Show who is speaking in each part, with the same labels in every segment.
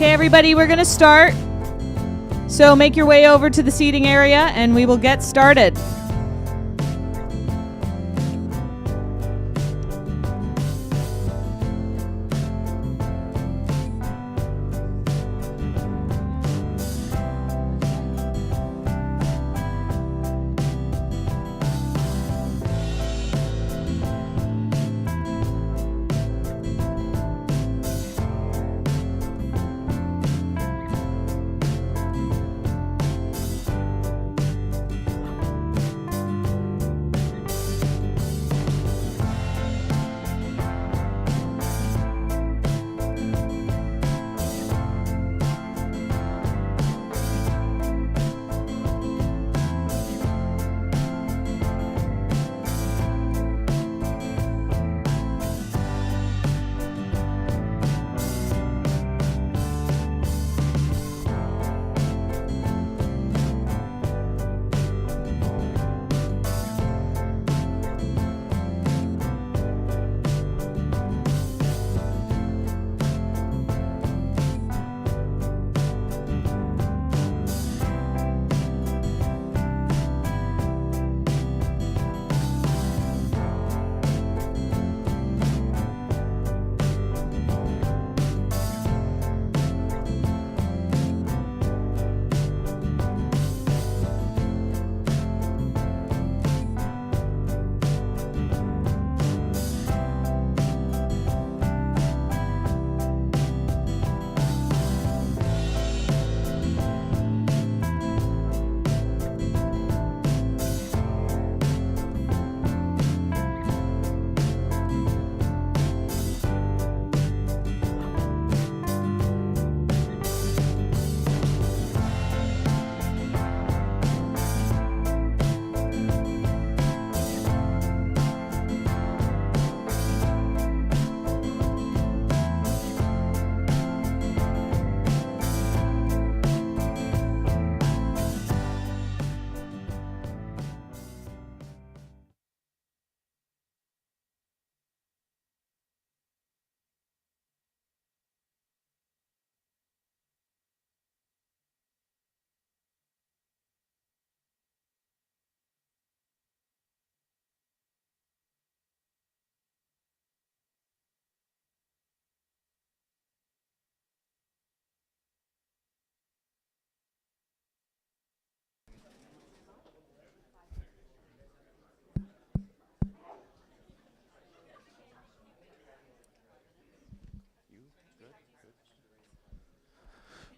Speaker 1: Okay, everybody, we're going to start. So make your way over to the seating area and we will get started.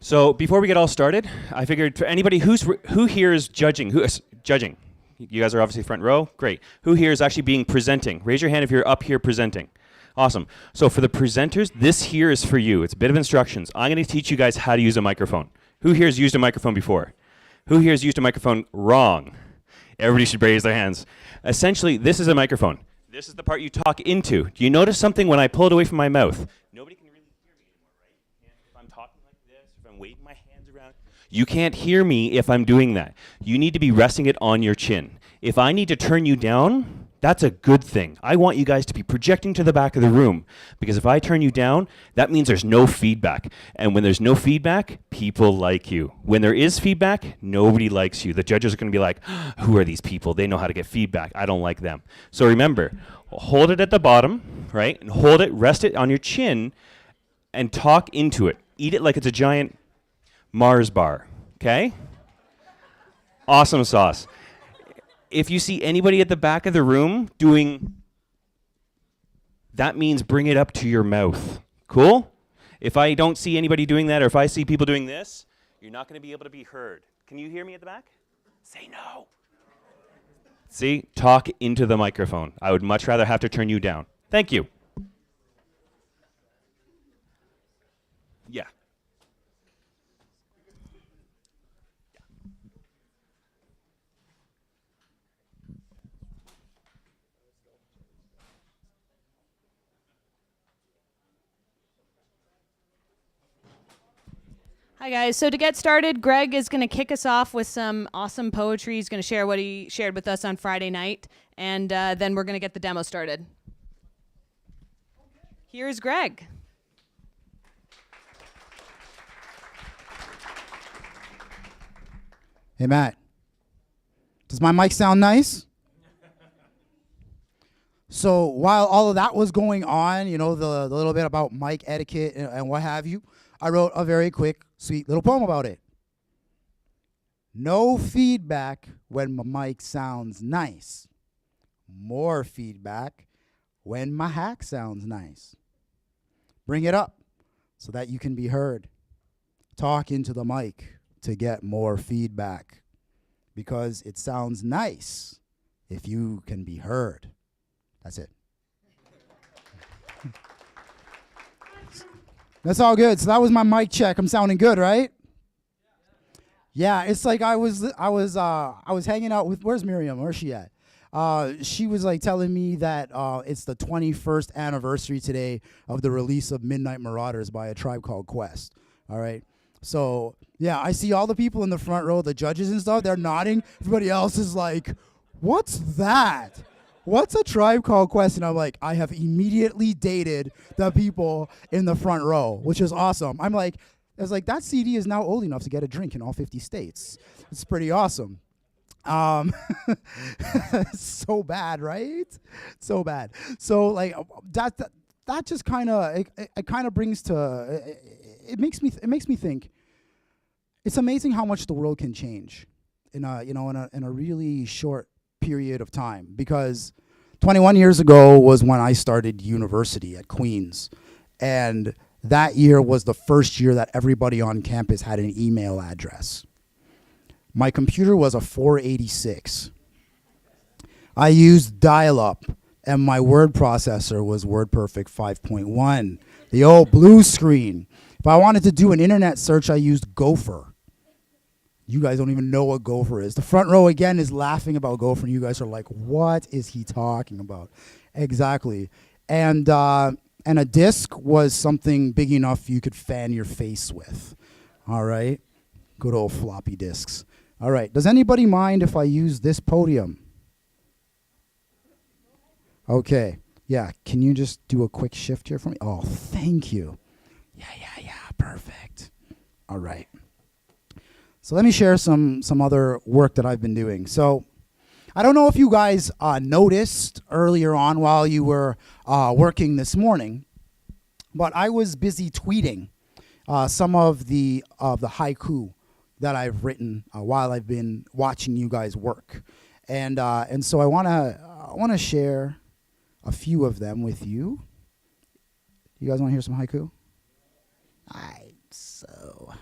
Speaker 2: So before we get all started, I figured for anybody who here is judging, judging. You guys are obviously front row. Great. Who here is actually being presenting? Raise your hand if you're up here presenting. Awesome. So for the presenters, this here is for you. It's a bit of instructions. I'm going to teach you guys how to use a microphone. Who here has used a microphone before? Who here has used a microphone wrong? Everybody should raise their hands. Essentially, this is a microphone. This is the part you talk into. Do you notice something when I pull it away from my mouth? Nobody can really hear me anymore, right? If I'm talking like this, if I'm waving my hands around, you can't hear me if I'm doing that. You need to be resting it on your chin. If I need to turn you down, that's a good thing. I want you guys to be projecting to the back of the room, because if I turn you down, that means there's no feedback. And when there's no feedback, people like you. When there is feedback, nobody likes you. The judges are going to be like, who are these people? They know how to get feedback. I don't like them. So remember, hold it at the bottom, right? And hold it, rest it on your chin, and talk into it. Eat it like it's a giant Mars bar, okay? Awesome sauce. If you see anybody at the back of the room doing, that means bring it up to your mouth. Cool? If I don't see anybody doing that, or if I see people doing this, you're not going to be able to be heard. Can you hear me at the back? Say no. See? Talk into the microphone. I would much rather have to turn you down. Thank you. Yeah.
Speaker 1: Hi guys, so to get started, Greg is going to kick us off with some awesome poetry. He's going to share what he shared with us on Friday night, and then we're going to get the demo started. Here's Greg.
Speaker 3: Hey Matt, does my mic sound nice? So while all of that was going on, you know, the little bit about mic etiquette and what have you, I wrote a very quick, sweet little poem about it. No feedback when my mic sounds nice. More feedback when my hack sounds nice. Bring it up so that you can be heard. Talk into the mic to get more feedback, because it sounds nice if you can be heard. That's it. That's all good. So that was my mic check. I'm sounding good, right? Yeah, it's like I was hanging out with, where's Miriam? Where's she at? She was like telling me that it's the 21st anniversary today of the release of Midnight Marauders by A Tribe Called Quest. All right. So yeah, I see all the people in the front row, the judges and stuff, they're nodding. Everybody else is like, what's that? What's A Tribe Called Quest? And I'm like, I have immediately dated the people in the front row, which is awesome. I was like, that CD is now old enough to get a drink in all 50 states. It's pretty awesome. So bad, right? So bad. So like that just kind of it kind of brings to it makes me think. It's amazing how much the world can change in a really short period of time, because 21 years ago was when I started university at Queen's, and that year was the first year that everybody on campus had an email address. My computer was a 486. I used dial-up, and my word processor was WordPerfect 5.1, the old blue screen. If I wanted to do an internet search, I used Gopher. You guys don't even know what Gopher is. The front row, again, is laughing about Gopher, and you guys are like, what is he talking about? Exactly. And a disk was something big enough you could fan your face with. All right? Good old floppy disks. All right. Does anybody mind if I use this podium? Okay. Yeah. Can you just do a quick shift here for me? Oh, thank you. Yeah. Perfect. All right. So let me share some other work that I've been doing. So I don't know if you guys noticed earlier on while you were working this morning, but I was busy tweeting some of the haiku that I've written while I've been watching you guys work, and so I wanna share a few of them with you. You guys want to hear some haiku? All right, so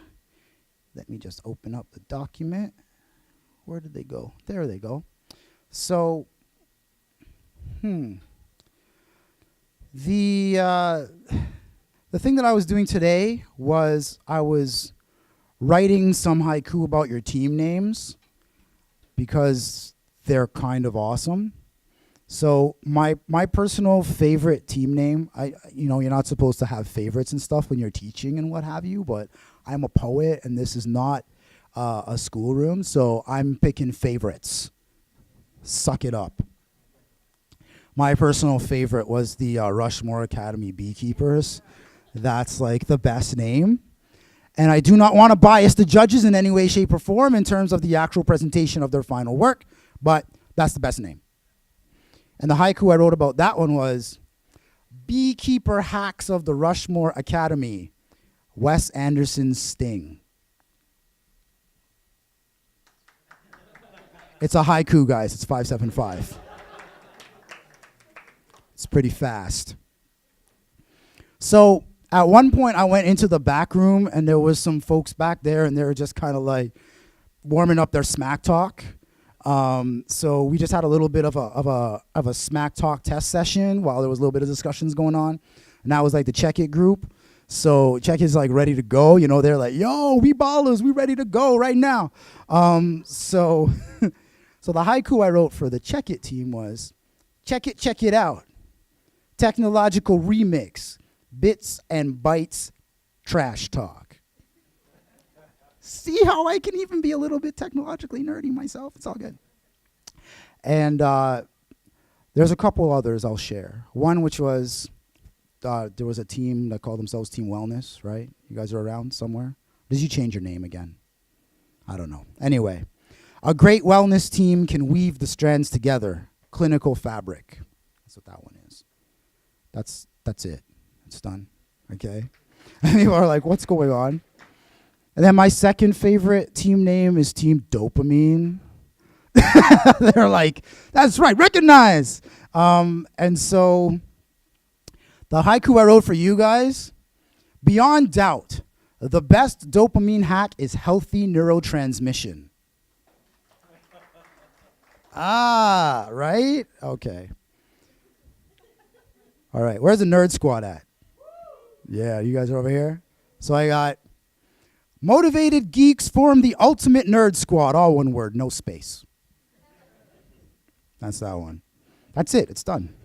Speaker 3: Let me just open up the document. Where did they go? There they go. So, the thing that I was doing today was I was writing some haiku about your team names because they're kind of awesome. So my personal favorite team name, you're not supposed to have favorites and stuff when you're teaching and what have you, but I'm a poet and this is not a schoolroom, so I'm picking favorites. Suck it up. My personal favorite was the Rushmore Academy Beekeepers. That's like the best name. And I do not want to bias the judges in any way, shape, or form in terms of the actual presentation of their final work, but that's the best name. And the haiku I wrote about that one was, Beekeeper Hacks of the Rushmore Academy, Wes Anderson's Sting. It's a haiku, guys. It's 575. It's pretty fast. So at one point, I went into the back room, and there was some folks back there, and they were just kind of like warming up their smack talk. So we just had a little bit of a smack talk test session while there was a little bit of discussions going on, and that was like the Check It group. So Check It's like ready to go. They're like, "Yo, we ballers, we ready to go right now." So the haiku I wrote for the Check It team was, check it out. Technological remix, bits and bytes, trash talk. See how I can even be a little bit technologically nerdy myself? It's all good. And there's a couple others I'll share. One which was, there was a team that called themselves Team Wellness, right? You guys are around somewhere? Did you change your name again? I don't know. Anyway, a great wellness team can weave the strands together. Clinical fabric. That's what that one is. That's it. It's done. Okay? And people are like, what's going on? And then my second favorite team name is Team Dopamine. They're like, that's right, recognize. And so the haiku I wrote for you guys, beyond doubt, the best dopamine hack is healthy neurotransmission. Right? Okay. All right, where's the nerd squad at? Yeah, you guys are over here? So I got, motivated geeks form the ultimate nerd squad. All one word, no space. That's that one. That's it. It's done.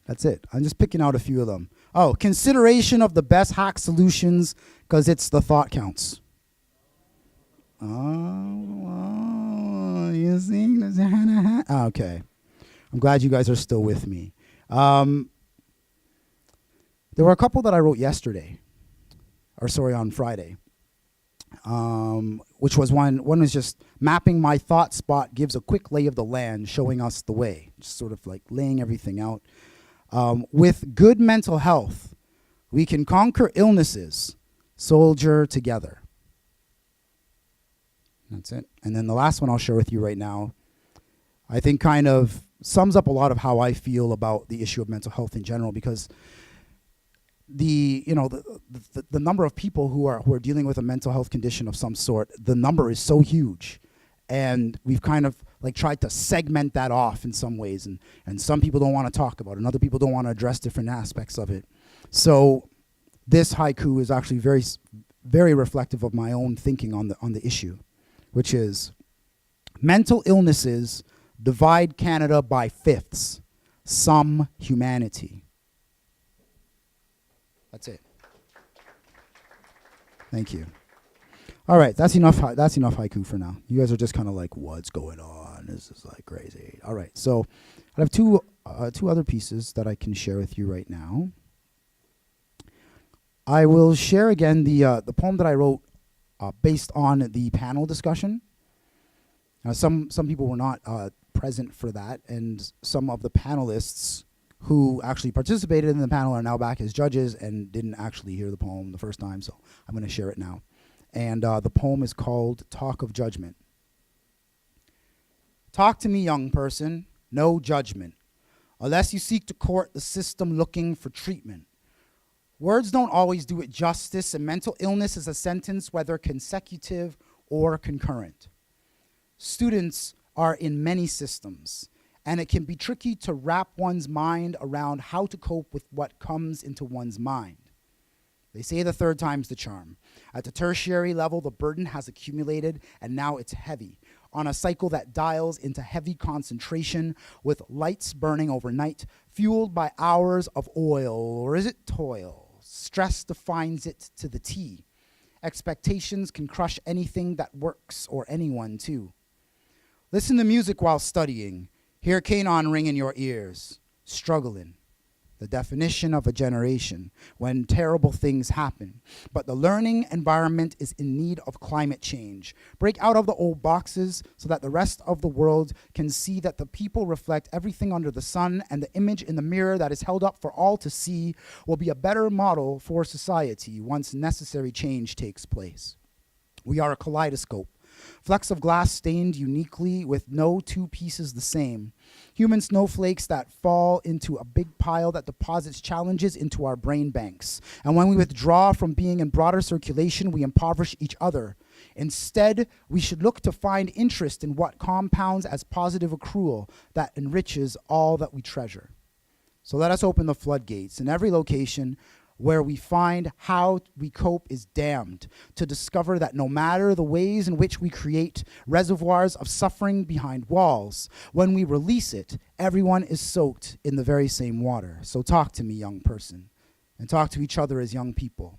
Speaker 3: That's it. I'm just picking out a few of them. Oh, consideration of the best hack solutions because it's the thought counts. Oh, you see? Okay. I'm glad you guys are still with me. There were a couple that I wrote yesterday. On Friday, which was one was just mapping my thought spot gives a quick lay of the land, showing us the way, just sort of like laying everything out. With good mental health, we can conquer illnesses, soldier together. That's it. And then the last one I'll share with you right now, I think kind of sums up a lot of how I feel about the issue of mental health in general, because the number of people who are dealing with a mental health condition of some sort, the number is so huge, and we've kind of like tried to segment that off in some ways, and some people don't want to talk about it, and other people don't want to address different aspects of it. So this haiku is actually very, very reflective of my own thinking on the issue, which is mental illnesses divide Canada by fifths, some humanity. That's it. Thank you. All right, that's enough haiku for now. You guys are just kind of like, what's going on? This is like crazy. All right, so I have two other pieces that I can share with you right now. I will share again the poem that I wrote based on the panel discussion. Some people were not present for that, and some of the panelists who actually participated in the panel are now back as judges and didn't actually hear the poem the first time, so I'm going to share it now. And the poem is called Talk of Judgment. Talk to me, young person, no judgment, unless you seek to court the system looking for treatment. Words don't always do it justice, and mental illness is a sentence whether consecutive or concurrent. Students are in many systems, and it can be tricky to wrap one's mind around how to cope with what comes into one's mind. They say the third time's the charm. At the tertiary level, the burden has accumulated, and now it's heavy, on a cycle that dials into heavy concentration with lights burning overnight, fueled by hours of oil, or is it toil? Stress defines it to the T. Expectations can crush anything that works, or anyone too. Listen to music while studying. Hear Kanon ring in your ears. Struggling. The definition of a generation when terrible things happen. But the learning environment is in need of climate change. Break out of the old boxes so that the rest of the world can see that the people reflect everything under the sun, and the image in the mirror that is held up for all to see will be a better model for society once necessary change takes place. We are a kaleidoscope. Flecks of glass stained uniquely with no two pieces the same. Human snowflakes that fall into a big pile that deposits challenges into our brain banks. And when we withdraw from being in broader circulation, we impoverish each other. Instead, we should look to find interest in what compounds as positive accrual that enriches all that we treasure. So let us open the floodgates in every location where we find how we cope is damned, to discover that no matter the ways in which we create reservoirs of suffering behind walls, when we release it, everyone is soaked in the very same water. So talk to me, young person, and talk to each other as young people.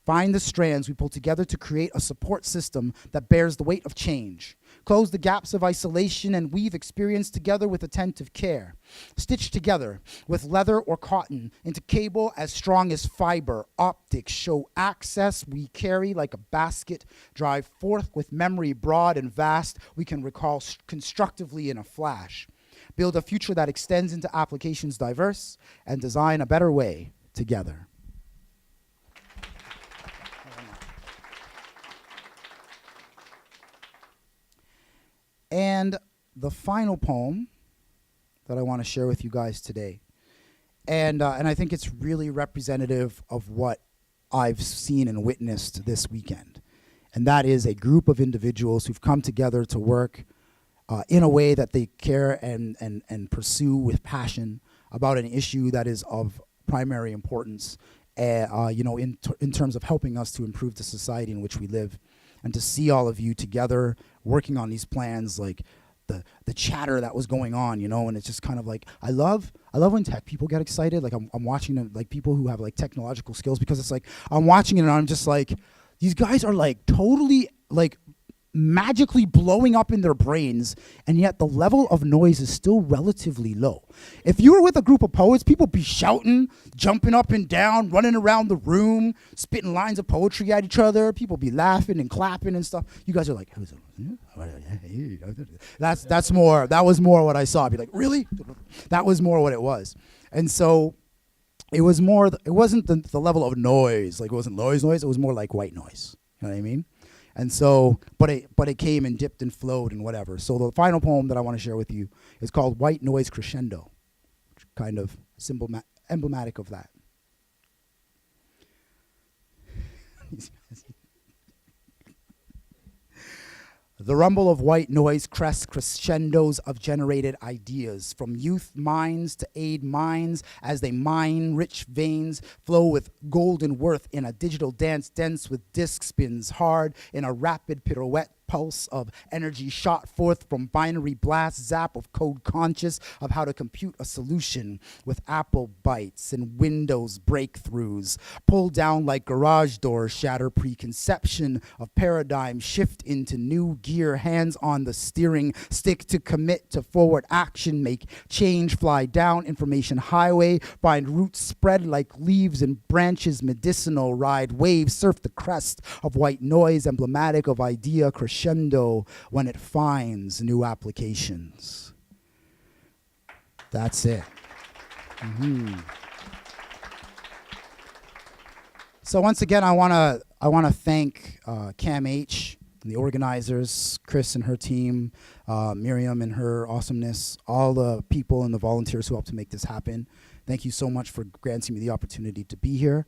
Speaker 3: Find the strands we pull together to create a support system that bears the weight of change. Close the gaps of isolation and weave experience together with attentive care. Stitch together with leather or cotton into cable as strong as fiber. Optics show access we carry like a basket. Drive forth with memory broad and vast we can recall constructively in a flash. Build a future that extends into applications diverse and design a better way together. And the final poem that I want to share with you guys today, and I think it's really representative of what I've seen and witnessed this weekend, and that is a group of individuals who've come together to work in a way that they care and pursue with passion about an issue that is of primary importance, in terms of helping us to improve the society in which we live. And to see all of you together working on these plans, like the chatter that was going on, and it's just kind of like, I love when tech people get excited. Like I'm watching them, like people who have like technological skills, because it's like, I'm watching it and I'm just like, these guys are like totally like magically blowing up in their brains, and yet the level of noise is still relatively low. If you were with a group of poets, people be shouting, jumping up and down, running around the room, spitting lines of poetry at each other. People be laughing and clapping and stuff. You guys are like, that was more what I saw. I'd be like, really? That was more what it was. And so it was more, it wasn't the level of noise. Like it wasn't noise. It was more like white noise. You know what I mean? And so, but it came and dipped and flowed and whatever. So the final poem that I want to share with you is called White Noise Crescendo, which kind of emblematic of that. The rumble of white noise crests crescendos of generated ideas, from youth minds to aid minds as they mine rich veins, flow with golden worth in a digital dance dense with disc spins hard in a rapid pirouette pulse of energy shot forth from binary blast zap of code conscious of how to compute a solution with Apple bytes and Windows breakthroughs, pull down like garage doors, shatter preconception of paradigm, shift into new gear, hands on the steering, stick to commit to forward action, make change, fly down information highway, find roots spread like leaves and branches medicinal, ride waves, surf the crest of white noise emblematic of idea crescendo when it finds new applications. That's it. So once again, I want to thank Cam H and the organizers, Chris and her team, Miriam and her awesomeness, all the people and the volunteers who helped to make this happen. Thank you so much for granting me the opportunity to be here.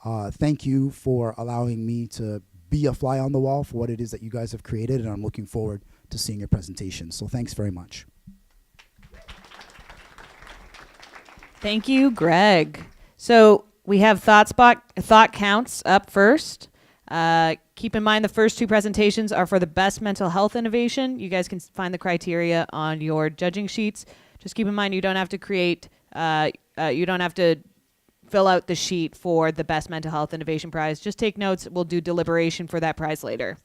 Speaker 3: Thank you for allowing me to be a fly on the wall for what it is that you guys have created, and I'm looking forward to seeing your presentation. So thanks very much.
Speaker 1: Thank you, Greg. So we have thought counts up first. Keep in mind the first two presentations are for the best mental health innovation. You guys can find the criteria on your judging sheets. Just keep in mind you don't have to create, you don't have to fill out the sheet for the best mental health innovation prize. Just take notes. We'll do deliberation for that prize later.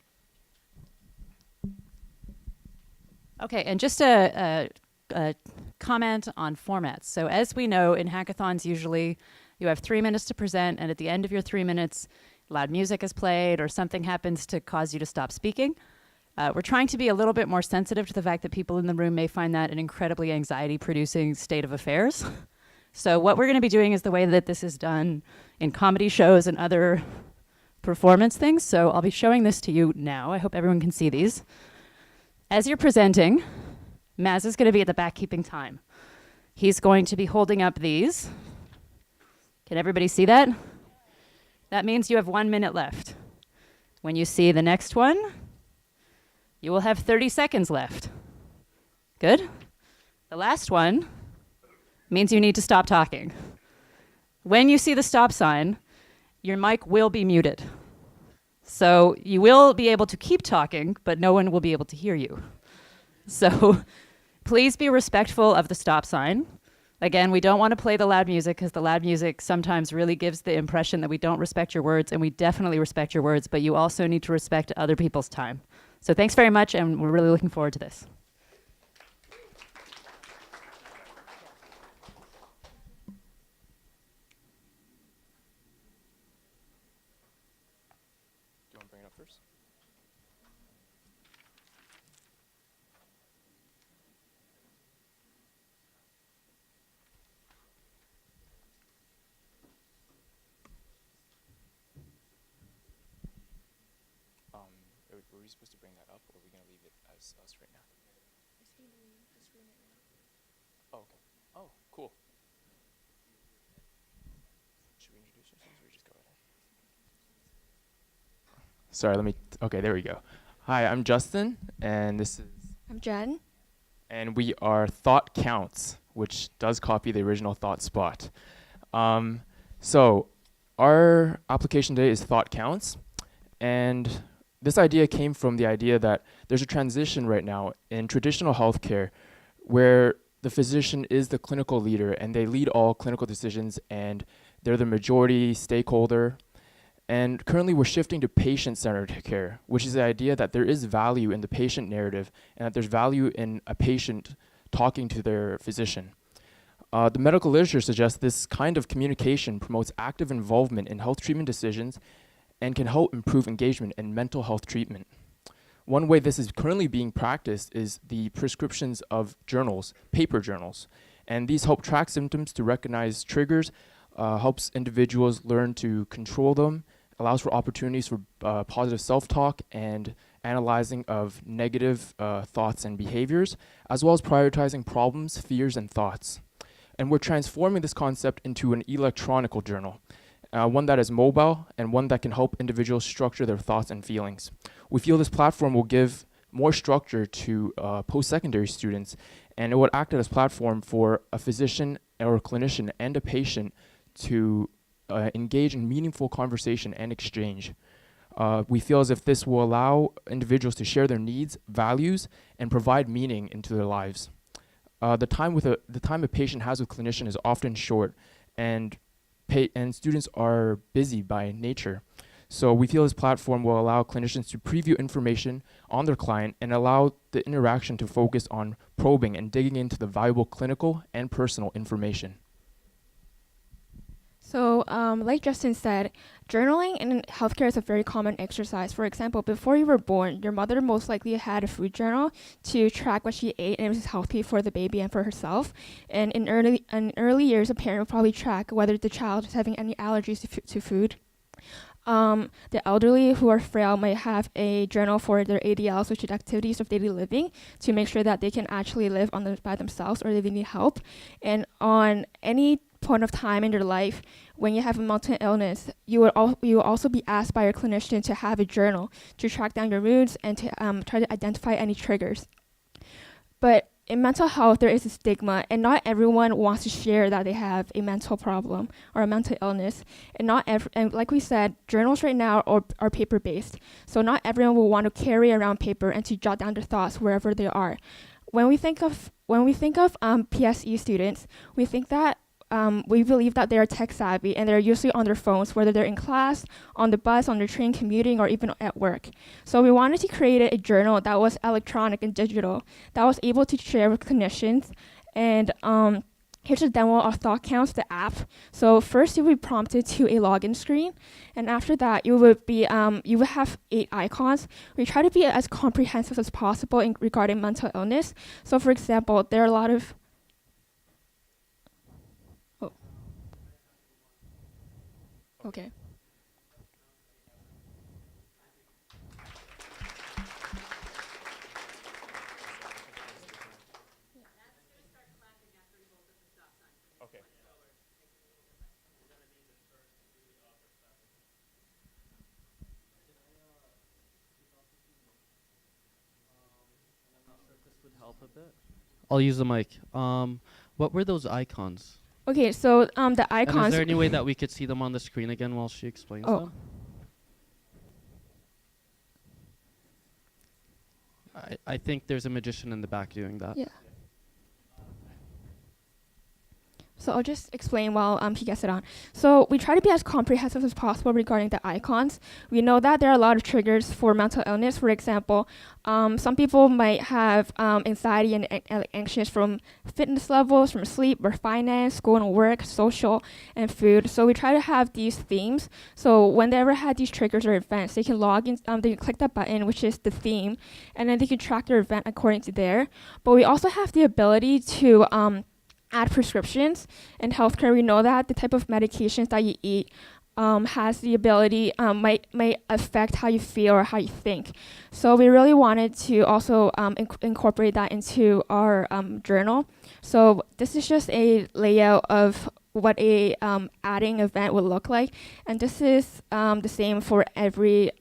Speaker 4: Okay, and just a comment on formats. So as we know, in hackathons, usually you have 3 minutes to present, and at the end of your 3 minutes, loud music is played or something happens to cause you to stop speaking. We're trying to be a little bit more sensitive to the fact that people in the room may find that an incredibly anxiety-producing state of affairs. So what we're going to be doing is the way that this is done in comedy shows and other performance things. So I'll be showing this to you now. I hope everyone can see these. As you're presenting, Maz is going to be at the back keeping time. He's going to be holding up these. Can everybody see that? That means you have 1 minute left. When you see the next one, you will have 30 seconds left. Good? The last one means you need to stop talking. When you see the stop sign, your mic will be muted. So you will be able to keep talking, but no one will be able to hear you. So please be respectful of the stop sign. Again, we don't want to play the loud music because the loud music sometimes really gives the impression that we don't respect your words, and we definitely respect your words, but you also need to respect other people's time. So thanks very much, and we're really looking forward to this.
Speaker 5: Were we supposed to bring that up, or are we going to leave it as us right now? Oh, okay. Oh, cool. Should we introduce ourselves, or just go ahead? Sorry, okay, there we go. Hi, I'm Justin, and this is...
Speaker 6: I'm Jen.
Speaker 5: And we are Thought Counts, which does copy the original Thought Spot. So our application today is Thought Counts, and this idea came from the idea that there's a transition right now in traditional healthcare where the physician is the clinical leader and they lead all clinical decisions and they're the majority stakeholder. And currently we're shifting to patient-centered care, which is the idea that there is value in the patient narrative and that there's value in a patient talking to their physician. The medical literature suggests this kind of communication promotes active involvement in health treatment decisions and can help improve engagement in mental health treatment. One way this is currently being practiced is the prescriptions of journals, paper journals. And these help track symptoms to recognize triggers, helps individuals learn to control them, allows for opportunities for positive self-talk and analyzing of negative thoughts and behaviors, as well as prioritizing problems, fears, and thoughts. And we're transforming this concept into an electronical journal. One that is mobile and one that can help individuals structure their thoughts and feelings. We feel this platform will give more structure to post-secondary students, and it would act as a platform for a physician or a clinician and a patient to engage in meaningful conversation and exchange. We feel as if this will allow individuals to share their needs, values, and provide meaning into their lives. The time a patient has with clinician is often short, and students are busy by nature. So we feel this platform will allow clinicians to preview information on their client and allow the interaction to focus on probing and digging into the valuable clinical and personal information.
Speaker 6: So, like Justin said, journaling in healthcare is a very common exercise. For example, before you were born, your mother most likely had a food journal to track what she ate and it was healthy for the baby and for herself. And in early years, a parent would probably track whether the child is having any allergies to food. The elderly who are frail might have a journal for their ADLs, which is activities of daily living, to make sure that they can actually live by themselves or if they need help. And on any point of time in your life when you have a mental illness, you will also be asked by your clinician to have a journal to track down your moods and to try to identify any triggers. But in mental health, there is a stigma, and not everyone wants to share that they have a mental problem or a mental illness. And and like we said, journals right now are paper-based, so not everyone will want to carry around paper and to jot down their thoughts wherever they are. When we think of PSE students, we believe that they are tech savvy and they're usually on their phones, whether they're in class, on the bus, on the train, commuting, or even at work. So we wanted to create a journal that was electronic and digital, that was able to share with clinicians. And here's a demo of Thought Counts, the app. So first you will be prompted to a login screen, and after that you would have 8 icons. We try to be as comprehensive as possible regarding mental illness. So for example, there are a lot of Okay.
Speaker 7: I'll use the mic. What were those icons?
Speaker 6: Okay, so the
Speaker 7: And
Speaker 6: icons.
Speaker 7: is there any way that we could see them on the screen again while she explains them? I think there's a magician in the back doing that.
Speaker 6: Yeah. So I'll just explain while he gets it on. So we try to be as comprehensive as possible regarding the icons. We know that there are a lot of triggers for mental illness. For example, some people might have anxiety and anxious from fitness levels, from sleep or finance, school and work, social, and food. So we try to have these themes. So when they ever had these triggers or events, they can log in, they can click that button, which is the theme, and then they can track their event according to there. But we also have the ability to add prescriptions. In healthcare, we know that the type of medications that you eat has the ability, might affect how you feel or how you think. So we really wanted to also incorporate that into our journal. So this is just a layout of what a adding event would look like. And this is the same for every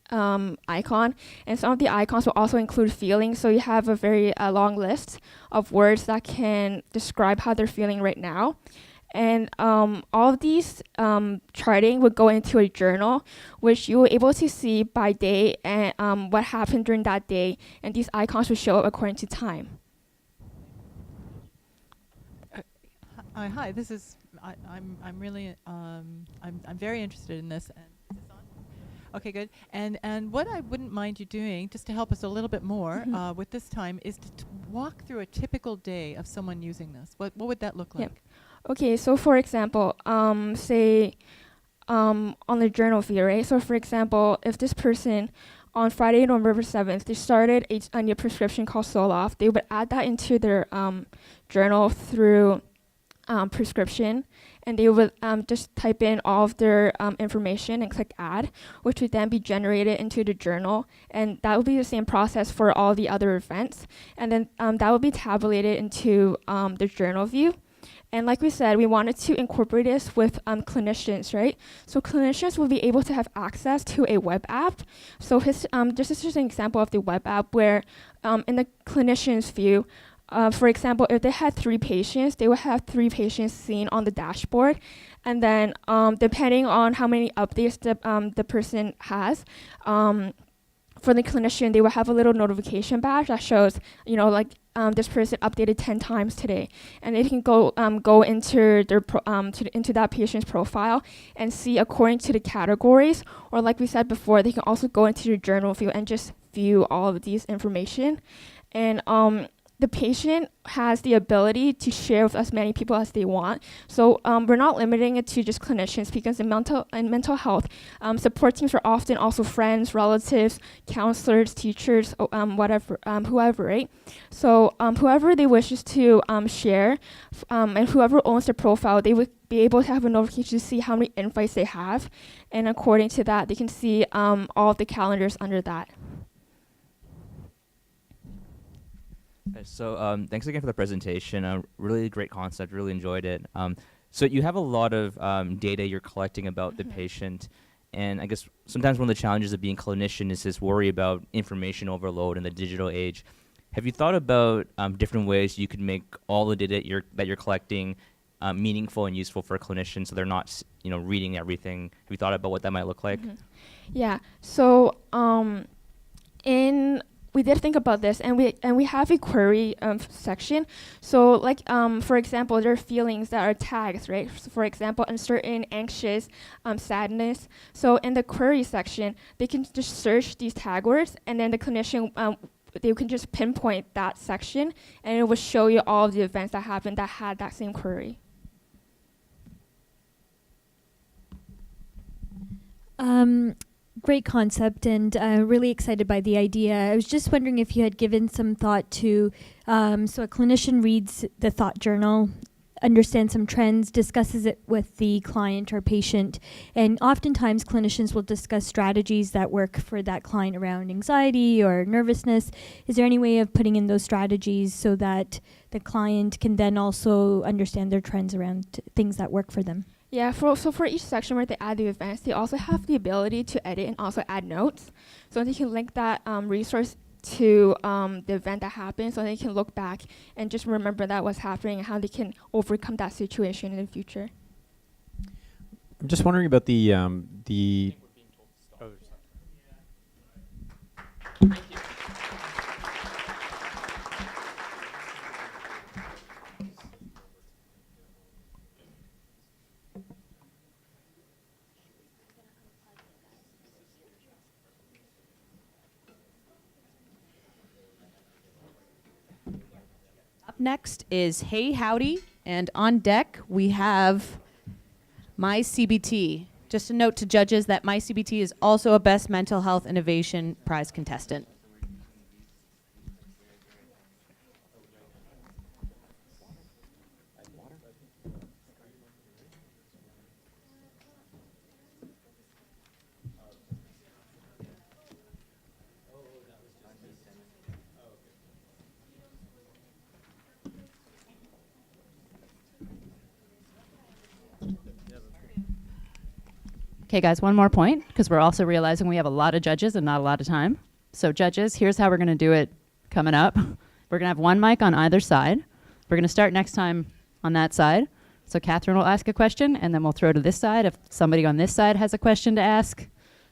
Speaker 6: icon, and some of the icons will also include feelings. So you have a very long list of words that can describe how they're feeling right now. And all of these charting would go into a journal, which you were able to see by day and what happened during that day. And these icons will show up according to time.
Speaker 8: Hi, this is I'm really I'm very interested in this. And is this on? Okay, good. And what I wouldn't mind you doing, just to help us a little bit more with this time, is to walk through a typical day of someone using this. What would that look like?
Speaker 6: Okay, so for example, say on the journal view, right? So for example, if this person on Friday, November 7th, they started a new prescription called Zoloft, they would add that into their journal through prescription, and they would just type in all of their information and click add, which would then be generated into the journal. And that would be the same process for all the other events. And then that would be tabulated into the journal view. And like we said, we wanted to incorporate this with clinicians, right? So clinicians will be able to have access to a web app. So this is just an example of the web app where in the clinician's view, for example, if they had 3 patients, they would have 3 patients seen on the dashboard. And then depending on how many updates the person has, for the clinician, they will have a little notification badge that shows, this person updated 10 times today. And they can go into their into that patient's profile and see according to the categories. Or like we said before, they can also go into the journal view and just view all of these information. And the patient has the ability to share with as many people as they want. So we're not limiting it to just clinicians, because in mental health, support teams are often also friends, relatives, counselors, teachers, whoever, right? So whoever they wishes to share, and whoever owns the profile, they would be able to have a notification to see how many invites they have. And according to that, they can see all of the calendars under that.
Speaker 9: Thanks again for the presentation. Really great concept. Really enjoyed it. So you have a lot of data you're collecting about the patient, and I guess sometimes one of the challenges of being a clinician is this worry about information overload in the digital age. Have you thought about different ways you could make all the data that you're collecting meaningful and useful for clinicians, so they're not reading everything? Have you thought about what that might look like?
Speaker 6: Yeah. So we did think about this, and we have a query section. So like for example, there are feelings that are tags, right? So for example, uncertain, anxious, sadness. So in the query section, they can just search these tag words, and then the clinician they can just pinpoint that section, and it will show you all of the events that happened that had that same query.
Speaker 10: Great concept, and really excited by the idea. I was just wondering if you had given some thought to, so a clinician reads the thought journal, understands some trends, discusses it with the client or patient, and oftentimes clinicians will discuss strategies that work for that client around anxiety or nervousness. Is there any way of putting in those strategies so that the client can then also understand their trends around things that work for them?
Speaker 6: Yeah, for each section where they add the events, they also have the ability to edit and also add notes. So they can link that resource to the event that happened, so they can look back and just remember that what's happening and how they can overcome that situation in the future.
Speaker 11: I'm just wondering about the
Speaker 1: Up next is Hey Howdy, and on deck we have My CBT. Just a note to judges that My CBT is also a Best Mental Health Innovation Prize contestant.
Speaker 4: Okay, guys, one more point, because we're also realizing we have a lot of judges and not a lot of time. So judges, here's how we're going to do it coming up. We're going to have one mic on either side. We're going to start next time on that side. So Catherine will ask a question, and then we'll throw to this side. If somebody on this side has a question to ask,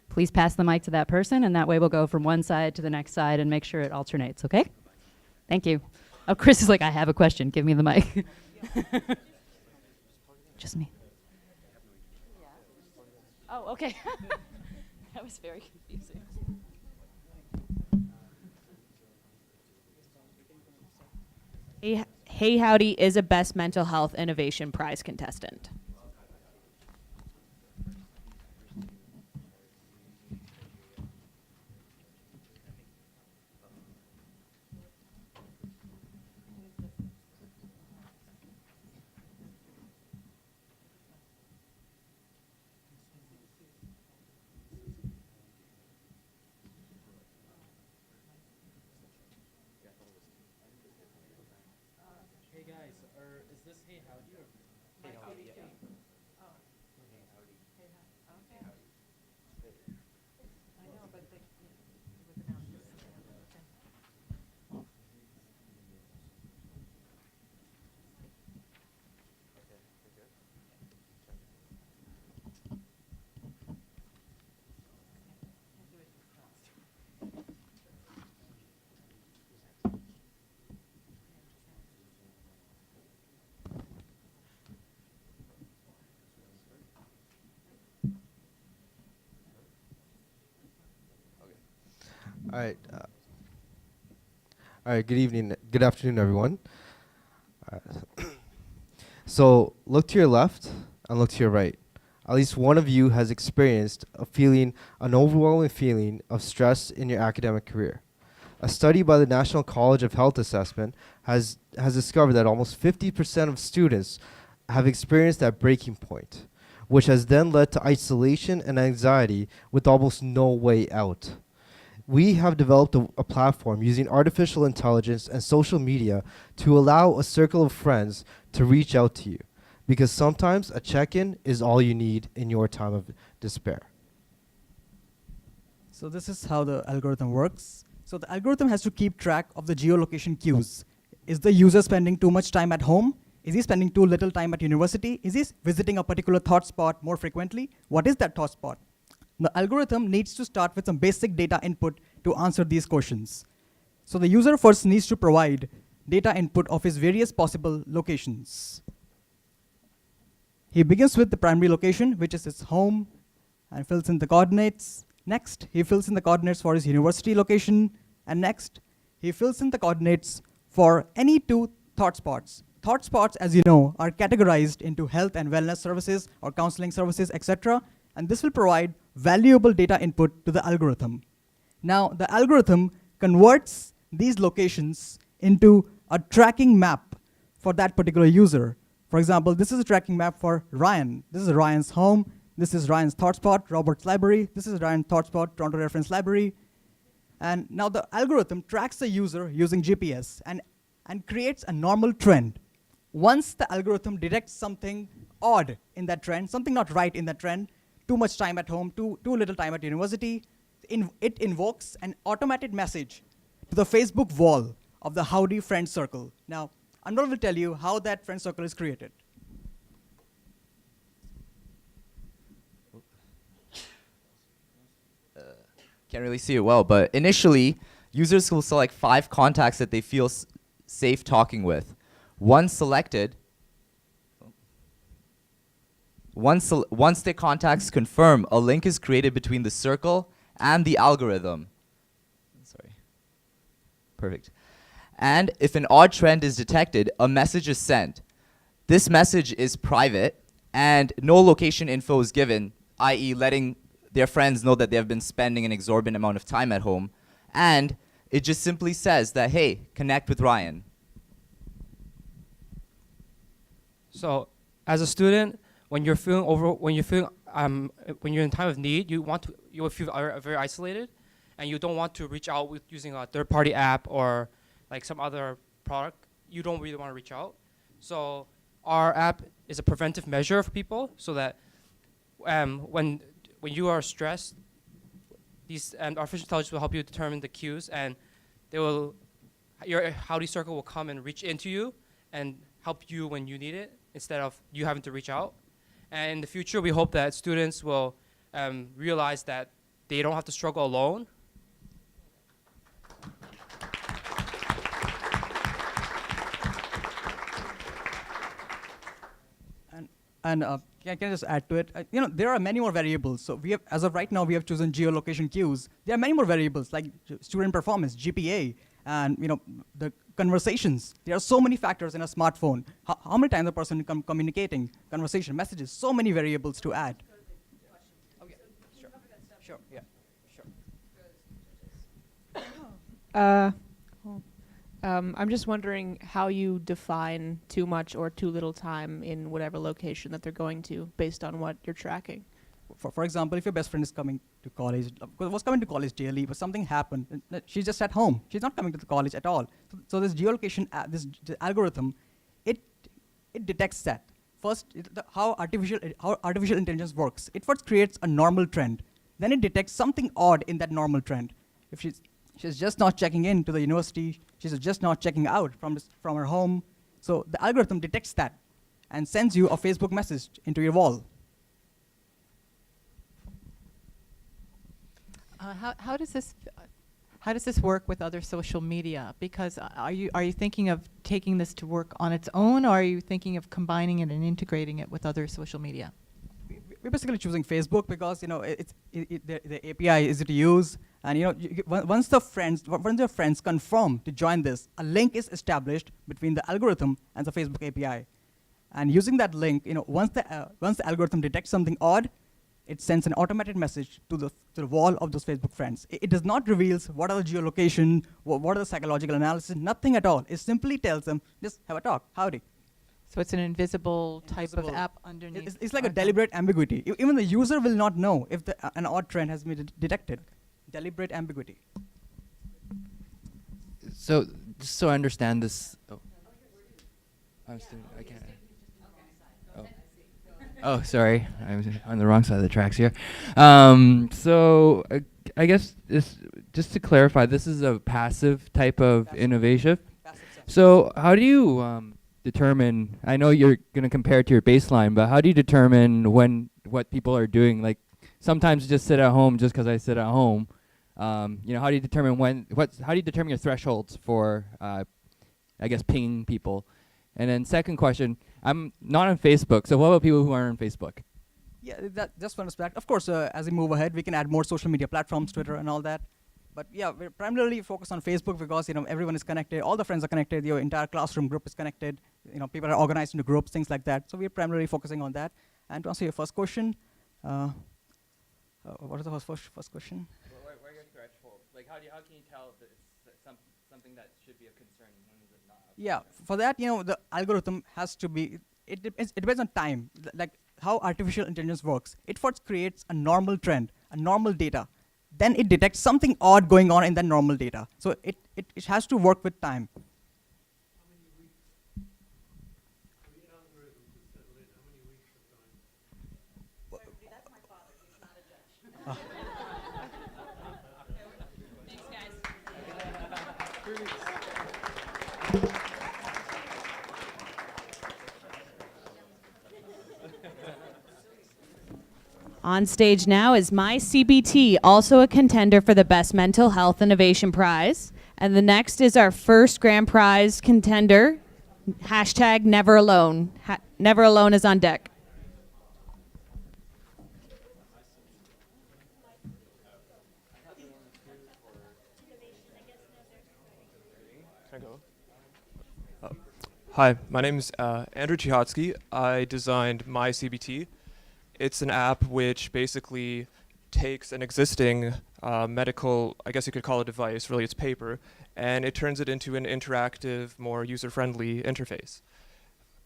Speaker 4: please pass the mic to that person, and that way we'll go from one side to the next side and make sure it alternates, okay? Thank you. Oh, Chris is like, I have a question. Give me the mic. Just me. Oh, okay. That was very confusing.
Speaker 1: Hey Howdy is a Best Mental Health Innovation Prize contestant.
Speaker 12: All right. All right. Good evening. Good afternoon, everyone. So look to your left and look to your right. At least one of you has experienced an overwhelming feeling of stress in your academic career. A study by the National College of Health Assessment has discovered that almost 50% of students have experienced that breaking point, which has then led to isolation and anxiety with almost no way out. we have developed a platform using artificial intelligence and social media to allow a circle of friends to reach out to you, because sometimes a check-in is all you need in your time of despair.
Speaker 13: So this is how the algorithm works. So the algorithm has to keep track of the geolocation cues. Is the user spending too much time at home? Is he spending too little time at university? Is he visiting a particular thought spot more frequently? What is that thought spot? The algorithm needs to start with some basic data input to answer these questions. So the user first needs to provide data input of his various possible locations. He begins with the primary location, which is his home, and fills in the coordinates. Next, he fills in the coordinates for his university location. And next, he fills in the coordinates for any two thought spots. Thought spots, as you know, are categorized into health and wellness services or counseling services, etc. And this will provide valuable data input to the algorithm. Now, the algorithm converts these locations into a tracking map for that particular user. For example, this is a tracking map for Ryan. This is Ryan's home. This is Ryan's thought spot, Robert's library. This is Ryan's thought spot, Toronto Reference Library. And now the algorithm tracks the user using GPS and creates a normal trend. Once the algorithm detects something odd in that trend, something not right in that trend, too much time at home, too little time at university, it invokes an automated message to the Facebook wall of the Howdy friend circle. Now, Anwar will tell you how that friend circle is created.
Speaker 14: Can't really see it well, but initially, users will select 5 contacts that they feel safe talking with. Once selected, once the contacts confirm, a link is created between the circle and the algorithm. Sorry. Perfect. And if an odd trend is detected, a message is sent. This message is private, and no location info is given, i.e. letting their friends know that they have been spending an exorbitant amount of time at home. And it just simply says that, hey, connect with Ryan.
Speaker 15: So, as a student, when you're in time of need, you will feel very isolated, and you don't want to reach out with using a third-party app or like some other product. You don't really want to reach out. So, our app is a preventive measure for people, so that when you are stressed, these artificial intelligence will help you determine the cues, and your Howdy circle will come and reach into you and help you when you need it, instead of you having to reach out. And in the future, we hope that students will realize that they don't have to struggle alone.
Speaker 13: And can I just add to it? There are many more variables. So we have, as of right now, we have chosen geolocation cues. There are many more variables like student performance, GPA, and the conversations. There are so many factors in a smartphone. How many times a person communicating, conversation, messages, so many variables to add. Okay, sure, yeah, sure.
Speaker 16: I'm just wondering how you define too much or too little time in whatever location that they're going to, based on what you're tracking.
Speaker 13: For example, if your best friend is coming to college, was coming to college daily, but something happened, she's just at home. She's not coming to the college at all. So this geolocation, this algorithm, it detects that. First, how artificial intelligence works. It first creates a normal trend. Then it detects something odd in that normal trend. If she's just not checking in to the university, she's just not checking out from her home. So the algorithm detects that and sends you a Facebook message into your wall.
Speaker 8: How does this work with other social media? Because are you thinking of taking this to work on its own, or are you thinking of combining it and integrating it with other social media?
Speaker 13: We're basically choosing Facebook because the API is easy to use, and once your friends confirm to join this, a link is established between the algorithm and the Facebook API, and using that link, once the algorithm detects something odd, it sends an automated message to the wall of those Facebook friends. It does not reveal what are the geolocation, what are the psychological analysis, nothing at all. It simply tells them, just have a talk, howdy.
Speaker 8: So it's an invisible type of app underneath.
Speaker 13: It's like a deliberate ambiguity. Even the user will not know if an odd trend has been detected. deliberate ambiguity.
Speaker 17: So, just so I understand this. Oh, I can't. Oh. Oh, sorry. I'm on the wrong side of the tracks here. I guess this, just to clarify, this is a passive type of innovation. So how do you determine, I know you're going to compare it to your baseline, but how do you determine what people are doing? Like sometimes just sit at home just because I sit at home. How do you determine how do you determine your thresholds for, I guess, pinging people? And then second question, I'm not on Facebook, so what about people who aren't on Facebook?
Speaker 13: Yeah, that just one aspect. Of course, as we move ahead, we can add more social media platforms, Twitter and all that. But yeah, we're primarily focused on Facebook because everyone is connected, all the friends are connected, your entire classroom group is connected, people are organized into groups, things like that. So we're primarily focusing on that. And to answer your first question, what is the first question?
Speaker 17: Where are your thresholds? Like how can you tell that it's something that should be of concern? When is it not?
Speaker 13: Yeah, for that, the algorithm has to be, it depends on time, like how artificial intelligence works. It first creates a normal trend, a normal data. Then it detects something odd going on in that normal data. So it has to work with time.
Speaker 1: On stage now is My CBT, also a contender for the Best Mental Health Innovation Prize. And the next is our first grand prize contender, #Never Alone. Never Alone is on deck.
Speaker 18: Can I go? Hi, my name is Andrew Chihotsky. I designed My CBT. It's an app which basically takes an existing medical, I guess you could call it a device, really it's paper, and it turns it into an interactive, more user-friendly interface.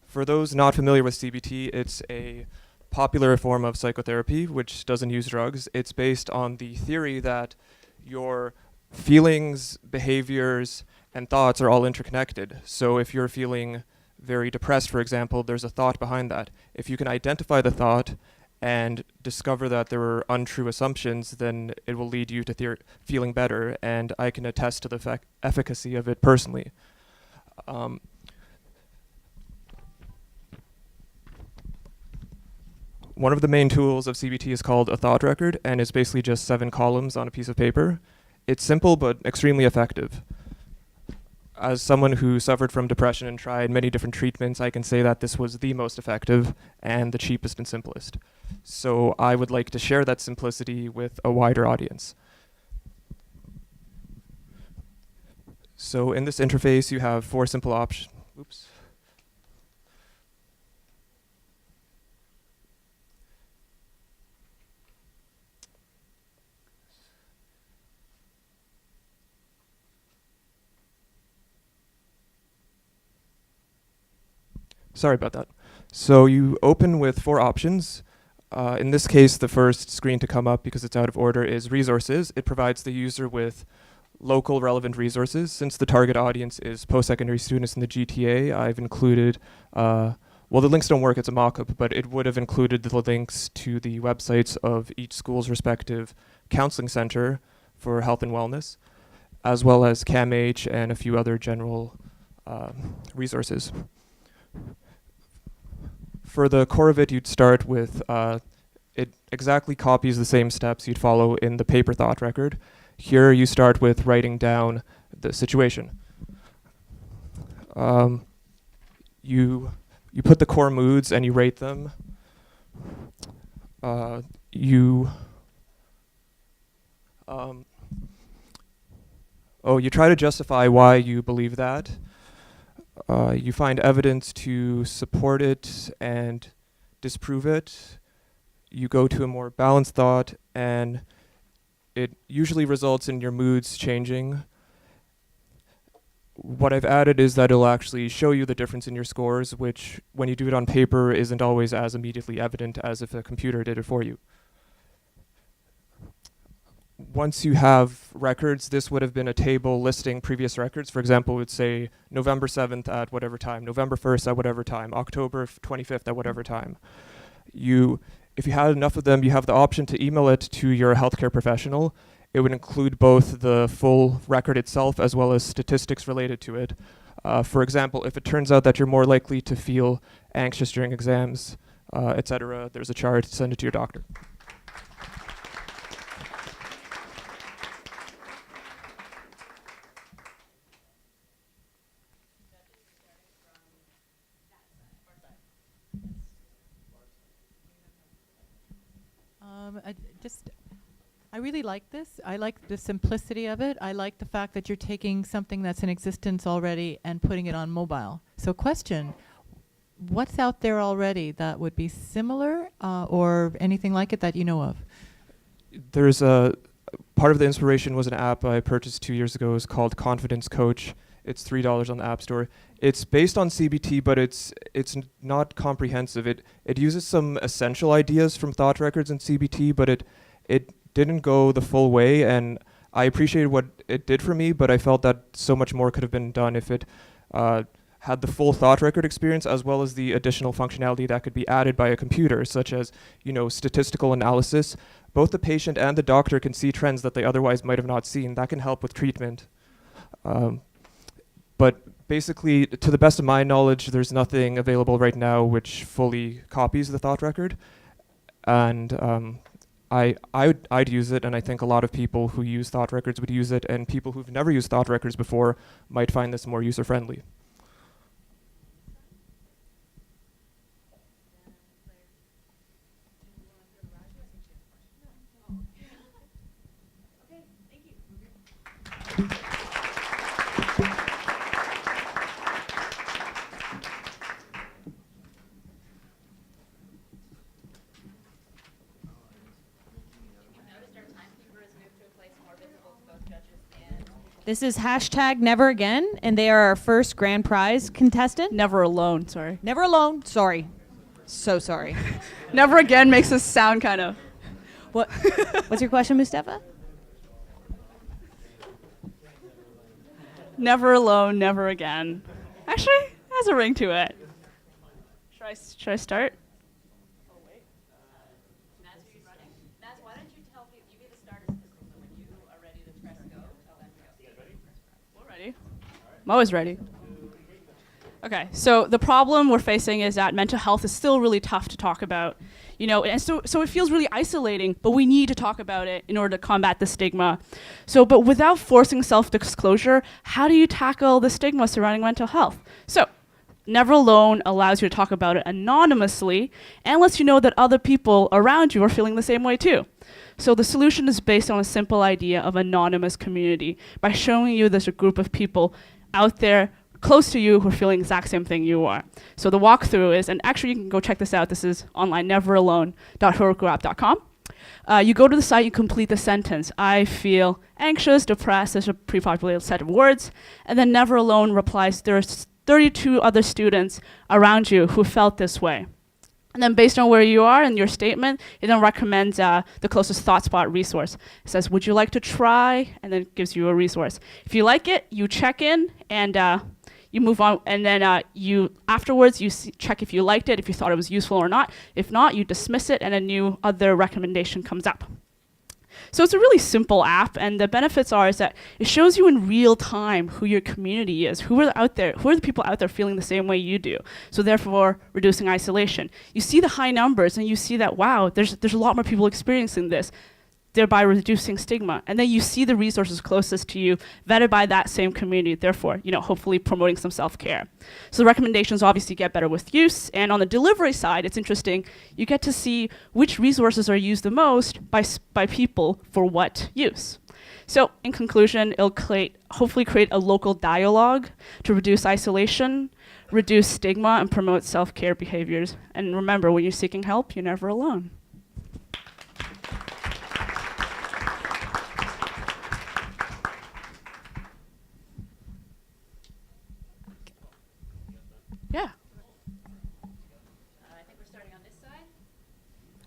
Speaker 18: For those not familiar with CBT, it's a popular form of psychotherapy which doesn't use drugs. It's based on the theory that your feelings, behaviors, and thoughts are all interconnected. So if you're feeling very depressed, for example, there's a thought behind that. If you can identify the thought and discover that there were untrue assumptions, then it will lead you to feeling better, and I can attest to the efficacy of it personally. One of the main tools of CBT is called a thought record, and it's basically just 7 columns on a piece of paper. It's simple but extremely effective. As someone who suffered from depression and tried many different treatments, I can say that this was the most effective and the cheapest and simplest. So I would like to share that simplicity with a wider audience. So in this interface, you have 4 simple options. Oops. Sorry about that. So you open with 4 options. In this case, the first screen to come up, because it's out of order, is resources. It provides the user with local relevant resources. Since the target audience is post-secondary students in the GTA, I've included, well, the links don't work, it's a mock-up, but it would have included the links to the websites of each school's respective counseling center for health and wellness, as well as CAMH and a few other general resources. For the core of it, you'd start with, it exactly copies the same steps you'd follow in the paper thought record. Here you start with writing down the situation. You put the core moods and you rate them. You try to justify why you believe that. You find evidence to support it and disprove it. You go to a more balanced thought, and it usually results in your moods changing. What I've added is that it'll actually show you the difference in your scores, which when you do it on paper isn't always as immediately evident as if a computer did it for you. once you have records, this would have been a table listing previous records. For example, it would say November 7th at whatever time, November 1st at whatever time, October 25th at whatever time. If you had enough of them, you have the option to email it to your healthcare professional. It would include both the full record itself as well as statistics related to it. For example, if it turns out that you're more likely to feel anxious during exams, etc., there's a chart to send it to your doctor.
Speaker 8: I really like this. I like the simplicity of it. I like the fact that you're taking something that's in existence already and putting it on mobile. So question, what's out there already that would be similar or anything like it that you know of?
Speaker 18: There's a part of the inspiration was an app I purchased 2 years ago. It's called Confidence Coach. It's $3 on the App Store. It's based on CBT, but it's not comprehensive. It uses some essential ideas from thought records and CBT, but it didn't go the full way, and I appreciated what it did for me, but I felt that so much more could have been done if it had the full thought record experience as well as the additional functionality that could be added by a computer, such as, statistical analysis. Both the patient and the doctor can see trends that they otherwise might have not seen. That can help with treatment. But basically, to the best of my knowledge, there's nothing available right now which fully copies the thought record. And I'd use it, and I think a lot of people who use thought records would use it, and people who've never used thought records before might find this more user-friendly.
Speaker 1: This is hashtag Never Again, and they are our first grand prize contestant.
Speaker 19: Never alone, sorry.
Speaker 1: Never alone, sorry. So sorry.
Speaker 19: Never again makes us sound kind of.
Speaker 1: What's your question, Mustafa?
Speaker 19: Never alone, never again. Actually, it has a ring to it. Should I start? I'm always ready. Okay, so the problem we're facing is that mental health is still really tough to talk about, and so it feels really isolating, but we need to talk about it in order to combat the stigma. But without forcing self-disclosure, how do you tackle the stigma surrounding mental health? So, Never Alone allows you to talk about it anonymously and lets you know that other people around you are feeling the same way too. So the solution is based on a simple idea of anonymous community by showing you there's a group of people out there close to you who are feeling the exact same thing you are. So the walkthrough is, and actually you can go check this out, this is online, neveralone.herokuapp.com. You go to the site, you complete the sentence. I feel anxious, depressed, there's a pre-populated set of words, and then Never Alone replies, there's 32 other students around you who felt this way. And then based on where you are in your statement, it then recommends the closest ThoughtSpot resource. It says, would you like to try? And then it gives you a resource. If you like it, you check in and you move on. And then afterwards, you check if you liked it, if you thought it was useful or not. If not, you dismiss it and a new other recommendation comes up. So it's a really simple app, and the benefits is that it shows you in real time who your community is, who are the people out there feeling the same way you do. So therefore, reducing isolation. You see the high numbers, and you see that, wow, there's a lot more people experiencing this, thereby reducing stigma. And then you see the resources closest to you, vetted by that same community, therefore, hopefully promoting some self-care. So the recommendations obviously get better with use, and on the delivery side, it's interesting, you get to see which resources are used the most by people for what use. So in conclusion, it'll hopefully create a local dialogue to reduce isolation, reduce stigma, and promote self-care behaviors. And remember, when you're seeking help, you're never alone. Yeah.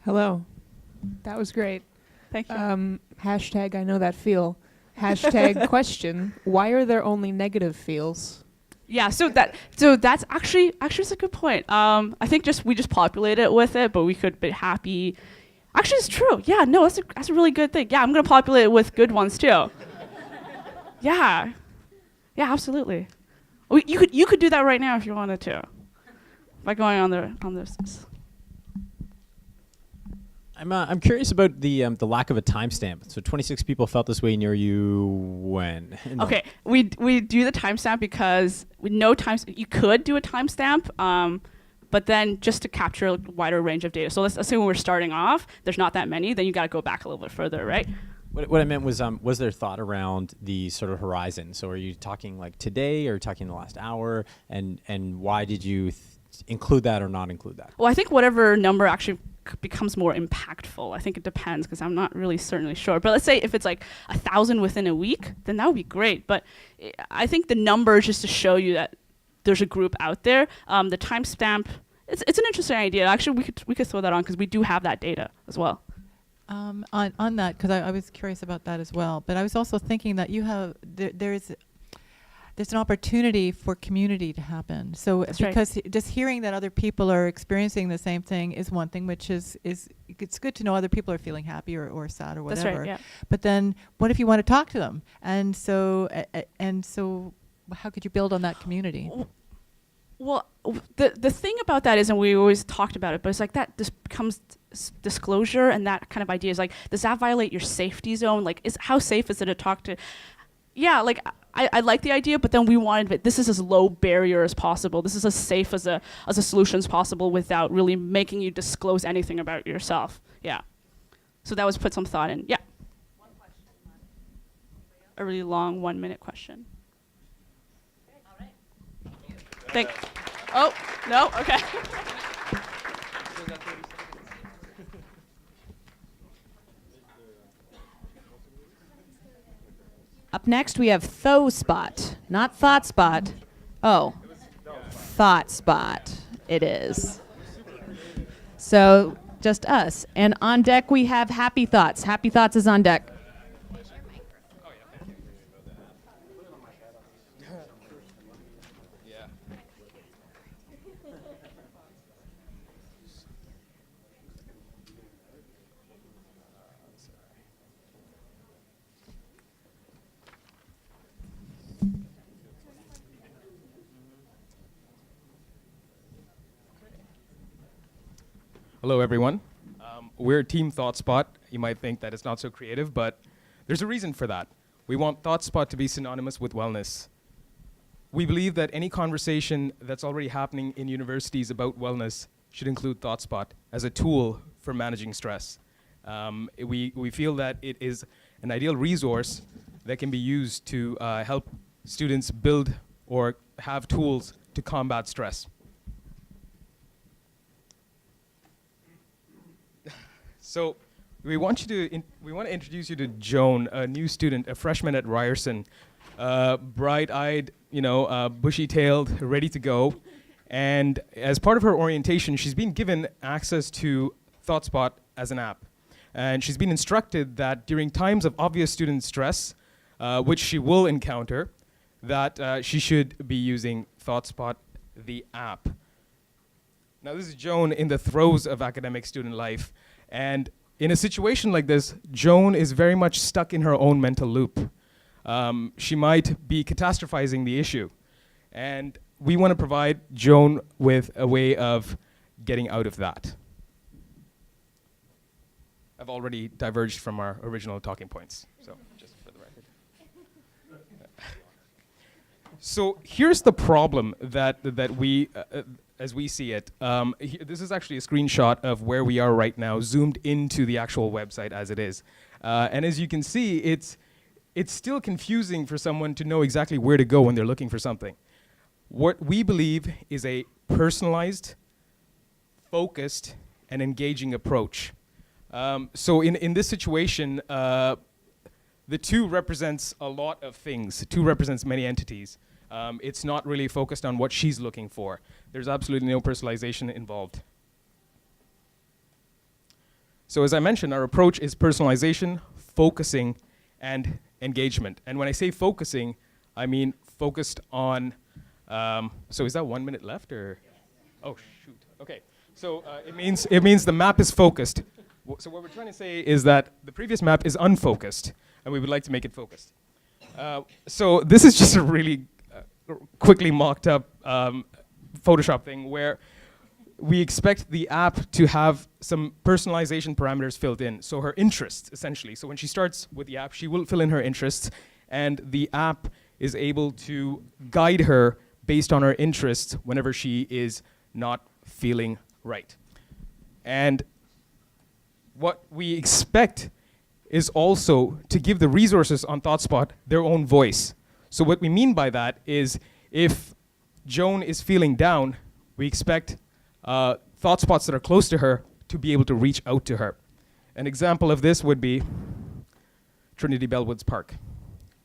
Speaker 16: Hello. That was great.
Speaker 19: Thank you.
Speaker 16: Hashtag I know that feel. Hashtag question. Why are there only negative feels?
Speaker 19: Yeah, so that's actually it's a good point. I think we just populate it with it, but we could be happy. Actually, it's true. Yeah, no, that's a really good thing. Yeah, I'm gonna populate it with good ones too. Yeah, absolutely. You could do that right now if you wanted to, by going on this.
Speaker 11: I'm curious about the lack of a timestamp. So 26 people felt this way near you when?
Speaker 19: Okay, we do the timestamp because with no times you could do a timestamp, but then just to capture a wider range of data. So let's assume we're starting off. There's not that many. Then you got to go back a little bit further, right?
Speaker 11: What I meant was there thought around the sort of horizon? So are you talking like today, or talking the last hour, and why did you include that or not include that?
Speaker 19: Well, I think whatever number actually becomes more impactful. I think it depends because I'm not really certainly sure. But let's say if it's like 1,000 within a week, then that would be great. But I think the number is just to show you that there's a group out there. The timestamp, it's an interesting idea. Actually, we could throw that on because we do have that data as well.
Speaker 8: On that, because I was curious about that as well. But I was also thinking that you have there's an opportunity for community to happen. So because just hearing that other people are experiencing the same thing is one thing, which is it's good to know other people are feeling happy or sad or whatever.
Speaker 19: That's right, yeah.
Speaker 8: But then what if you want to talk to them? And so how could you build on that community?
Speaker 19: Well, the thing about that is, and we always talked about it, but it's like that this becomes disclosure, and that kind of idea is like, does that violate your safety zone? Like, how safe is it to talk to? Yeah, like I like the idea, but then we wanted this is as low barrier as possible. This is as safe as a solution as possible without really making you disclose anything about yourself. Yeah. So that was put some thought in. Yeah. One question. A really long 1-minute question. All right. Oh, no? Okay.
Speaker 1: Up next, we have ThouSpot, not ThoughtSpot. Oh, ThoughtSpot. It is. So just us. And on deck, we have Happy Thoughts. Happy Thoughts is on deck.
Speaker 20: Hello, everyone. We're Team ThoughtSpot. You might think that it's not so creative, but there's a reason for that. We want ThoughtSpot to be synonymous with wellness. We believe that any conversation that's already happening in universities about wellness should include ThoughtSpot as a tool for managing stress. We feel that it is an ideal resource that can be used to help students build or have tools to combat stress. So we want to introduce you to Joan, a new student, a freshman at Ryerson, bright-eyed, bushy-tailed, ready to go. And as part of her orientation, she's been given access to ThoughtSpot as an app. And she's been instructed that during times of obvious student stress, which she will encounter, that she should be using ThoughtSpot, the app. Now, this is Joan in the throes of academic student life. And in a situation like this, Joan is very much stuck in her own mental loop. She might be catastrophizing the issue. And we want to provide Joan with a way of getting out of that. I've already diverged from our original talking points, so just for the record. So here's the problem that we, as we see it. This is actually a screenshot of where we are right now, zoomed into the actual website as it is. And as you can see, it's still confusing for someone to know exactly where to go when they're looking for something. What we believe is a personalized, focused, and engaging approach. So in this situation, the 2 represents a lot of things. The 2 represents many entities. It's not really focused on what she's looking for. There's absolutely no personalization involved. So as I mentioned, our approach is personalization, focusing, and engagement. And when I say focusing, I mean focused on, so is that 1 minute left or? Oh, shoot, okay. So it means the map is focused. So what we're trying to say is that the previous map is unfocused, and we would like to make it focused. So this is just a really quickly mocked up Photoshop thing where we expect the app to have some personalization parameters filled in. So her interests, essentially. So when she starts with the app, she will fill in her interests, and the app is able to guide her based on her interests whenever she is not feeling right. And what we expect is also to give the resources on ThoughtSpot their own voice. So what we mean by that is if Joan is feeling down, we expect ThoughtSpots that are close to her to be able to reach out to her. An example of this would be Trinity Bellwoods Park,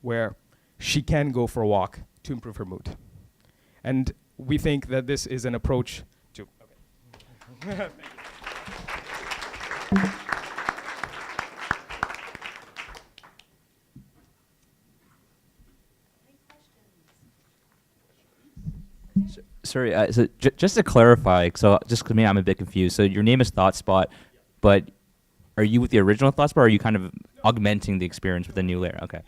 Speaker 20: where she can go for a walk to improve her mood. And we think that this is an approach to, okay.
Speaker 9: Sorry, so just to clarify, so just because I'm a bit confused. So your name is ThoughtSpot, but are you with the original ThoughtSpot, or are you kind of augmenting the experience with a new layer? Okay.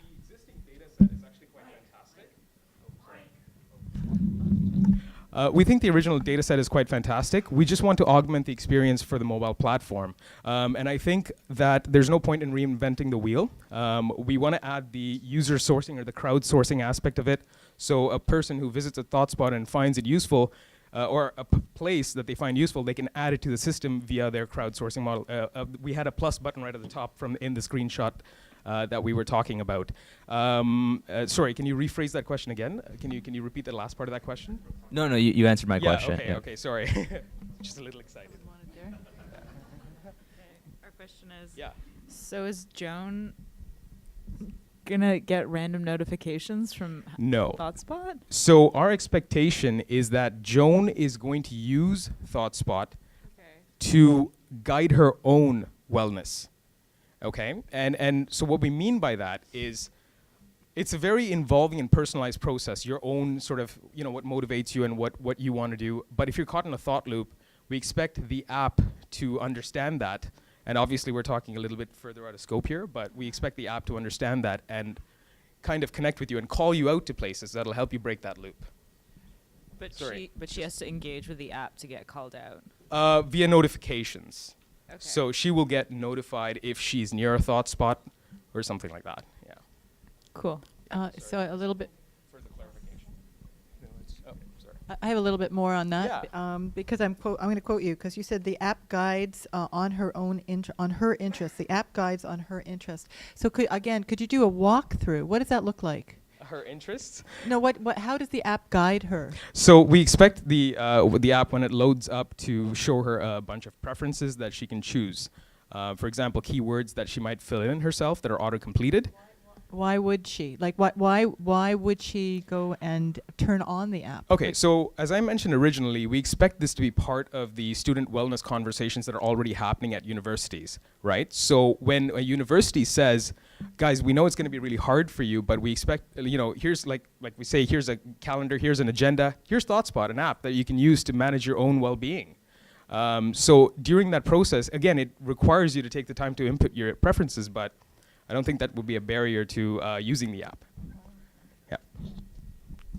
Speaker 20: We think the original data set is quite fantastic. We just want to augment the experience for the mobile platform. And I think that there's no point in reinventing the wheel. We want to add the user sourcing or the crowdsourcing aspect of it. So a person who visits a ThoughtSpot and finds it useful, or a place that they find useful, they can add it to the system via their crowdsourcing model. We had a plus button right at the top in the screenshot that we were talking about. Sorry, can you rephrase that question again? Can you repeat the last part of that question?
Speaker 9: No, you answered my question.
Speaker 20: Okay, okay, sorry. Just a little excited.
Speaker 21: Our question is,
Speaker 20: yeah.
Speaker 21: So is Joan gonna get random notifications from
Speaker 20: No.
Speaker 21: ThoughtSpot?
Speaker 20: So our expectation is that Joan is going to use ThoughtSpot to guide her own wellness. Okay, and so what we mean by that is it's a very involving and personalized process, your own sort of, what motivates you and what you want to do. But if you're caught in a thought loop, we expect the app to understand that. And obviously we're talking a little bit further out of scope here, but we expect the app to understand that and kind of connect with you and call you out to places that'll help you break that loop.
Speaker 21: But she has to engage with the app to get called out.
Speaker 20: Via notifications.
Speaker 21: Okay.
Speaker 20: So she will get notified if she's near a ThoughtSpot or something like that. Yeah.
Speaker 8: Cool. So a little bit.
Speaker 20: Further clarification. Sorry.
Speaker 8: I have a little bit more on that because I'm going to quote you because you said the app guides on her own on her interests. The app guides on her interests. So could you do a walkthrough? What does that look like?
Speaker 20: Her interests?
Speaker 8: No, how does the app guide her?
Speaker 20: So we expect the app, when it loads up, to show her a bunch of preferences that she can choose. For example, keywords that she might fill in herself that are auto-completed.
Speaker 8: Why would she? Like, why would she go and turn on the app?
Speaker 20: Okay, so as I mentioned originally, we expect this to be part of the student wellness conversations that are already happening at universities, right? So when a university says, guys, we know it's going to be really hard for you, but we expect, here's like we say, here's a calendar, here's an agenda, here's ThoughtSpot, an app that you can use to manage your own well-being. So during that process, again, it requires you to take the time to input your preferences, but I don't think that would be a barrier to using the app. Yeah.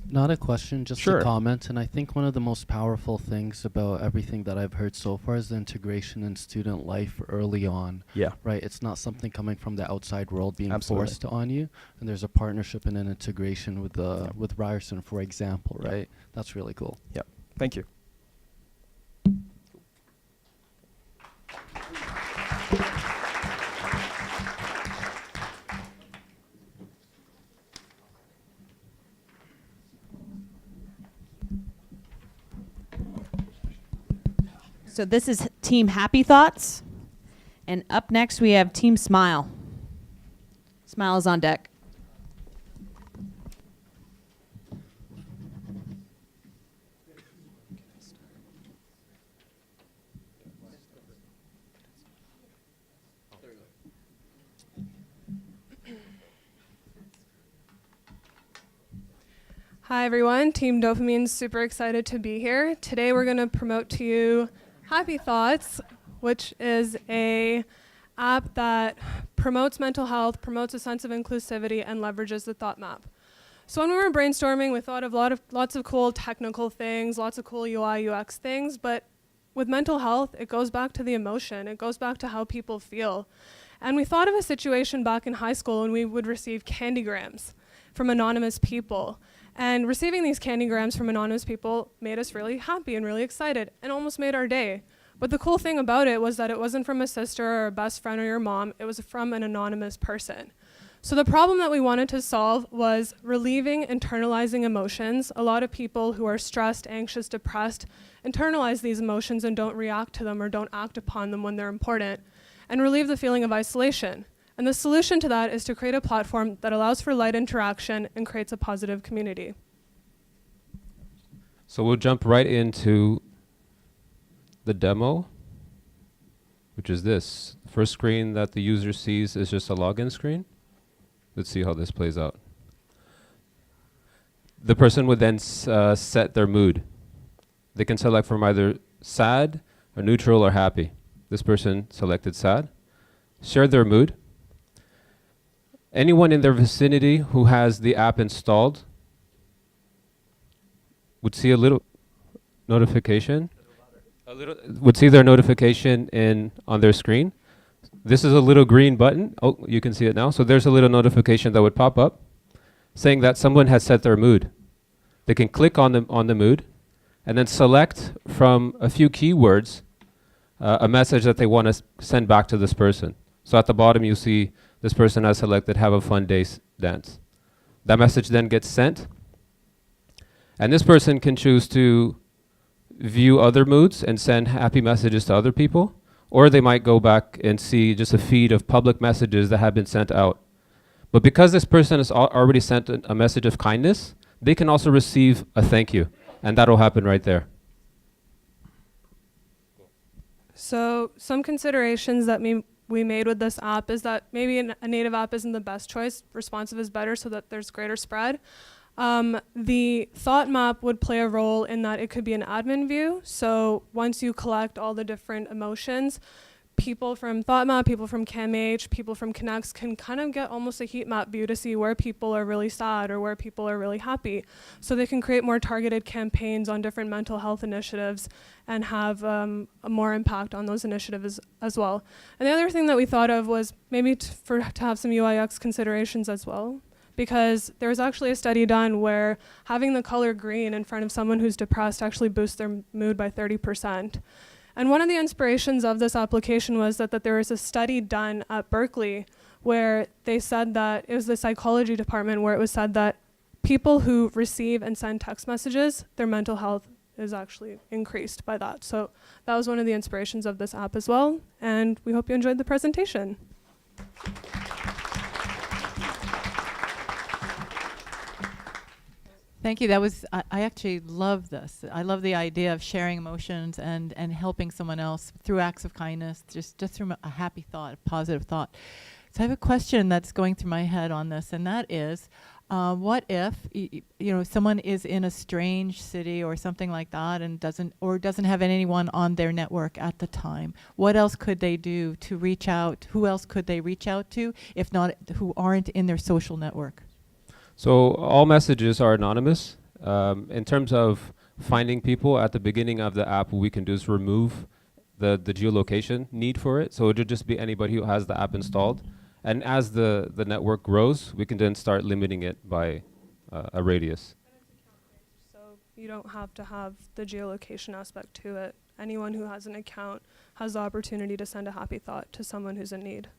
Speaker 7: Not a question, just
Speaker 20: Sure.
Speaker 7: a comment. And I think one of the most powerful things about everything that I've heard so far is the integration in student life early on.
Speaker 9: Yeah.
Speaker 7: Right. It's not something coming from the outside world being
Speaker 20: Absolutely.
Speaker 7: forced on you. And there's a partnership and an integration with with Ryerson, for example.
Speaker 20: Yeah.
Speaker 7: Right. That's really cool.
Speaker 20: Yeah. Thank you.
Speaker 1: So this is Team Happy Thoughts. And up next we have Team Smile. Smile is on deck.
Speaker 2: Hi everyone, Team Dopamine's super excited to be here. Today we're going to promote to you Hackathought, which is a app that promotes mental health, promotes a sense of inclusivity, and leverages the thought map. So when we were brainstorming, we thought of lots of cool technical things, lots of cool UI, UX things, but with mental health, it goes back to the emotion. It goes back to how people feel. And we thought of a situation back in high school when we would receive candygrams from anonymous people. And receiving these candygrams from anonymous people made us really happy and really excited and almost made our day. But the cool thing about it was that it wasn't from a sister or a best friend or your mom, it was from an anonymous person. So the problem that we wanted to solve was relieving internalizing emotions. A lot of people who are stressed, anxious, depressed internalize these emotions and don't react to them or don't act upon them when they're important, and relieve the feeling of isolation. And the solution to that is to create a platform that allows for light interaction and creates a positive community.
Speaker 22: So we'll jump right into the demo, which is this. The first screen that the user sees is just a login screen. Let's see how this plays out. The person would then set their mood. They can select from either sad, or neutral, or happy. This person selected sad, shared their mood. Anyone in their vicinity who has the app installed would see a little notification. Would see their notification on their screen. This is a little green button. Oh, you can see it now. So there's a little notification that would pop up saying that someone has set their mood. They can click on the mood and then select from a few keywords a message that they want to send back to this person. So at the bottom you see this person has selected have a fun day dance. That message then gets sent, and this person can choose to view other moods and send happy messages to other people, or they might go back and see just a feed of public messages that have been sent out. But because this person has already sent a message of kindness, they can also receive a thank you, and that'll happen right there.
Speaker 2: So some considerations that we made with this app is that maybe a native app isn't the best choice. Responsive is better so that there's greater spread. The thought map would play a role in that it could be an admin view. So once you collect all the different emotions, people from thought map, people from CAMH, people from Connects can kind of get almost a heat map view to see where people are really sad or where people are really happy. So they can create more targeted campaigns on different mental health initiatives and have a more impact on those initiatives as well. And the other thing that we thought of was maybe to have some UI/UX considerations as well, because there was actually a study done where having the color green in front of someone who's depressed actually boosts their mood by 30%. And one of the inspirations of this application was that there was a study done at Berkeley where they said that, it was the psychology department, where it was said that people who receive and send text messages, their mental health is actually increased by that. So that was one of the inspirations of this app as well. And we hope you enjoyed the presentation.
Speaker 8: Thank you. That was, I actually love this. I love the idea of sharing emotions and helping someone else through acts of kindness, just through a happy thought, a positive thought. So I have a question that's going through my head on this, and that is, what if someone is in a strange city or something like that and doesn't have anyone on their network at the time? What else could they do to reach out? Who else could they reach out to, if not who aren't in their social network?
Speaker 22: So all messages are anonymous. In terms of finding people, at the beginning of the app, what we can do is remove the geolocation need for it. So it would just be anybody who has the app installed. And as the network grows, we can then start limiting it by a radius.
Speaker 2: So you don't have to have the geolocation aspect to it. Anyone who has an account has the opportunity to send a happy thought to someone who's in need.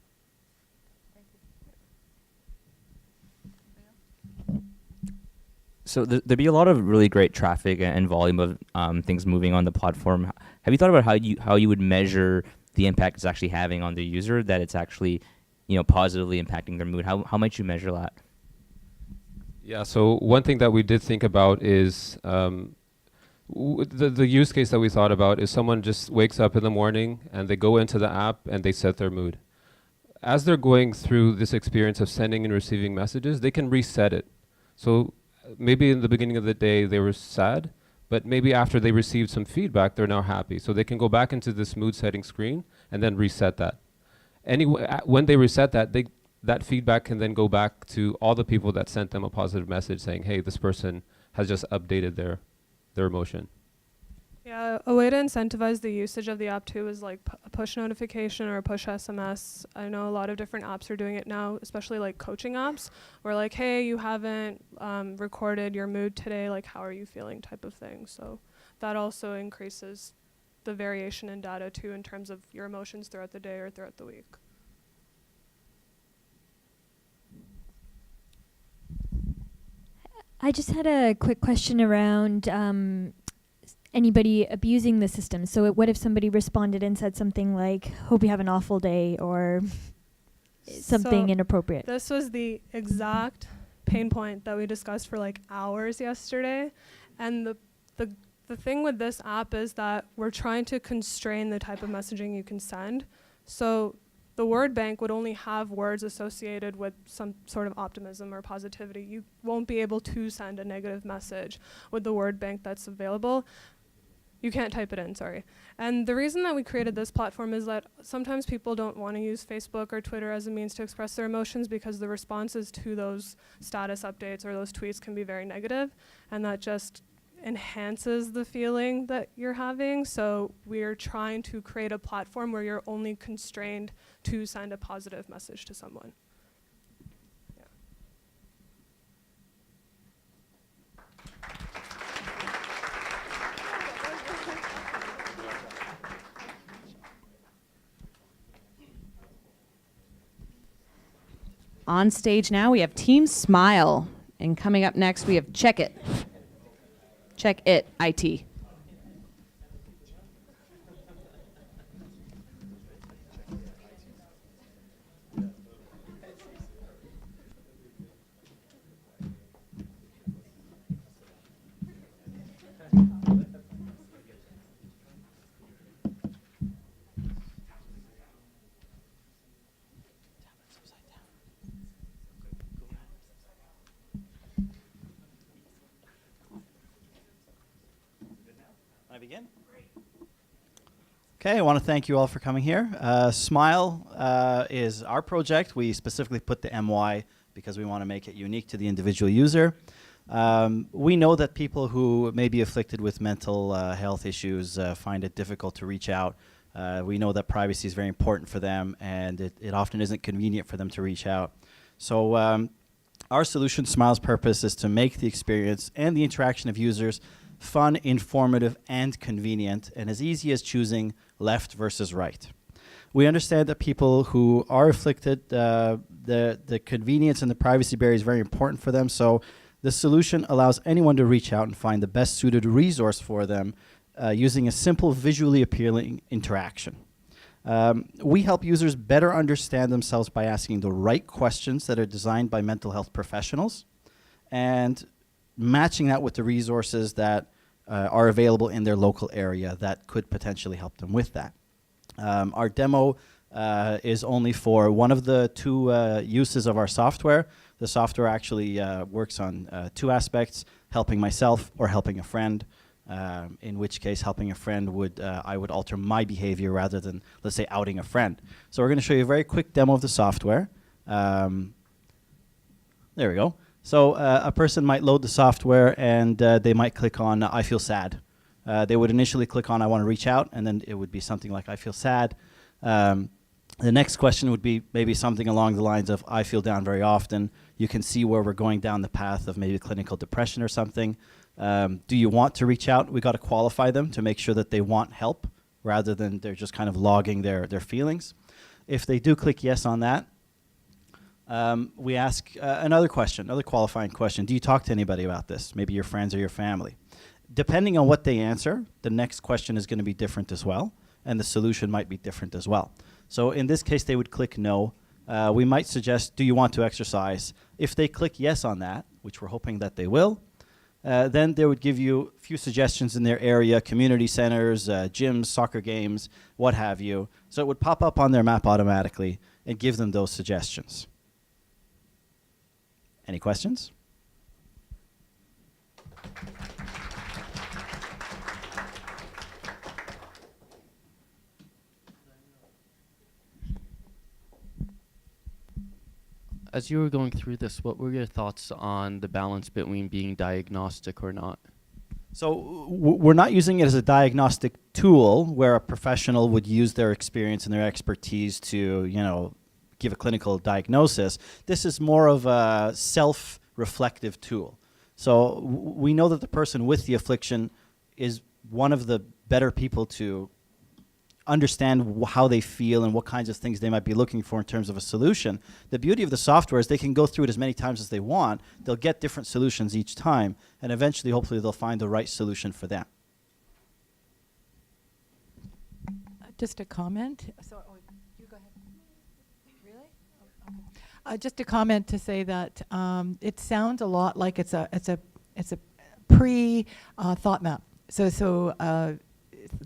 Speaker 9: So there'd be a lot of really great traffic and volume of things moving on the platform. Have you thought about how you would measure the impact it's actually having on the user, that it's actually positively impacting their mood? How might you measure that?
Speaker 22: Yeah, so one thing that we did think about is the use case that we thought about is someone just wakes up in the morning and they go into the app and they set their mood. As they're going through this experience of sending and receiving messages, they can reset it. So maybe in the beginning of the day they were sad, but maybe after they received some feedback, they're now happy. So they can go back into this mood setting screen and then reset that. Anyway, when they reset that, that feedback can then go back to all the people that sent them a positive message saying, hey, this person has just updated their emotion.
Speaker 2: Yeah, a way to incentivize the usage of the app too is like a push notification or a push SMS. I know a lot of different apps are doing it now, especially like coaching apps, where like, hey, you haven't recorded your mood today, like how are you feeling type of thing. So that also increases the variation in data too in terms of your emotions throughout the day or throughout the week.
Speaker 10: I just had a quick question around anybody abusing the system. So what if somebody responded and said something like, hope you have an awful day, or something
Speaker 2: So
Speaker 10: inappropriate?
Speaker 2: This was the exact pain point that we discussed for like hours yesterday. And the thing with this app is that we're trying to constrain the type of messaging you can send. So the word bank would only have words associated with some sort of optimism or positivity. You won't be able to send a negative message with the word bank that's available. You can't type it in, sorry. And the reason that we created this platform is that sometimes people don't want to use Facebook or Twitter as a means to express their emotions because the responses to those status updates or those tweets can be very negative, and that just enhances the feeling that you're having. So we're trying to create a platform where you're only constrained to send a positive message to someone.
Speaker 1: On stage now, we have Team Smile. And coming up next, we have Check It. Check It, IT.
Speaker 3: I begin? Okay, I want to thank you all for coming here. Smile is our project. We specifically put the MY because we want to make it unique to the individual user. We know that people who may be afflicted with mental health issues find it difficult to reach out. We know that privacy is very important for them, and it often isn't convenient for them to reach out. So our solution, Smile's purpose, is to make the experience and the interaction of users fun, informative, and convenient, and as easy as choosing left versus right. We understand that people who are afflicted, the convenience and the privacy barrier is very important for them, so the solution allows anyone to reach out and find the best suited resource for them using a simple, visually appealing interaction. We help users better understand themselves by asking the right questions that are designed by mental health professionals and matching that with the resources that are available in their local area that could potentially help them with that. Our demo is only for one of the two uses of our software. The software actually works on two aspects, helping myself or helping a friend, in which case helping a friend would, I would alter my behavior rather than, let's say, outing a friend. So we're going to show you a very quick demo of the software. There we go. So a person might load the software and they might click on I feel sad. They would initially click on I want to reach out, and then it would be something like I feel sad. The next question would be maybe something along the lines of I feel down very often. You can see where we're going down the path of maybe clinical depression or something. Do you want to reach out? We got to qualify them to make sure that they want help rather than they're just kind of logging their feelings. If they do click yes on that, we ask another question, another qualifying question. Do you talk to anybody about this? Maybe your friends or your family. Depending on what they answer, the next question is going to be different as well, and the solution might be different as well. So in this case, they would click no. We might suggest, do you want to exercise? If they click yes on that, which we're hoping that they will, then they would give you a few suggestions in their area, community centers, gyms, soccer games, what have you. So it would pop up on their map automatically and give them those suggestions. Any questions?
Speaker 7: as you were going through this, what were your thoughts on the balance between being diagnostic or not?
Speaker 3: So we're not using it as a diagnostic tool where a professional would use their experience and their expertise to, give a clinical diagnosis. This is more of a self-reflective tool. So we know that the person with the affliction is one of the better people to understand how they feel and what kinds of things they might be looking for in terms of a solution. The beauty of the software is they can go through it as many times as they want. They'll get different solutions each time, and eventually, hopefully, they'll find the right solution for them.
Speaker 8: Just a comment. So, you go ahead. Really? Okay. Just a comment to say that it sounds a lot like it's a pre thought map.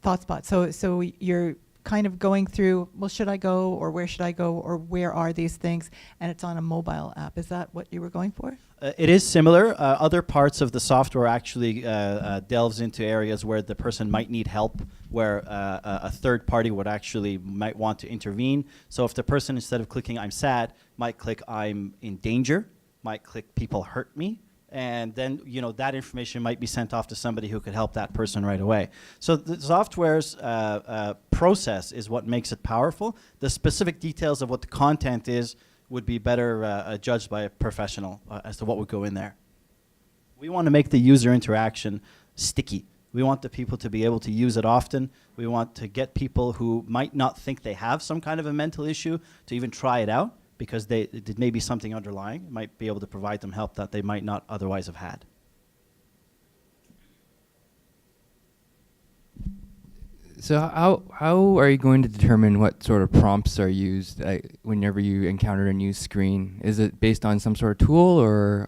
Speaker 8: Thought spot. So you're kind of going through, well, should I go, or where should I go, or where are these things? And it's on a mobile app. Is that what you were going for?
Speaker 3: It is similar. Other parts of the software actually delves into areas where the person might need help, where a third party might want to intervene. So if the person, instead of clicking I'm sad, might click I'm in danger, might click people hurt me, and then that information might be sent off to somebody who could help that person right away. So the software's process is what makes it powerful. The specific details of what the content is would be better judged by a professional as to what would go in there. We want to make the user interaction sticky. We want the people to be able to use it often. We want to get people who might not think they have some kind of a mental issue to even try it out, because it may be something underlying. It might be able to provide them help that they might not otherwise have had.
Speaker 17: So how are you going to determine what sort of prompts are used whenever you encounter a new screen? Is it based on some sort of tool, or?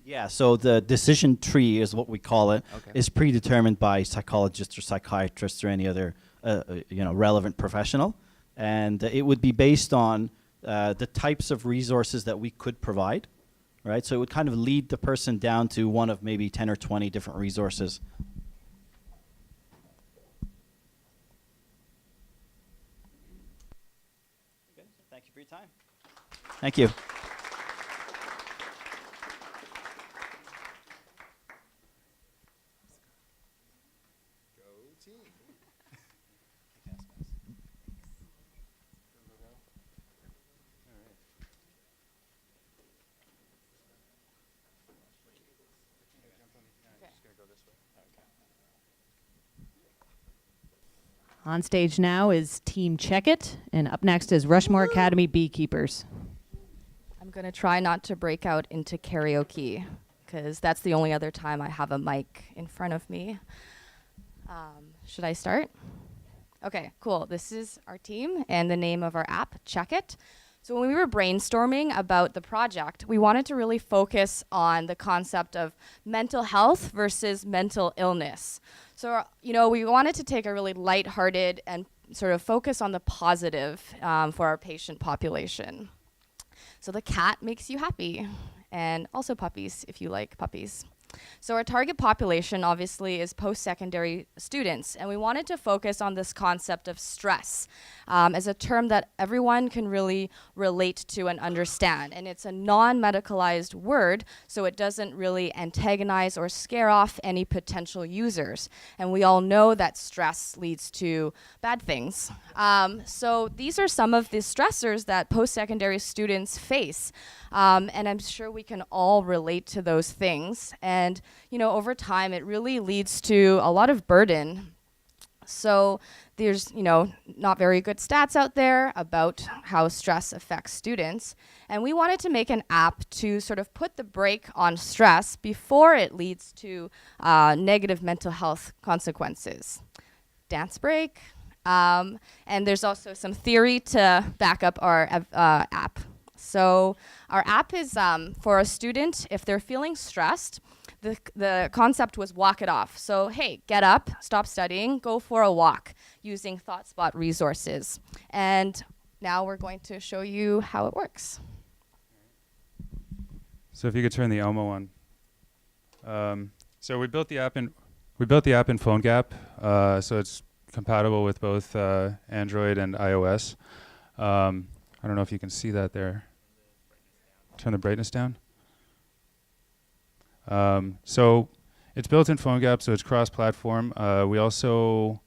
Speaker 3: Yeah, so the decision tree is what we call it, is predetermined by psychologists or psychiatrists or any other relevant professional. And it would be based on the types of resources that we could provide, right? So it would kind of lead the person down to one of maybe 10 or 20 different resources. Good. Thank you for your time. Thank you.
Speaker 1: On stage now is Team Check It, and up next is Rushmore Academy Beekeepers.
Speaker 5: I'm going to try not to break out into karaoke, because that's the only other time I have a mic in front of me. Should I start? Okay, cool. This is our team and the name of our app, Check It. So when we were brainstorming about the project, we wanted to really focus on the concept of mental health versus mental illness. So, we wanted to take a really lighthearted and sort of focus on the positive for our patient population. So the cat makes you happy, and also puppies, if you like puppies. So our target population obviously is post-secondary students, and we wanted to focus on this concept of stress as a term that everyone can really relate to and understand. And it's a non-medicalized word, so it doesn't really antagonize or scare off any potential users. And we all know that stress leads to bad things. So these are some of the stressors that post-secondary students face. And I'm sure we can all relate to those things. And, over time, it really leads to a lot of burden. So there's, not very good stats out there about how stress affects students. And we wanted to make an app to sort of put the brake on stress before it leads to negative mental health consequences. Dance break. And there's also some theory to back up our app. So our app is for a student, if they're feeling stressed, the concept was walk it off. So, hey, get up, stop studying, go for a walk using ThoughtSpot resources. And now we're going to show you how it works.
Speaker 6: So if you could turn the Elmo on. So we built the app in PhoneGap, so it's compatible with both Android and iOS. I don't know if you can see that there. turn the brightness down. So it's built in PhoneGap, so it's cross-platform. We also,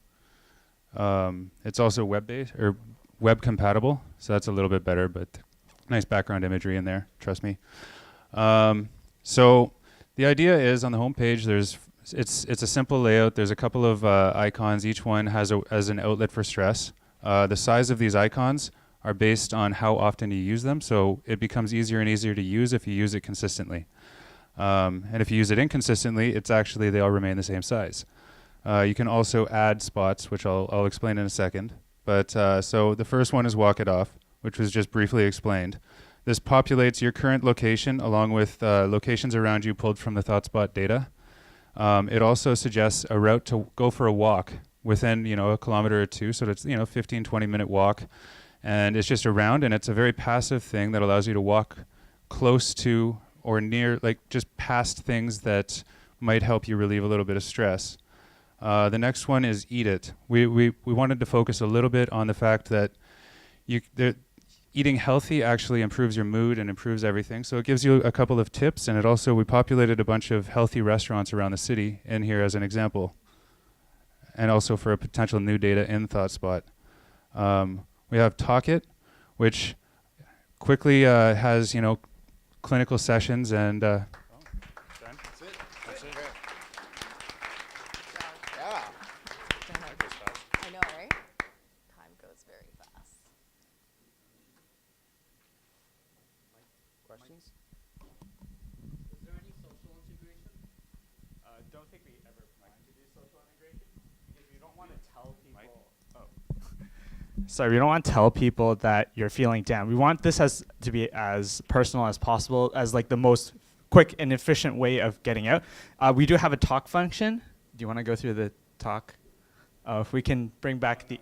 Speaker 6: it's also web-based or web compatible, so that's a little bit better, but nice background imagery in there, trust me. So the idea is on the home page, it's a simple layout. There's a couple of icons. Each one has an outlet for stress. The size of these icons are based on how often you use them, so it becomes easier and easier to use if you use it consistently. And if you use it inconsistently, they all remain the same size. You can also add spots, which I'll explain in a second. But so the first one is Walk It Off, which was just briefly explained. This populates your current location along with locations around you pulled from the ThoughtSpot data. It also suggests a route to go for a walk within, a kilometer or two. So it's, 15, 20-minute walk. And it's just around, and it's a very passive thing that allows you to walk close to or near, like just past things that might help you relieve a little bit of stress. The next one is Eat It. We wanted to focus a little bit on the fact that eating healthy actually improves your mood and improves everything. So it gives you a couple of tips, and we populated a bunch of healthy restaurants around the city in here as an example, and also for a potential new data in ThoughtSpot. We have Talk It, which quickly has, clinical sessions and
Speaker 4: That's it.
Speaker 5: Yeah. I know, right? Time goes very fast.
Speaker 4: Questions?
Speaker 12: Is there any social integration?
Speaker 4: Don't think we ever plan to do social integration because we don't want to tell people. Sorry, we don't want to tell people that you're feeling down. We want this to be as personal as possible, as like the most quick and efficient way of getting out. We do have a talk function. Do you want to go through the talk? If we can bring back the.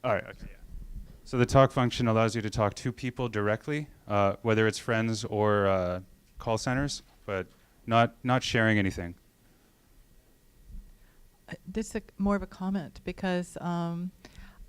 Speaker 4: All right. Okay.
Speaker 6: So the talk function allows you to talk to people directly, whether it's friends or call centers, but not sharing anything.
Speaker 8: This is more of a comment because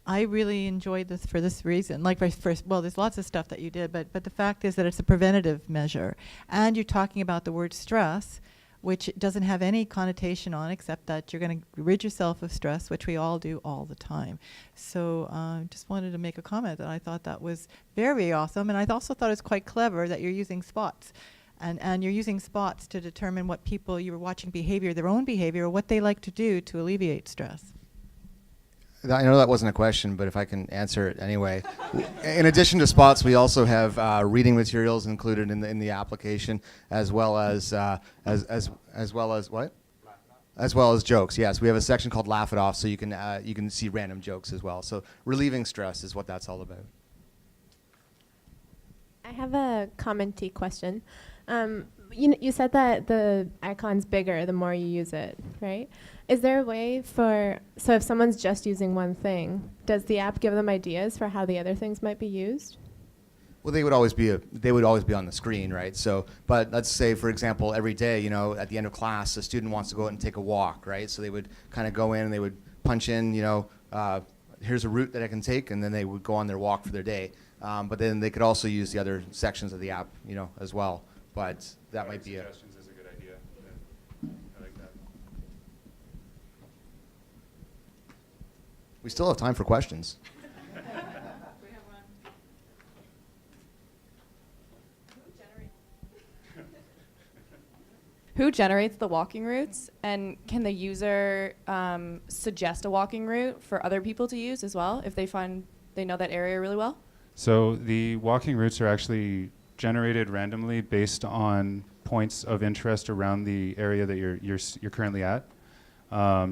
Speaker 8: I really enjoyed this for this reason. Like there's lots of stuff that you did, but the fact is that it's a preventative measure, and you're talking about the word stress, which doesn't have any connotation on except that you're going to rid yourself of stress, which we all do all the time. So just wanted to make a comment that I thought that was very awesome, and I also thought it was quite clever that you're using spots. And you're using spots to determine what people you were watching behavior, their own behavior, or what they like to do to alleviate stress.
Speaker 23: I know that wasn't a question, but if I can answer it anyway. In addition to spots, we also have reading materials included in the application, as well as what? As well as jokes. Yes, we have a section called Laugh It Off, so you can see random jokes as well. So relieving stress is what that's all about.
Speaker 24: I have a commenty question. You said that the icon's bigger the more you use it, right? Is there a way so if someone's just using one thing, does the app give them ideas for how the other things might be used?
Speaker 23: Well, they would always be on the screen, right? So, but let's say, for example, every day, at the end of class, a student wants to go out and take a walk, right? So they would kind of go in and they would punch in, here's a route that I can take, and then they would go on their walk for their day. But then they could also use the other sections of the app, as well. But that might be
Speaker 6: suggestions is a good idea. Yeah. I like that.
Speaker 23: We still have time for questions.
Speaker 25: Who generates the walking routes, and can the user suggest a walking route for other people to use as well if they know that area really well?
Speaker 6: So the walking routes are actually generated randomly based on points of interest around the area that you're currently at.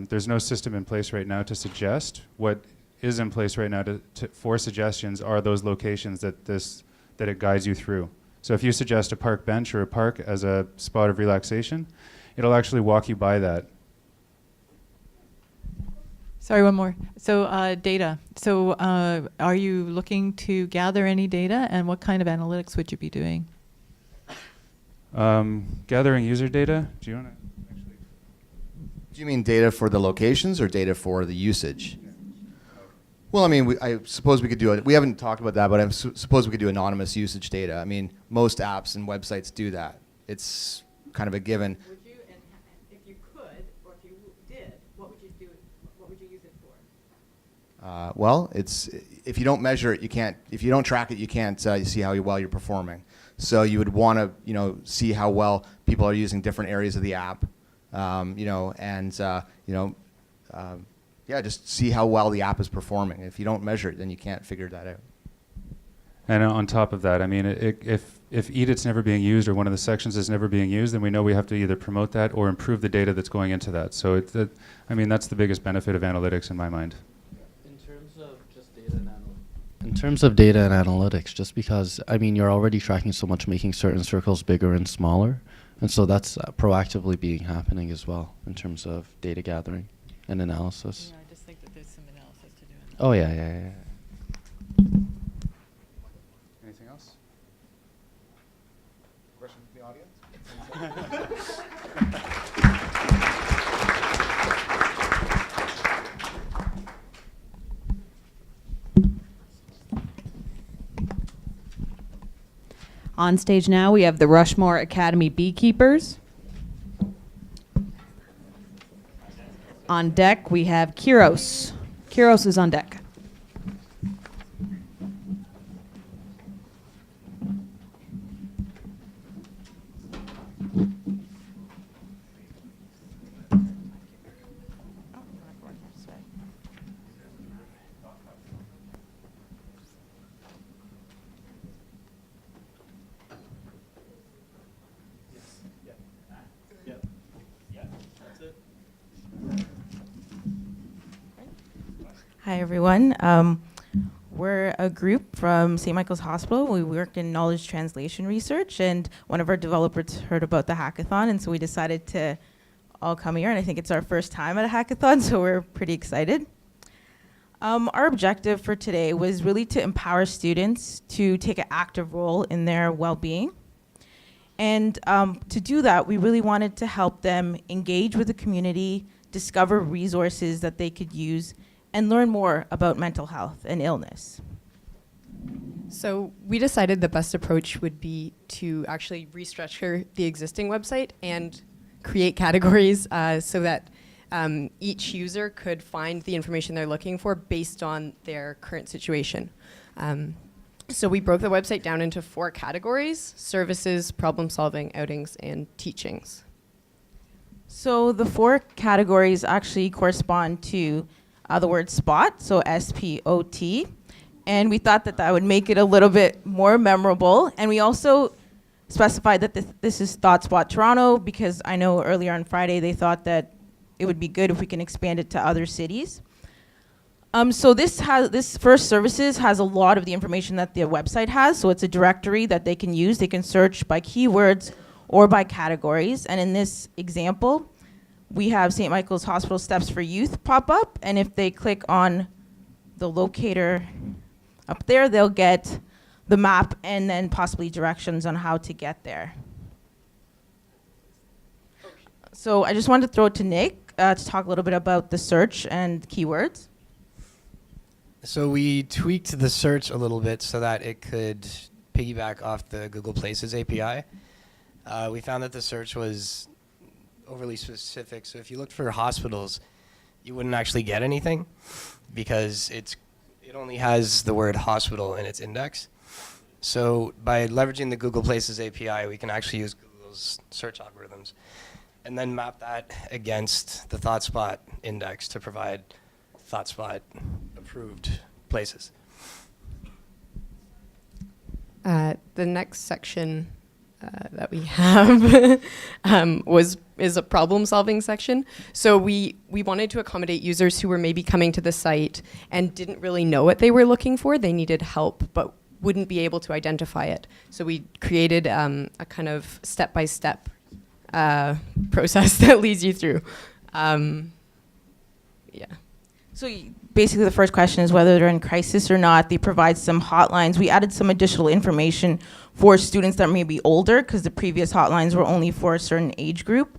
Speaker 6: There's no system in place right now to suggest. What is in place right now for suggestions are those locations that it guides you through. So if you suggest a park bench or a park as a spot of relaxation, it'll actually walk you by that.
Speaker 8: Sorry, one more. So data. So are you looking to gather any data, and what kind of analytics would you be doing?
Speaker 6: Gathering user data. Do you want to actually?
Speaker 23: Do you mean data for the locations or data for the usage? Well, I mean, I suppose we could do it. We haven't talked about that, but I suppose we could do anonymous usage data. I mean, most apps and websites do that. It's kind of a given.
Speaker 8: Would you, and if you could, or if you did, what would you do? What would you use it for?
Speaker 23: Well, if you don't measure it, you can't. If you don't track it, you can't see how well you're performing. So you would want to, see how well people are using different areas of the app, just see how well the app is performing. If you don't measure it, then you can't figure that out.
Speaker 6: And on top of that, I mean, if EDIT's never being used or one of the sections is never being used, then we know we have to either promote that or improve the data that's going into that. So that's the biggest benefit of analytics in my mind.
Speaker 7: In terms of just data and analytics. In terms of data and analytics, just because, I mean, you're already tracking so much, making certain circles bigger and smaller. And so that's proactively happening as well in terms of data gathering and analysis.
Speaker 8: Yeah, I just think that there's some analysis to do.
Speaker 7: Oh, yeah.
Speaker 6: Anything else? Question from the audience?
Speaker 1: On stage now, we have the Rushmore Academy Beekeepers. On deck, we have Kiros. Kiros is on deck.
Speaker 13: Hi, everyone. We're a group from St. Michael's Hospital. We work in knowledge translation research, and one of our developers heard about the hackathon, and so we decided to all come here, and I think it's our first time at a hackathon, so we're pretty excited. Our objective for today was really to empower students to take an active role in their well-being. And to do that, we really wanted to help them engage with the community, discover resources that they could use, and learn more about mental health and illness.
Speaker 14: So we decided the best approach would be to actually restructure the existing website and create categories so that each user could find the information they're looking for based on their current situation. So we broke the website down into 4 categories: services, problem solving, outings, and teachings.
Speaker 13: So the 4 categories actually correspond to the word SPOT, so S-P-O-T. And we thought that that would make it a little bit more memorable. And we also specified that this is ThoughtSpot Toronto, because I know earlier on Friday they thought that it would be good if we can expand it to other cities. So this first services has a lot of the information that the website has. So it's a directory that they can use. They can search by keywords or by categories. And in this example, we have St. Michael's Hospital Steps for Youth pop up, and if they click on the locator up there, they'll get the map and then possibly directions on how to get there. So I just wanted to throw it to Nick to talk a little bit about the search and keywords.
Speaker 15: So we tweaked the search a little bit so that it could piggyback off the Google Places API. We found that the search was overly specific. So if you looked for hospitals, you wouldn't actually get anything because it only has the word hospital in its index. So by leveraging the Google Places API, we can actually use Google's search algorithms and then map that against the ThoughtSpot index to provide ThoughtSpot approved places.
Speaker 14: The next section that we have is a problem-solving section. So we wanted to accommodate users who were maybe coming to the site and didn't really know what they were looking for. They needed help, but wouldn't be able to identify it. So we created a kind of step-by-step process that leads you through. Yeah.
Speaker 13: So basically the first question is whether they're in crisis or not. They provide some hotlines. We added some additional information for students that may be older, because the previous hotlines were only for a certain age group.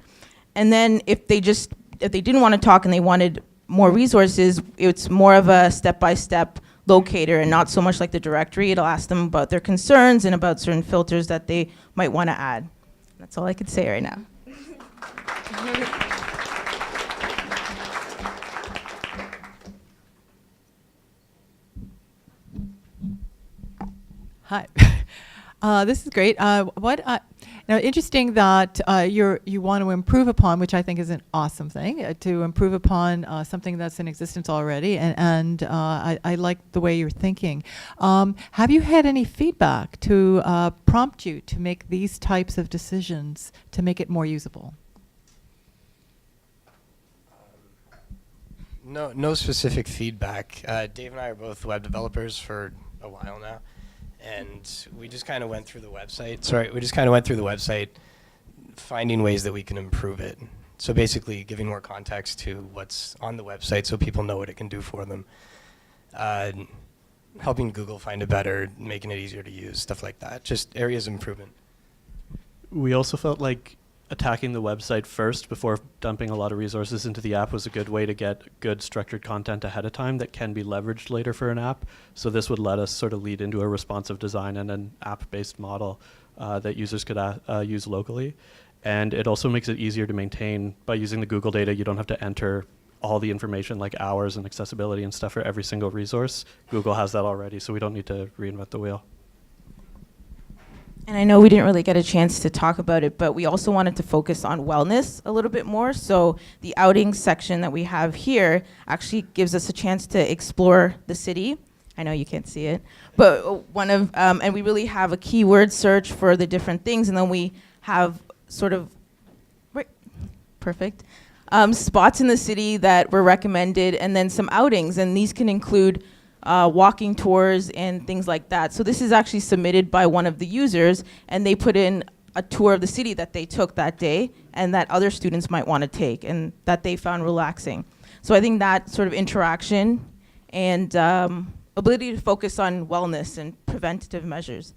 Speaker 13: And then if they didn't want to talk and they wanted more resources, it's more of a step-by-step locator and not so much like the directory. It'll ask them about their concerns and about certain filters that they might want to add. That's all I could say right now.
Speaker 8: Hi. This is great. Interesting that you want to improve upon, which I think is an awesome thing, to improve upon something that's in existence already, and I like the way you're thinking. Have you had any feedback to prompt you to make these types of decisions to make it more usable?
Speaker 15: No specific feedback. Dave and I are both web developers for a while now. And we just kind of went through the website. Finding ways that we can improve it. So basically giving more context to what's on the website so people know what it can do for them. Helping Google find it better, making it easier to use, stuff like that. Just areas of improvement.
Speaker 11: We also felt like attacking the website first before dumping a lot of resources into the app was a good way to get good structured content ahead of time that can be leveraged later for an app. So this would let us sort of lead into a responsive design and an app-based model that users could use locally. And it also makes it easier to maintain. By using the Google data, you don't have to enter all the information like hours and accessibility and stuff for every single resource. Google has that already, so we don't need to reinvent the wheel.
Speaker 13: And I know we didn't really get a chance to talk about it, but we also wanted to focus on wellness a little bit more. So the outings section that we have here actually gives us a chance to explore the city. I know you can't see it, but and we really have a keyword search for the different things, and then we have sort of, perfect, spots in the city that were recommended, and then some outings, and these can include walking tours and things like that. So this is actually submitted by one of the users, and they put in a tour of the city that they took that day and that other students might want to take and that they found relaxing. So I think that sort of interaction and ability to focus on wellness and preventative measures.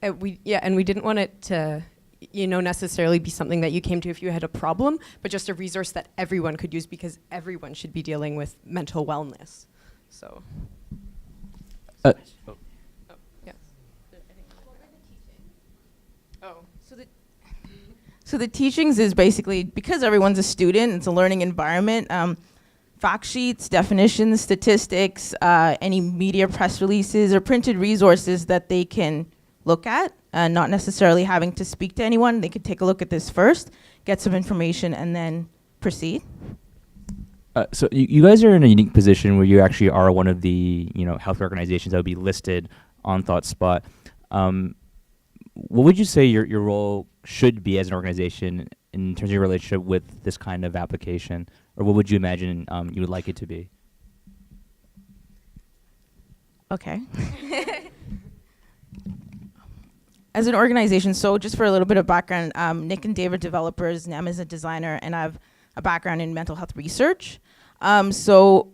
Speaker 14: And we didn't want it to necessarily be something that you came to if you had a problem, but just a resource that everyone could use because everyone should be dealing with mental wellness. So.
Speaker 13: Yeah. So the teachings is basically, because everyone's a student, it's a learning environment, fact sheets, definitions, statistics, any media press releases or printed resources that they can look at, not necessarily having to speak to anyone. They could take a look at this first, get some information, and then proceed.
Speaker 9: So you guys are in a unique position where you actually are one of the health organizations that would be listed on ThoughtSpot. What would you say your role should be as an organization in terms of your relationship with this kind of application, or what would you imagine you would like it to be?
Speaker 13: Okay. As an organization, so just for a little bit of background, Nick and Dave are developers, Nem is a designer, and I have a background in mental health research. So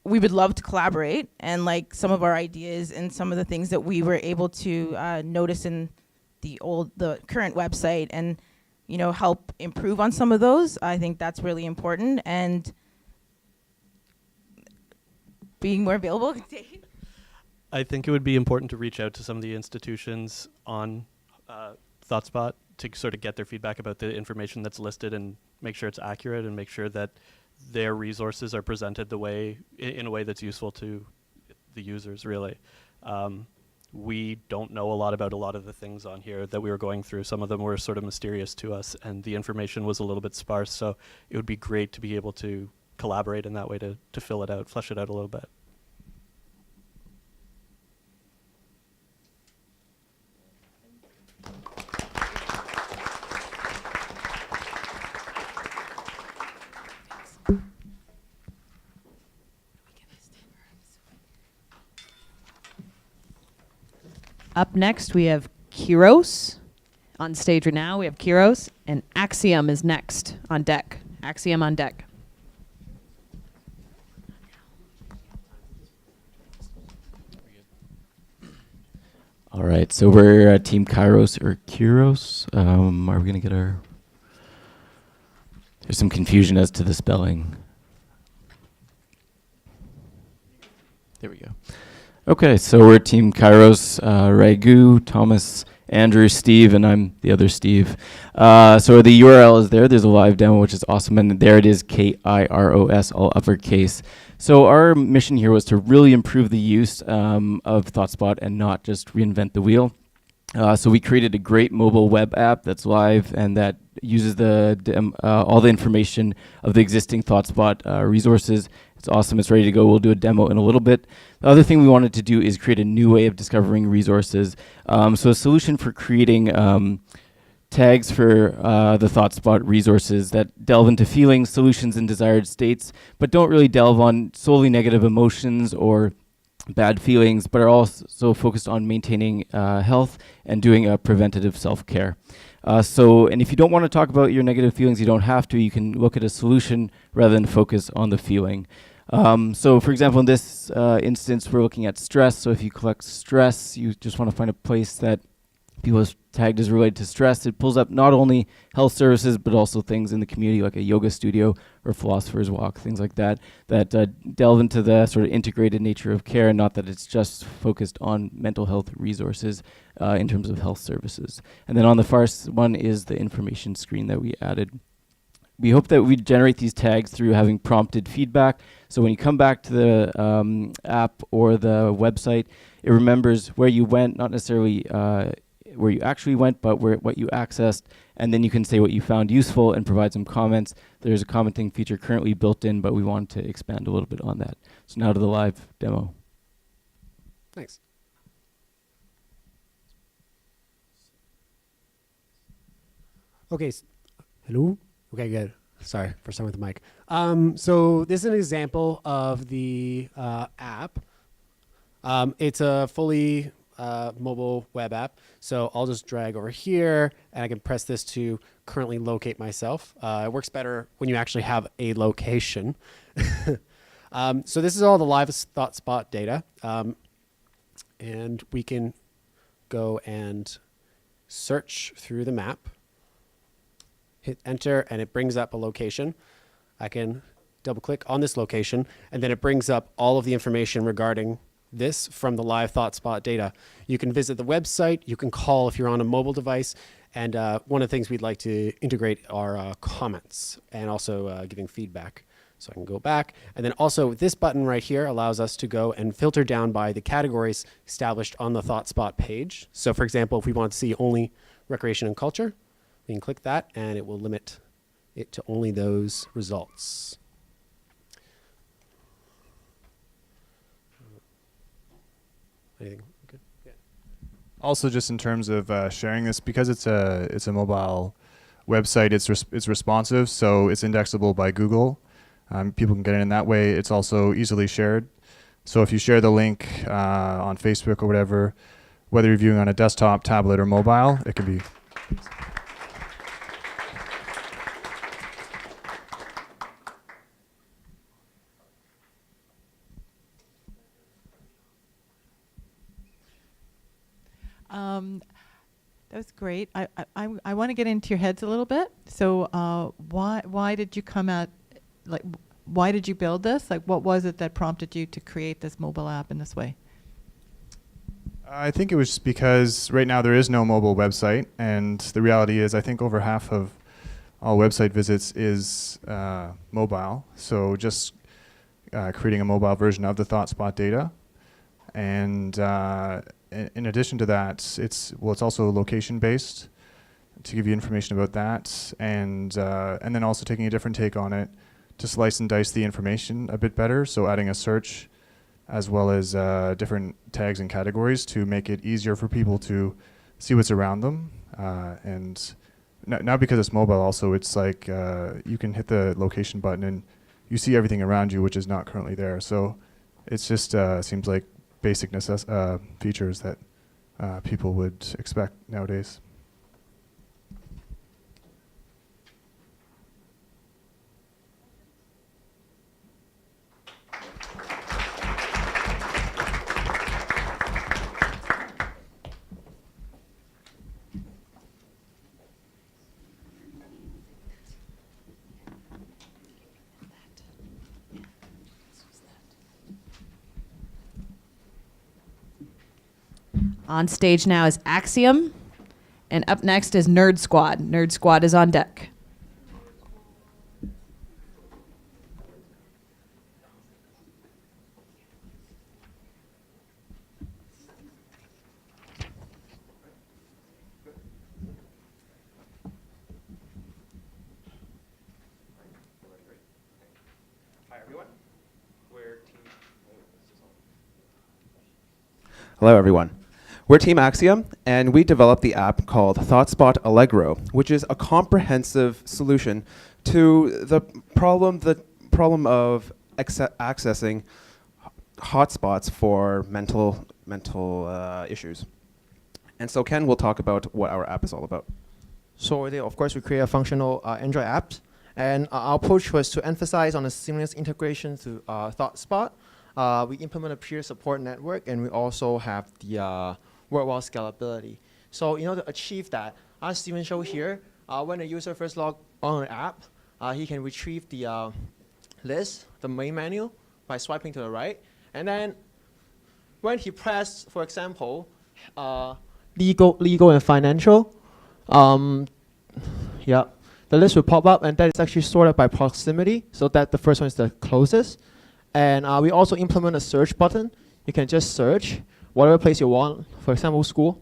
Speaker 13: we would love to collaborate, and like some of our ideas and some of the things that we were able to notice in the current website and help improve on some of those. I think that's really important, and being more available.
Speaker 11: I think it would be important to reach out to some of the institutions on ThoughtSpot to sort of get their feedback about the information that's listed and make sure it's accurate and make sure that their resources are presented in a way that's useful to the users, really. We don't know a lot about a lot of the things on here that we were going through. Some of them were sort of mysterious to us, and the information was a little bit sparse, so it would be great to be able to collaborate in that way to fill it out, flesh it out a little bit.
Speaker 1: Up next, we have Kiros on stage right now. We have Kiros, and Axiom is next on deck. Axiom on deck.
Speaker 16: All right, so we're Team Kairos or Kiros. Are we gonna get our? There's some confusion as to the spelling. There we go. Okay, so we're Team Kairos, Ragu, Thomas, Andrew, Steve, and I'm the other Steve. So the URL is there. There's a live demo, which is awesome. And there it is, Kairos, all uppercase. So our mission here was to really improve the use of ThoughtSpot and not just reinvent the wheel. So we created a great mobile web app that's live and that uses all the information of the existing ThoughtSpot resources. It's awesome. It's ready to go. We'll do a demo in a little bit. The other thing we wanted to do is create a new way of discovering resources. So a solution for creating tags for the ThoughtSpot resources that delve into feelings, solutions, and desired states, but don't really delve on solely negative emotions or bad feelings, but are also focused on maintaining health and doing preventative self-care. And if you don't want to talk about your negative feelings, you don't have to. You can look at a solution rather than focus on the feeling. So for example, in this instance, we're looking at stress. So if you collect stress, you just want to find a place that people have tagged as related to stress. It pulls up not only health services, but also things in the community like a yoga studio or philosopher's walk, things like that, that delve into the sort of integrated nature of care, and not that it's just focused on mental health resources in terms of health services. And then on the far one is the information screen that we added. We hope that we generate these tags through having prompted feedback. So when you come back to the app or the website, it remembers where you went, not necessarily where you actually went, but what you accessed, and then you can say what you found useful and provide some comments. There's a commenting feature currently built in, but we want to expand a little bit on that. So now to the live demo.
Speaker 18: Thanks. Okay, hello? Okay, good. Sorry for starting with the mic. So this is an example of the app. It's a fully mobile web app. So I'll just drag over here and I can press this to currently locate myself. It works better when you actually have a location. So this is all the live ThoughtSpot data. And we can go and search through the map, hit enter, and it brings up a location. I can double click on this location, and then it brings up all of the information regarding this from the live ThoughtSpot data. You can visit the website, you can call if you're on a mobile device, and one of the things we'd like to integrate are comments and also giving feedback. So I can go back, and then also this button right here allows us to go and filter down by the categories established on the ThoughtSpot page. So for example, if we want to see only recreation and culture, we can click that and it will limit it to only those results. Anything good? Yeah.
Speaker 6: Also, just in terms of sharing this, because it's a mobile website, it's responsive, so it's indexable by Google. People can get in that way. It's also easily shared. So if you share the link on Facebook or whatever, whether you're viewing on a desktop, tablet, or mobile, it can be.
Speaker 8: That was great. I want to get into your heads a little bit. So why did you come at, like, why did you build this? Like, what was it that prompted you to create this mobile app in this way?
Speaker 6: I think it was just because right now there is no mobile website, and the reality is I think over half of all website visits is mobile. So just creating a mobile version of the ThoughtSpot data. And in addition to that, it's also location based to give you information about that, and then also taking a different take on it to slice and dice the information a bit better. So adding a search as well as different tags and categories to make it easier for people to see what's around them. And now because it's mobile, also it's like you can hit the location button and you see everything around you, which is not currently there. So it's just seems like basic features that people would expect nowadays.
Speaker 1: On stage now is Axiom, and up next is Nerd Squad. Nerd Squad is on deck.
Speaker 10: Hello, everyone. We're Team Axiom, and we developed the app called ThoughtSpot Allegro, which is a comprehensive solution to the problem of accessing hotspots for mental issues. And so Ken will talk about what our app is all about.
Speaker 19: So of course, we create a functional Android app, and our approach was to emphasize on a seamless integration to ThoughtSpot. We implement a peer support network, and we also have the worldwide scalability. So in order to achieve that, as Steven showed here, when a user first log on an app, he can retrieve the list, the main menu, by swiping to the right. And then when he pressed, for example, legal and financial, yeah, the list will pop up, and that is actually sorted by proximity, so that the first one is the closest. And we also implement a search button. You can just search whatever place you want, for example, school.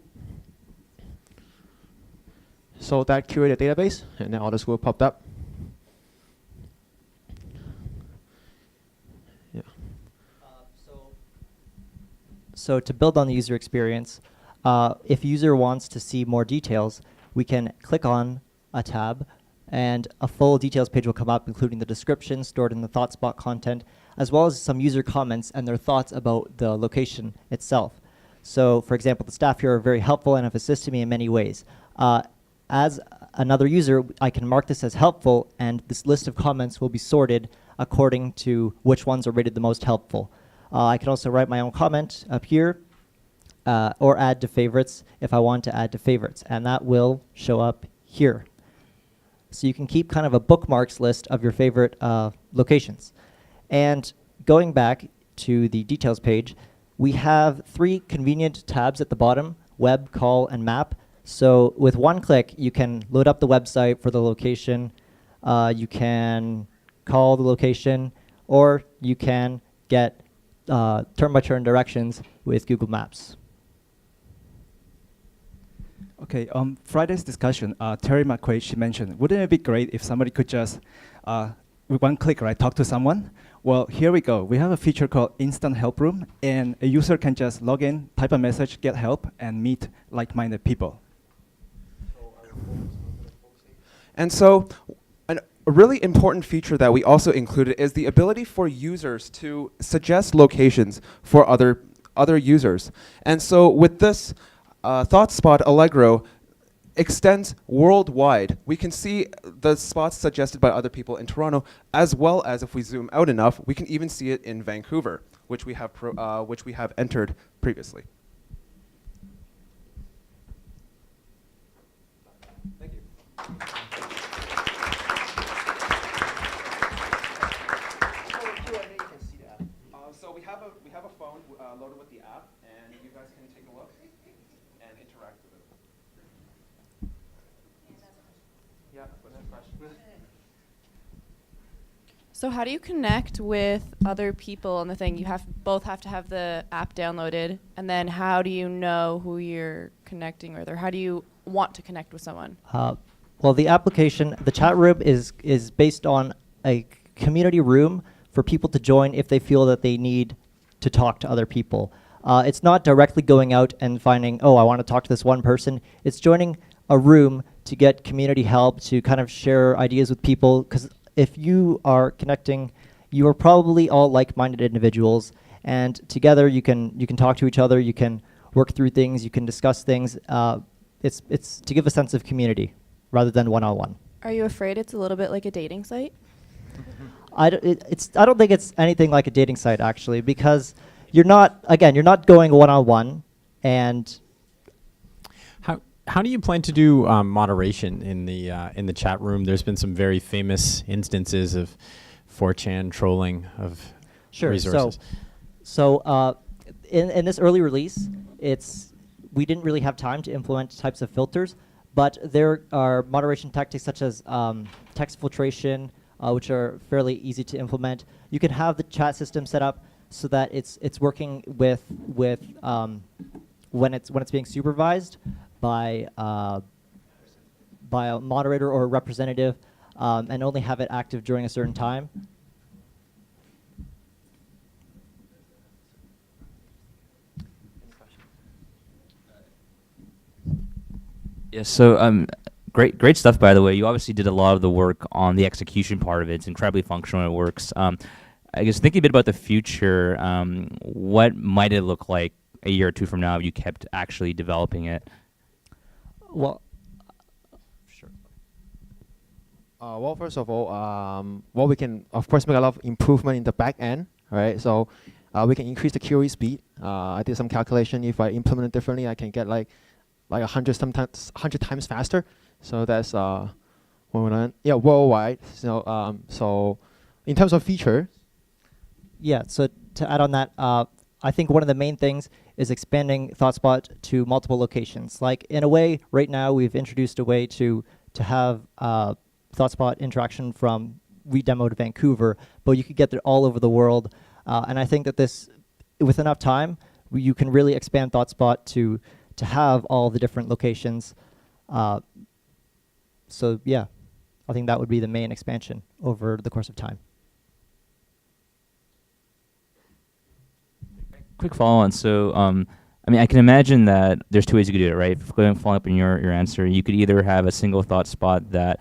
Speaker 19: So that curate a database, and then all the school popped up. Yeah.
Speaker 20: So to build on the user experience, if user wants to see more details, we can click on a tab, and a full details page will come up, including the description stored in the ThoughtSpot content, as well as some user comments and their thoughts about the location itself. So, for example, the staff here are very helpful and have assisted me in many ways. As another user, I can mark this as helpful, and this list of comments will be sorted according to which ones are rated the most helpful. I can also write my own comment up here, or add to favorites if I want to add to favorites, and that will show up here. So you can keep kind of a bookmarks list of your favorite locations. And going back to the details page, we have 3 convenient tabs at the bottom: web, call, and map. So with one click, you can load up the website for the location, you can call the location, or you can get turn-by-turn directions with Google Maps.
Speaker 21: Okay, Friday's discussion, Terry McQuaid, she mentioned, wouldn't it be great if somebody could just, with one click, right, talk to someone? Well, here we go. We have a feature called Instant Help Room, and a user can just log in, type a message, get help, and meet like-minded people.
Speaker 10: And so a really important feature that we also included is the ability for users to suggest locations for other users. And so with this, ThoughtSpot Allegro extends worldwide. We can see the spots suggested by other people in Toronto, as well as, if we zoom out enough, we can even see it in Vancouver, which we have entered previously. Thank you. So we have a phone loaded with the app, and you guys can take a look and interact with it. Yeah, what's the question?
Speaker 25: So how do you connect with other people on the thing? You both have to have the app downloaded, and then how do you know who you're connecting with, or how do you want to connect with someone?
Speaker 20: Well, the application, the chat room is based on a community room for people to join if they feel that they need to talk to other people. It's not directly going out and finding, oh, I want to talk to this one person. It's joining a room to get community help, to kind of share ideas with people, because if you are connecting, you are probably all like-minded individuals, and together you can talk to each other, you can work through things, you can discuss things. It's to give a sense of community rather than one-on-one.
Speaker 25: Are you afraid it's a little bit like a dating site?
Speaker 20: I don't think it's anything like a dating site, actually, because you're not going one-on-one, and
Speaker 22: how do you plan to do moderation in the chat room? There's been some very famous instances of 4chan trolling of resources.
Speaker 20: So in this early release, we didn't really have time to implement types of filters, but there are moderation tactics such as text filtration, which are fairly easy to implement. You can have the chat system set up so that it's working with when it's being supervised by a moderator or a representative, and only have it active during a certain time.
Speaker 9: Yeah, so great stuff, by the way. You obviously did a lot of the work on the execution part of it. It's incredibly functional and it works. I guess thinking a bit about the future, what might it look like a year or two from now if you kept actually developing it?
Speaker 20: Well,
Speaker 19: well, first of all, well, we can of course make a lot of improvement in the back end, right? So we can increase the query speed. I did some calculation. If I implement it differently, I can get like 100 times faster. So that's worldwide. So so in terms of feature.
Speaker 20: Yeah. So to add on that, I think one of the main things is expanding ThoughtSpot to multiple locations. Like in a way, right now we've introduced a way to have ThoughtSpot interaction from, we demoed Vancouver, but you could get it all over the world. And I think that this, with enough time, you can really expand ThoughtSpot to have all the different locations. So yeah, I think that would be the main expansion over the course of time.
Speaker 9: Quick follow-on. So, I mean, I can imagine that there's two ways you could do it, right? Following up on your answer, you could either have a single ThoughtSpot that,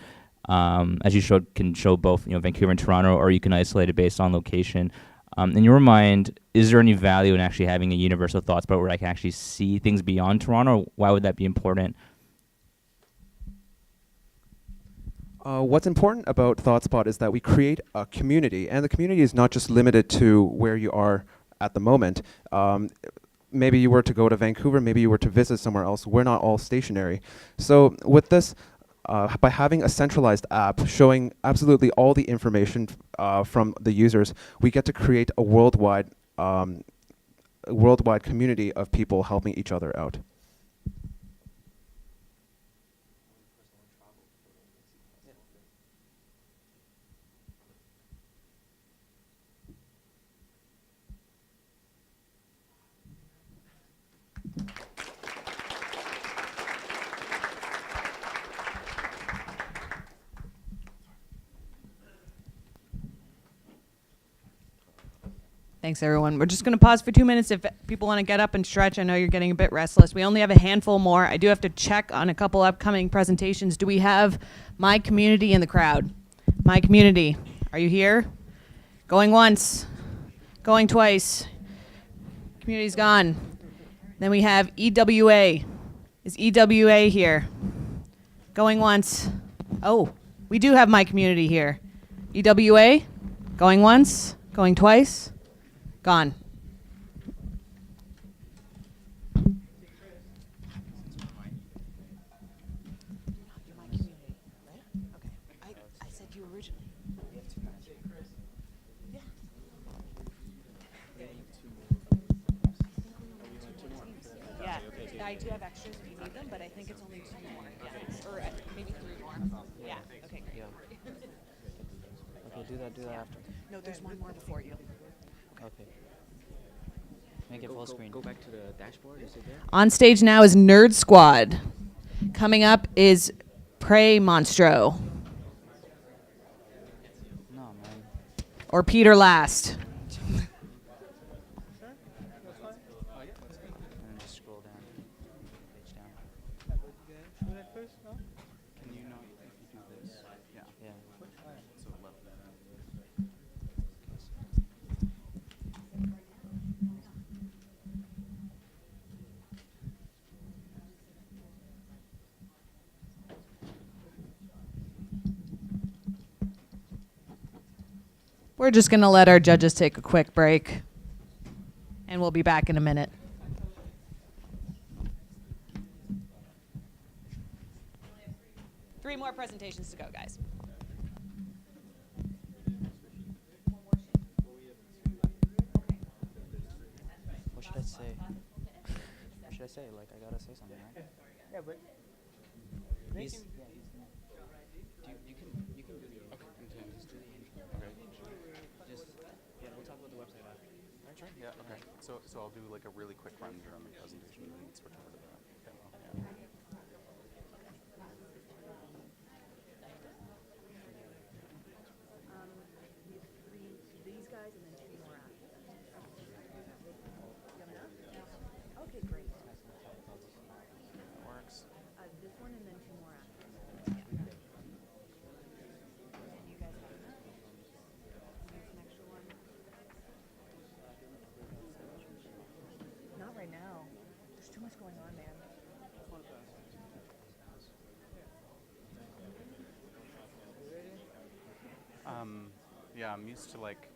Speaker 9: as you showed, can show both, Vancouver and Toronto, or you can isolate it based on location. In your mind, is there any value in actually having a universal ThoughtSpot where I can actually see things beyond Toronto? Why would that be important?
Speaker 10: What's important about ThoughtSpot is that we create a community, and the community is not just limited to where you are at the moment. Maybe you were to go to Vancouver, maybe you were to visit somewhere else. We're not all stationary. So with this, by having a centralized app showing absolutely all the information from the users, we get to create a worldwide community of people helping each other out.
Speaker 1: Thanks, everyone. We're just going to pause for 2 minutes if people want to get up and stretch. I know you're getting a bit restless. We only have a handful more. I do have to check on a couple upcoming presentations. Do we have my community in the crowd? My community, are you here? Going once, going twice. Community's gone. Then we have EWA. Is EWA here? Going once. Oh, we do have my community here. EWA, going once, going twice. Gone. Yeah, I do have extras if you need them, but I think it's only 2 more. Yeah, or maybe 3 more. Yeah. Okay. Great.
Speaker 2: Okay, do that after.
Speaker 1: No, there's one more before you.
Speaker 2: Okay. Make it full screen. Go back to the dashboard. Is it there?
Speaker 1: On stage now is Nerd Squad. Coming up is Prey Monstro.
Speaker 2: No, man.
Speaker 1: Or Peter Last.
Speaker 2: And just scroll down. Page down. Can you know if you do this? Yeah. Yeah. So left.
Speaker 1: We're just going to let our judges take a quick break, and we'll be back in a minute. Three more presentations to go, guys.
Speaker 2: What should I say? What should should I say? Like, I gotta say something, right? Yeah, but he's, yeah, he's you can do the okay. Just do the intro. Okay. Just we'll talk about the website after.
Speaker 6: Right, sure. Yeah. Okay. So I'll do like a really quick run through on the presentation and then switch over to the demo. Yeah.
Speaker 3: These guys and then 2 more after them. Coming up? Okay, great.
Speaker 6: That works.
Speaker 3: This one and then 2 more after. Yeah. And you guys have enough? There's an extra one. Not right now. There's too much going on, man.
Speaker 6: Yeah, I'm used to like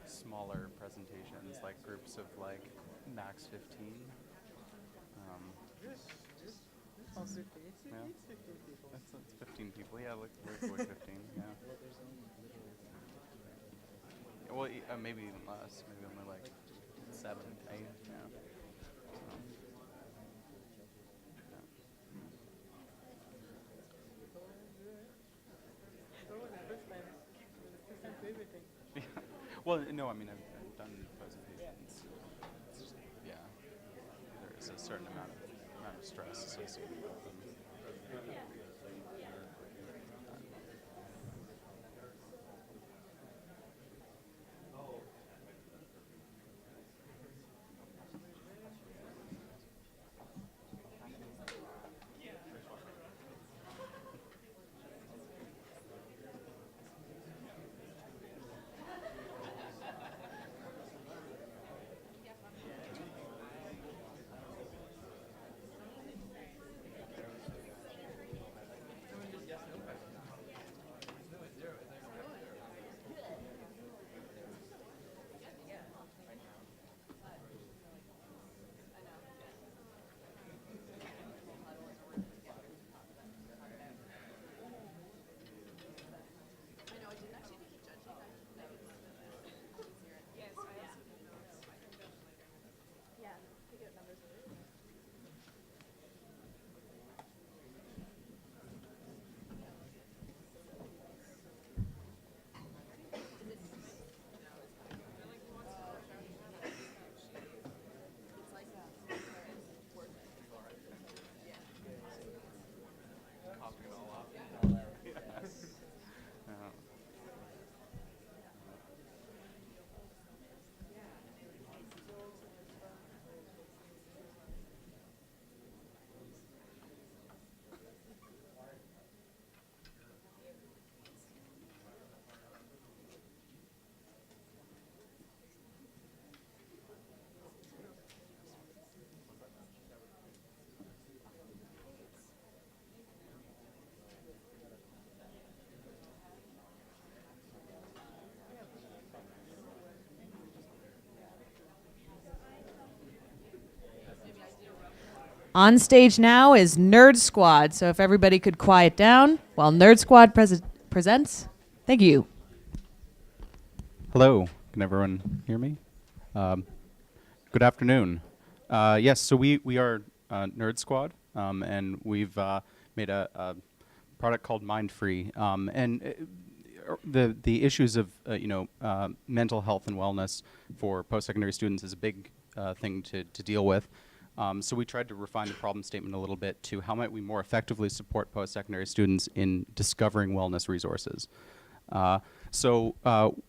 Speaker 6: smaller presentations, like groups of like max 15.
Speaker 3: Oh, 15.
Speaker 6: Yeah. That's 15 people. Yeah, like 15. Yeah. Well, maybe even less. Maybe only like 7, 8. Yeah. Yeah. Well, no, I mean, I've done presentations. It's just, yeah, there is a certain amount of stress associated with them.
Speaker 1: On stage now is Nerd Squad. So if everybody could quiet down while Nerd Squad presents. Thank you.
Speaker 6: Hello, can everyone hear me? Good afternoon. Yes, so we are Nerd Squad, and we've made a product called Mindfree, and the issues of mental health and wellness for post-secondary students is a big thing to deal with. So we tried to refine the problem statement a little bit to how might we more effectively support post-secondary students in discovering wellness resources. So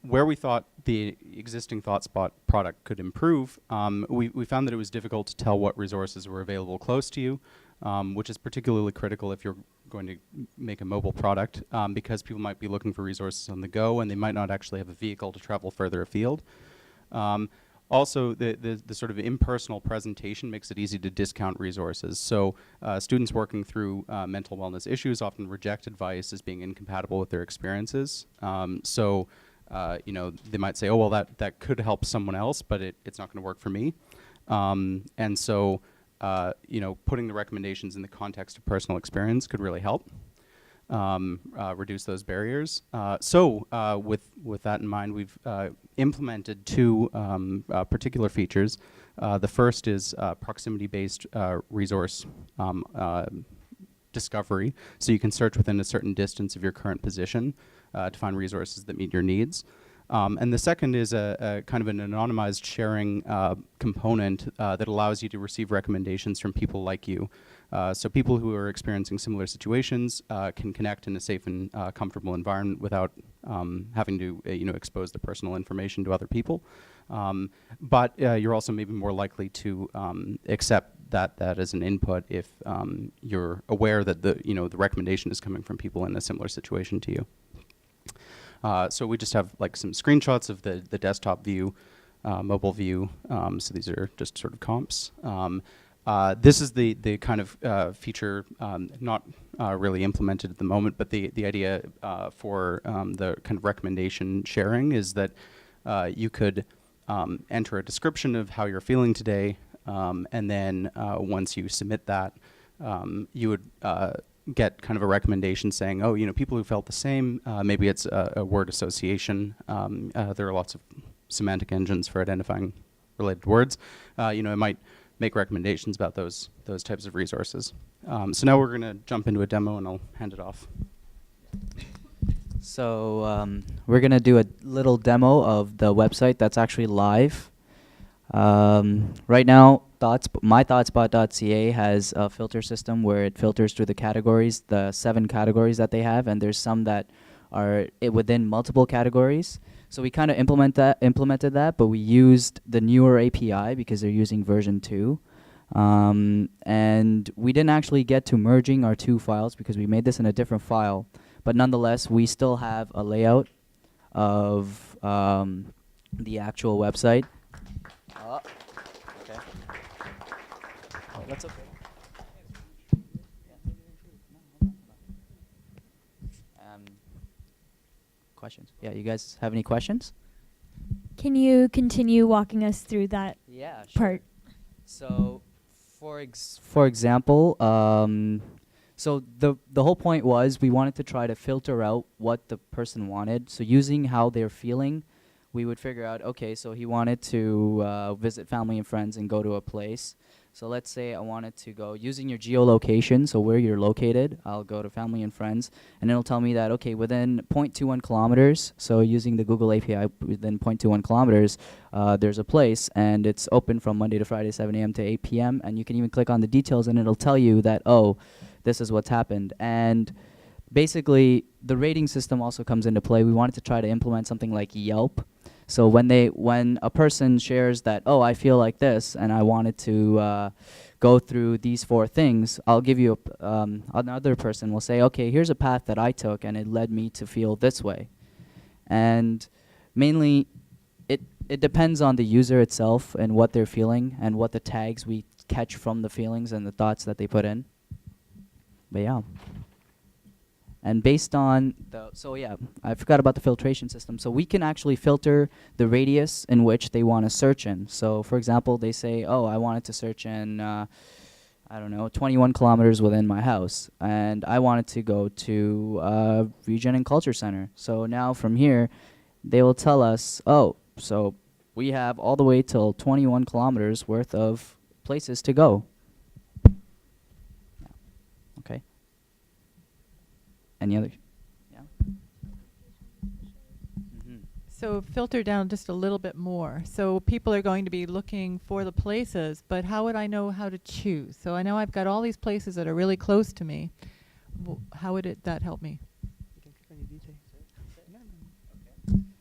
Speaker 6: where we thought the existing ThoughtSpot product could improve, we found that it was difficult to tell what resources were available close to you, which is particularly critical if you're going to make a mobile product, because people might be looking for resources on the go and they might not actually have a vehicle to travel further afield. Also, the sort of impersonal presentation makes it easy to discount resources. So students working through mental wellness issues often reject advice as being incompatible with their experiences. So they might say, oh, well, that could help someone else, but it's not going to work for me. And so, putting the recommendations in the context of personal experience could really help. Reduce those barriers. With that in mind, we've implemented two particular features.
Speaker 4: The first is proximity-based resource discovery. So you can search within a certain distance of your current position to find resources that meet your needs. And the second is a kind of an anonymized sharing component that allows you to receive recommendations from people like you. So people who are experiencing similar situations can connect in a safe and comfortable environment without having to expose their personal information to other people. But you're also maybe more likely to accept that as an input if you're aware that the recommendation is coming from people in a similar situation to you. So we just have like some screenshots of the desktop view, mobile view. So these are just sort of comps. This is the kind of feature not really implemented at the moment, but the idea for the kind of recommendation sharing is that you could enter a description of how you're feeling today, and then once you submit that, you would get kind of a recommendation saying, oh, people who felt the same, maybe it's a word association. There are lots of semantic engines for identifying related words. It might make recommendations about those types of resources. So now we're going to jump into a demo, and I'll hand it off.
Speaker 2: So we're going to do a little demo of the website that's actually live. Right now, mythoughtspot.ca has a filter system where it filters through the categories, the 7 categories that they have, and there's some that are within multiple categories. So we kind of implemented that, but we used the newer API because they're using version 2. And we didn't actually get to merging our 2 files because we made this in a different file. But nonetheless, we still have a layout of the actual website. Okay. Oh, that's okay. Questions? Yeah, you guys have any questions?
Speaker 5: Can you continue walking us through that part?
Speaker 2: So, for example, so the whole point was we wanted to try to filter out what the person wanted. So using how they're feeling, we would figure out, okay, so he wanted to visit family and friends and go to a place. So let's say I wanted to go using your geolocation, so where you're located, I'll go to family and friends, and it'll tell me that, okay, within 0.21 kilometers, so using the Google API, within 0.21 kilometers, there's a place, and it's open from Monday to Friday, 7 a.m. to 8 p.m., and you can even click on the details, and it'll tell you that, oh, this is what's happened. And basically, the rating system also comes into play. We wanted to try to implement something like Yelp. So when a person shares that, oh, I feel like this, and I wanted to go through these 4 things, I'll give you another person will say, okay, here's a path that I took, and it led me to feel this way. And mainly, it depends on the user itself and what they're feeling and what the tags we catch from the feelings and the thoughts that they put in. But yeah. And based on I forgot about the filtration system. So we can actually filter the radius in which they want to search in. So for example, they say, oh, I wanted to search in, 21 kilometers within my house. And I wanted to go to Region and Culture Center. So now from here, they will tell us, oh, so we have all the way till 21 kilometers worth of places to go. Okay. Any other? Yeah.
Speaker 8: So filter down just a little bit more. So people are going to be looking for the places, but how would I know how to choose? So I know I've got all these places that are really close to me. How would that help me?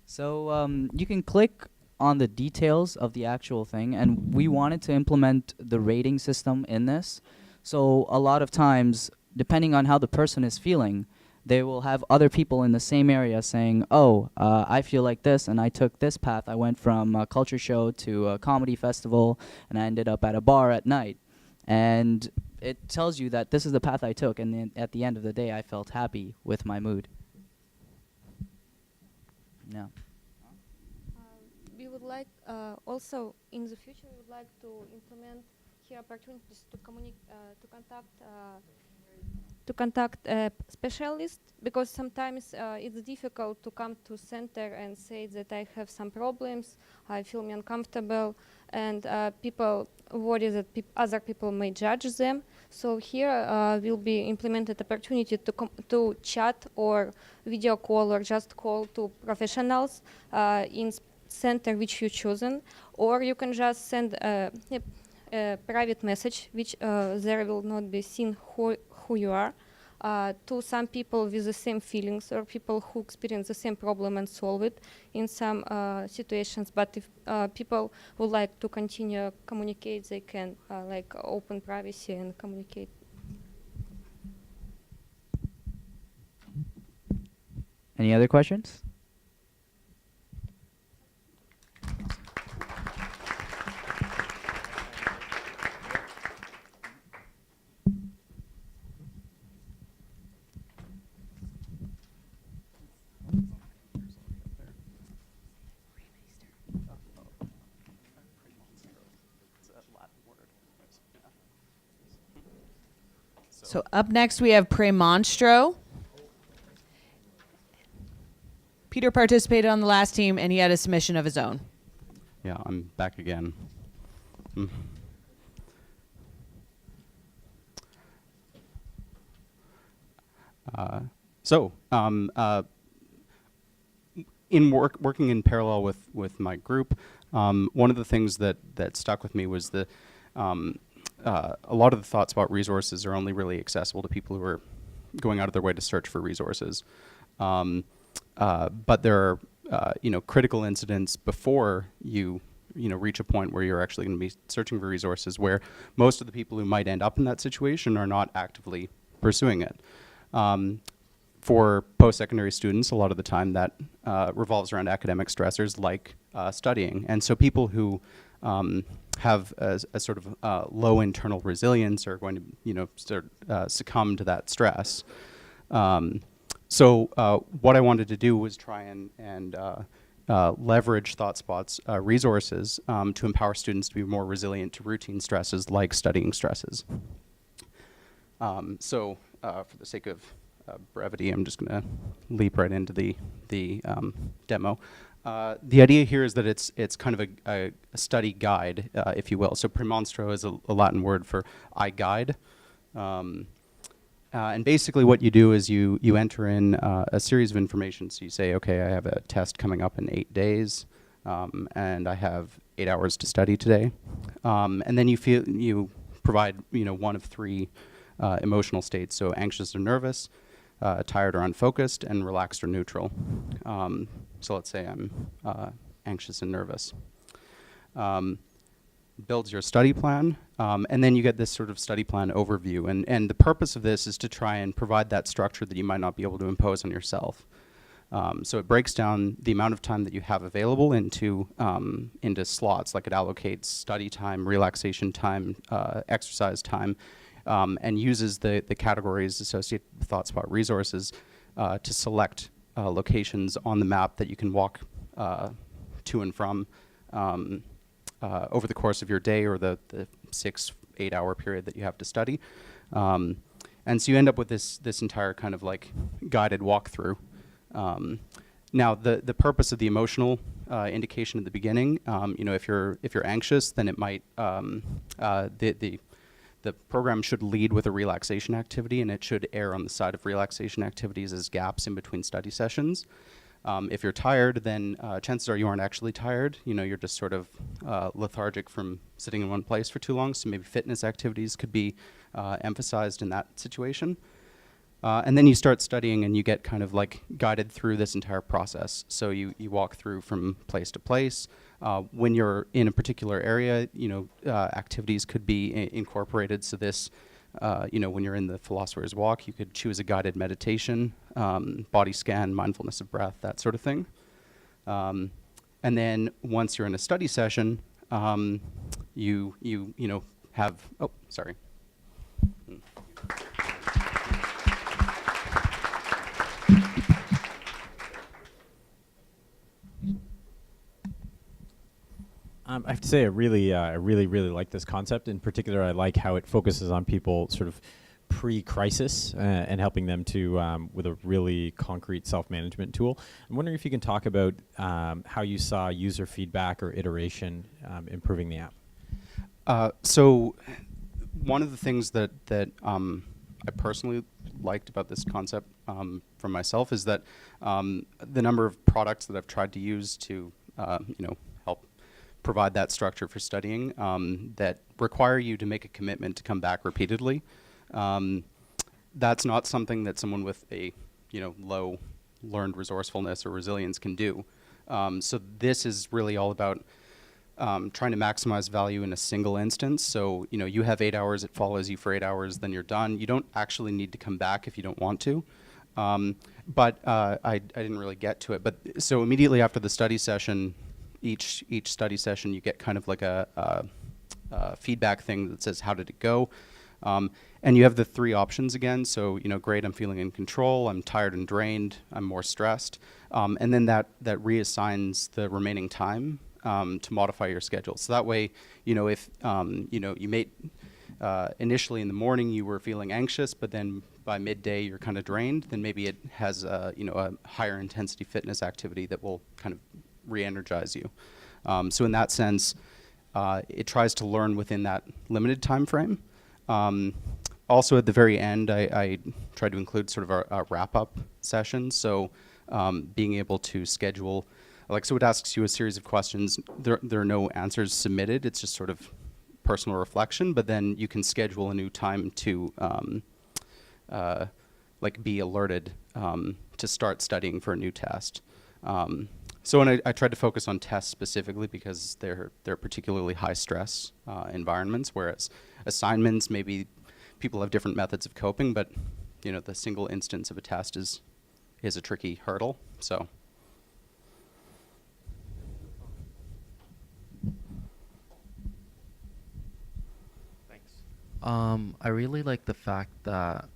Speaker 2: So you can click on the details of the actual thing, and we wanted to implement the rating system in this. So a lot of times, depending on how the person is feeling, they will have other people in the same area saying, oh, I feel like this, and I took this path. I went from a culture show to a comedy festival, and I ended up at a bar at night. And it tells you that this is the path I took, and then at the end of the day, I felt happy with my mood. Yeah.
Speaker 12: We would like, also in the future, we would like to implement here opportunities to contact a specialist, because sometimes it's difficult to come to center and say that I have some problems, I feel uncomfortable, and people worry that other people may judge them. So here will be implemented opportunity to chat or video call or just call to professionals in center which you chosen, or you can just send a private message which there will not be seen who you are, to some people with the same feelings or people who experience the same problem and solve it in some situations. But if people would like to continue communicate, they can like open privacy and communicate.
Speaker 2: Any other questions?
Speaker 1: So up next we have Premonstro. Peter participated on the last team, and he had a submission of his own.
Speaker 4: Yeah, I'm back again. In working in parallel with my group, one of the things that stuck with me was a lot of the ThoughtSpot resources are only really accessible to people who are going out of their way to search for resources. But there are critical incidents before you reach a point where you're actually going to be searching for resources, where most of the people who might end up in that situation are not actively pursuing it. For post-secondary students, a lot of the time that revolves around academic stressors like studying. And so people who have a sort of low internal resilience are going to succumb to that stress. So what I wanted to do was try and leverage ThoughtSpot's resources to empower students to be more resilient to routine stresses like studying stresses. So for the sake of brevity, I'm just going to leap right into the demo. The idea here is that it's kind of a study guide, if you will. So Premonstro is a Latin word for I guide. And basically what you do is you enter in a series of information. So you say, okay, I have a test coming up in 8 days, and I have 8 hours to study today. And then you provide one of three emotional states, so anxious or nervous, tired or unfocused, and relaxed or neutral. So let's say I'm anxious and nervous. Builds your study plan, and then you get this sort of study plan overview. And the purpose of this is to try and provide that structure that you might not be able to impose on yourself. So it breaks down the amount of time that you have available into slots, like it allocates study time, relaxation time, exercise time, and uses the categories associated with ThoughtSpot resources to select locations on the map that you can walk to and from over the course of your day, or the 6-8 hour period that you have to study. And so you end up with this entire kind of like guided walkthrough. Now the purpose of the emotional indication at the beginning, if you're anxious, then it might the program should lead with a relaxation activity, and it should err on the side of relaxation activities as gaps in between study sessions. If you're tired, then chances are you aren't actually tired. You're just sort of lethargic from sitting in one place for too long. So maybe fitness activities could be emphasized in that situation. And then you start studying, and you get kind of like guided through this entire process. So you walk through from place to place. When you're in a particular area, activities could be incorporated. So this, when you're in the Philosopher's Walk, you could choose a guided meditation, body scan, mindfulness of breath, that sort of thing. And then once you're in a study session, you have, oh, sorry.
Speaker 22: I have to say, I really like this concept. In particular, I like how it focuses on people sort of pre-crisis and helping them to with a really concrete self-management tool. I'm wondering if you can talk about how you saw user feedback or iteration improving the app.
Speaker 4: So one of the things that I personally liked about this concept from myself is that the number of products that I've tried to use to help provide that structure for studying that require you to make a commitment to come back repeatedly. That's not something that someone with a low learned resourcefulness or resilience can do. So this is really all about trying to maximize value in a single instance. So you have 8 hours, it follows you for 8 hours, then you're done. You don't actually need to come back if you don't want to. But I didn't really get to it. But so immediately after the study session, each study session, you get kind of like a feedback thing that says, how did it go? And you have the 3 options again. So, great, I'm feeling in control, I'm tired and drained, I'm more stressed. And then that reassigns the remaining time to modify your schedule. So that way, if you may initially in the morning you were feeling anxious, but then by midday you're kind of drained, then maybe it has a higher intensity fitness activity that will kind of re-energize you. So in that sense, it tries to learn within that limited time frame. Also at the very end, I tried to include sort of a wrap-up session. So being able to schedule, so it asks you a series of questions. There are no answers submitted. It's just sort of personal reflection, but then you can schedule a new time to be alerted to start studying for a new test. So I tried to focus on tests specifically because they're particularly high stress environments, whereas assignments, maybe people have different methods of coping, but the single instance of a test is a tricky hurdle. So.
Speaker 7: I really like the fact that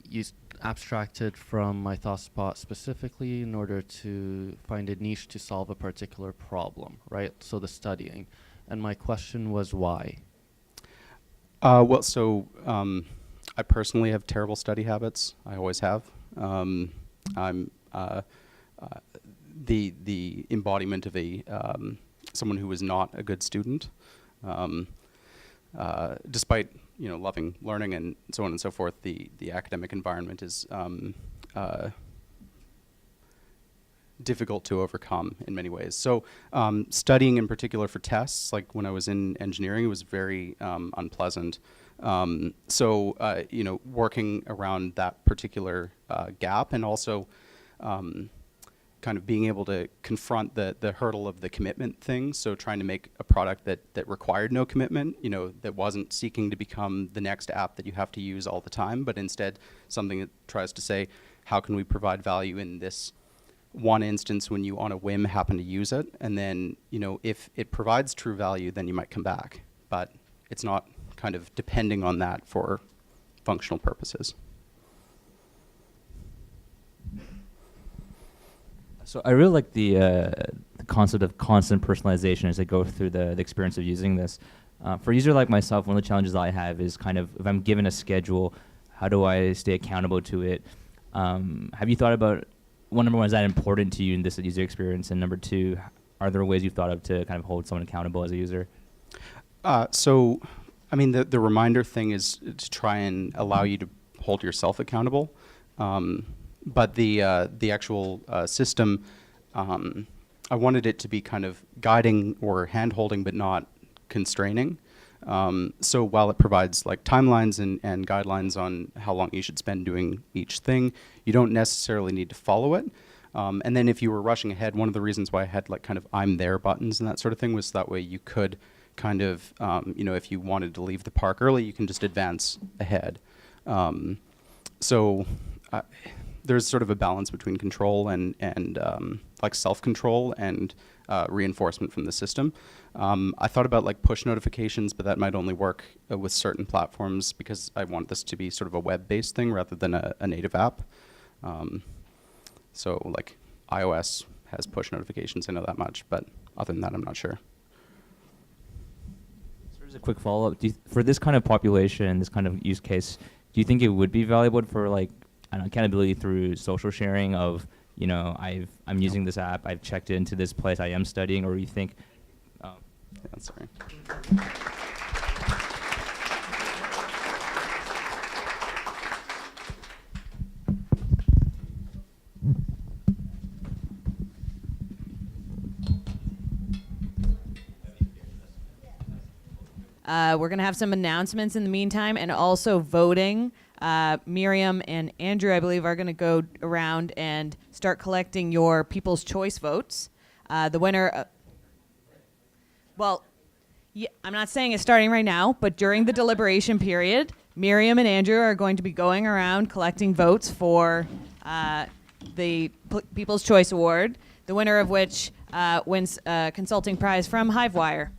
Speaker 7: you abstracted from my ThoughtSpot specifically in order to find a niche to solve a particular problem, right? So the studying. And my question was why?
Speaker 4: I personally have terrible study habits. I always have. I'm the embodiment of someone who is not a good student. Despite loving learning and so on and so forth, the academic environment is difficult to overcome in many ways. So studying in particular for tests, like when I was in engineering, it was very unpleasant. Working around that particular gap, and also kind of being able to confront the hurdle of the commitment thing. So trying to make a product that required no commitment, that wasn't seeking to become the next app that you have to use all the time, but instead something that tries to say, how can we provide value in this one instance when you on a whim happen to use it? And then, if it provides true value, then you might come back, but it's not kind of depending on that for functional purposes.
Speaker 9: So I really like the concept of constant personalization as I go through the experience of using this. For a user like myself, one of the challenges I have is kind of, if I'm given a schedule, how do I stay accountable to it? Have you thought about, number one, is that important to you in this user experience? And number 2, are there ways you've thought of to kind of hold someone accountable as a user?
Speaker 4: The reminder thing is to try and allow you to hold yourself accountable. But the actual system, I wanted it to be kind of guiding or hand-holding, but not constraining. So while it provides like timelines and guidelines on how long you should spend doing each thing, you don't necessarily need to follow it. And then if you were rushing ahead, one of the reasons why I had like kind of I'm there buttons and that sort of thing was that way you could kind of, if you wanted to leave the park early, you can just advance ahead. There's sort of a balance between control and like self-control and reinforcement from the system. I thought about like push notifications, but that might only work with certain platforms because I want this to be sort of a web-based thing rather than a native app. So like iOS has push notifications, I know that much, but other than that, I'm not sure.
Speaker 9: So there's a quick follow-up. For this kind of population, this kind of use case, do you think it would be valuable for like, I don't know, accountability through social sharing of, you know, I'm using this app, I've checked into this place I am studying, or you think?
Speaker 4: Yeah, sorry.
Speaker 1: We're going to have some announcements in the meantime and also voting. Miriam and Andrew, I believe, are going to go around and start collecting your People's Choice votes. The winner, yeah, I'm not saying it's starting right now, but during the deliberation period, Miriam and Andrew are going to be going around collecting votes for the People's Choice Award, the winner of which wins a consulting prize from Hivewire.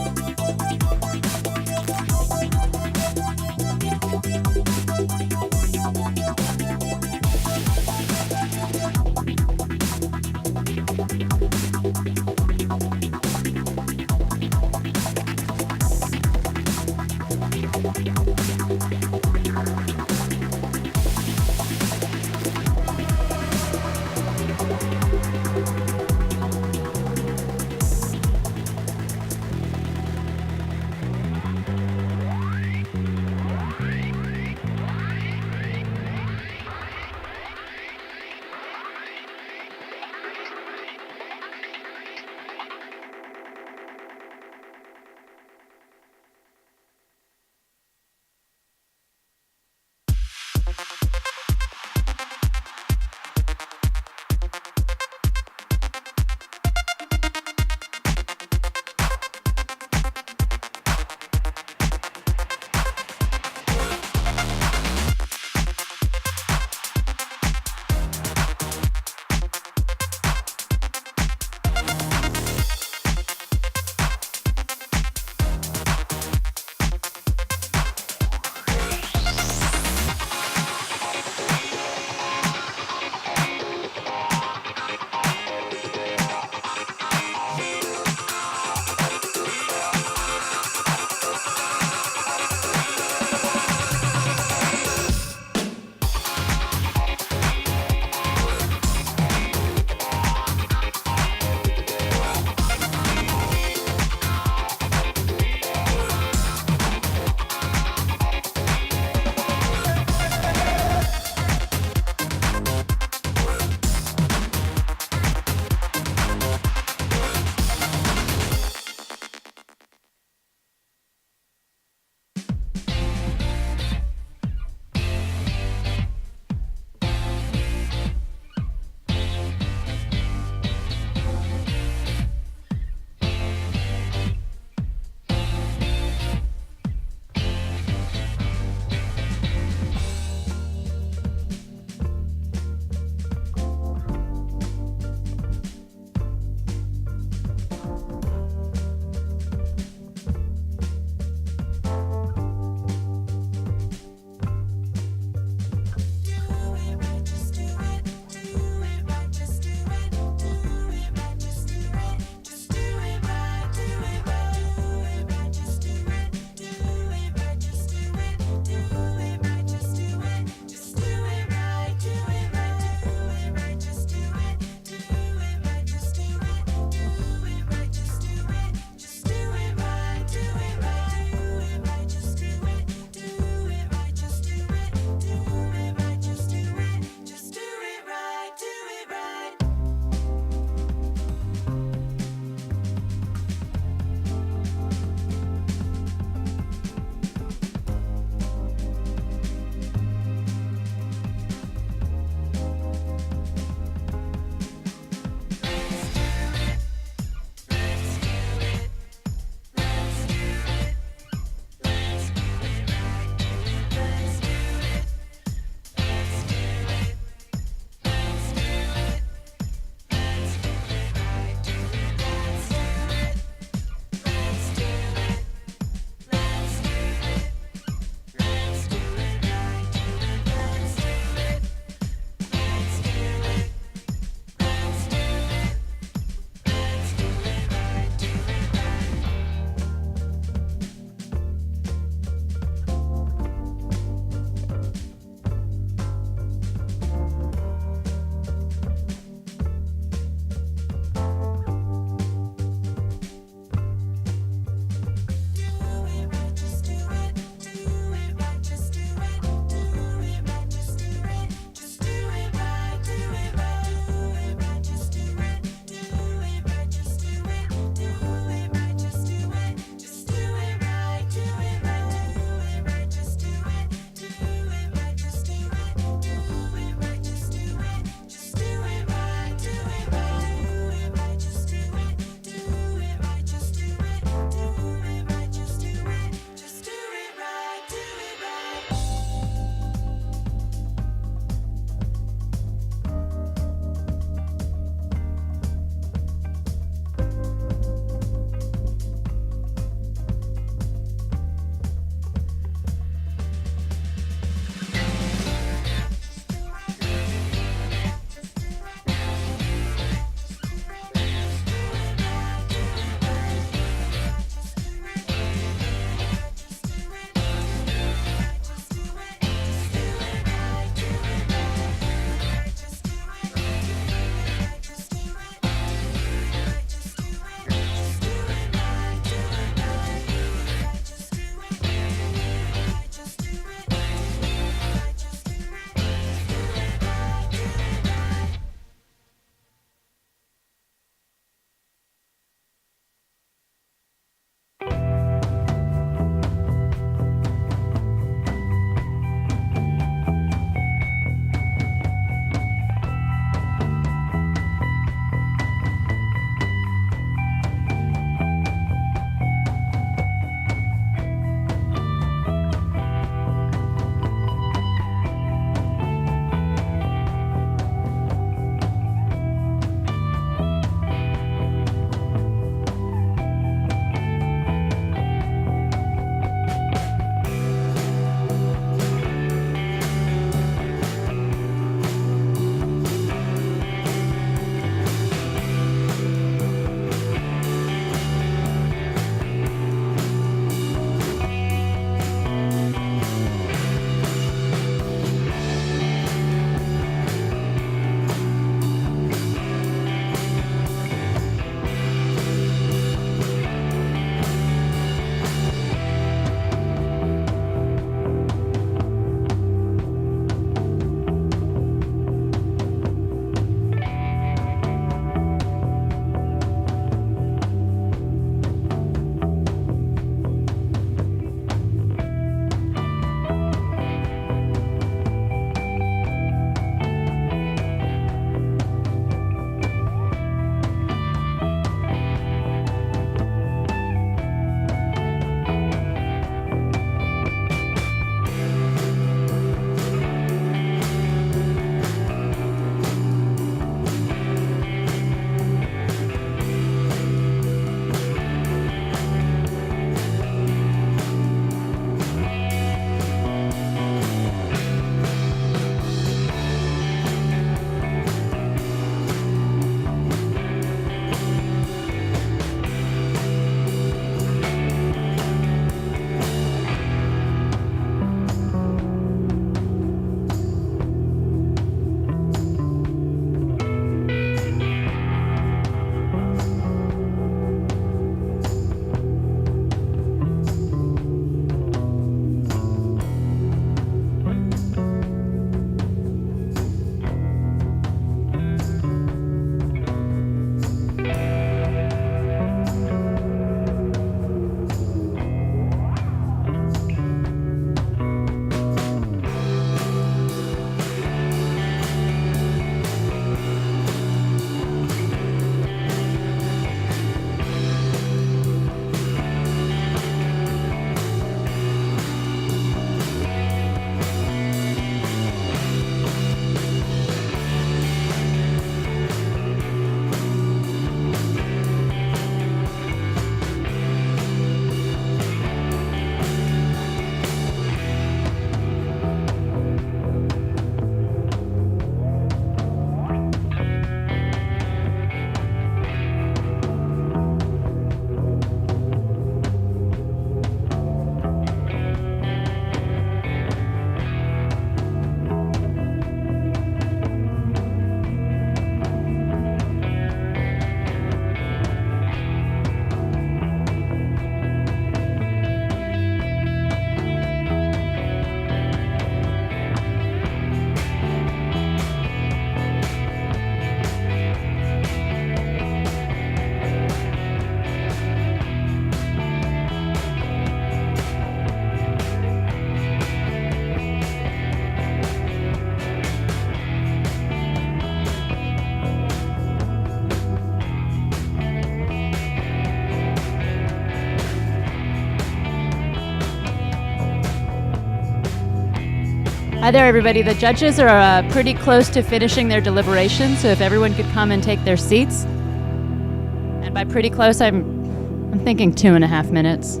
Speaker 14: Hi there, everybody. The judges are pretty close to finishing their deliberations, so if everyone could come and take their seats. And by pretty close, I'm thinking 2.5 minutes,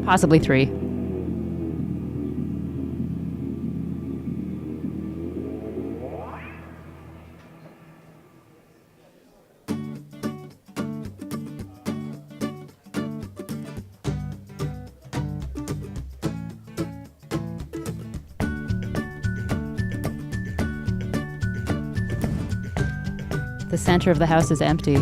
Speaker 14: possibly 3. The center of the house is empty.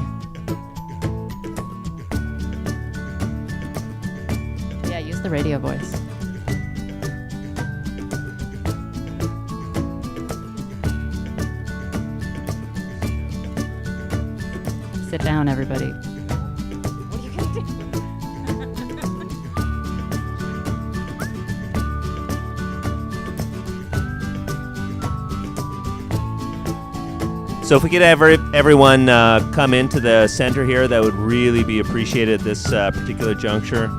Speaker 14: Yeah, use the radio voice. Sit down, everybody. What are you gonna do?
Speaker 15: So if we could have everyone come into the center here, that would really be appreciated at this particular juncture.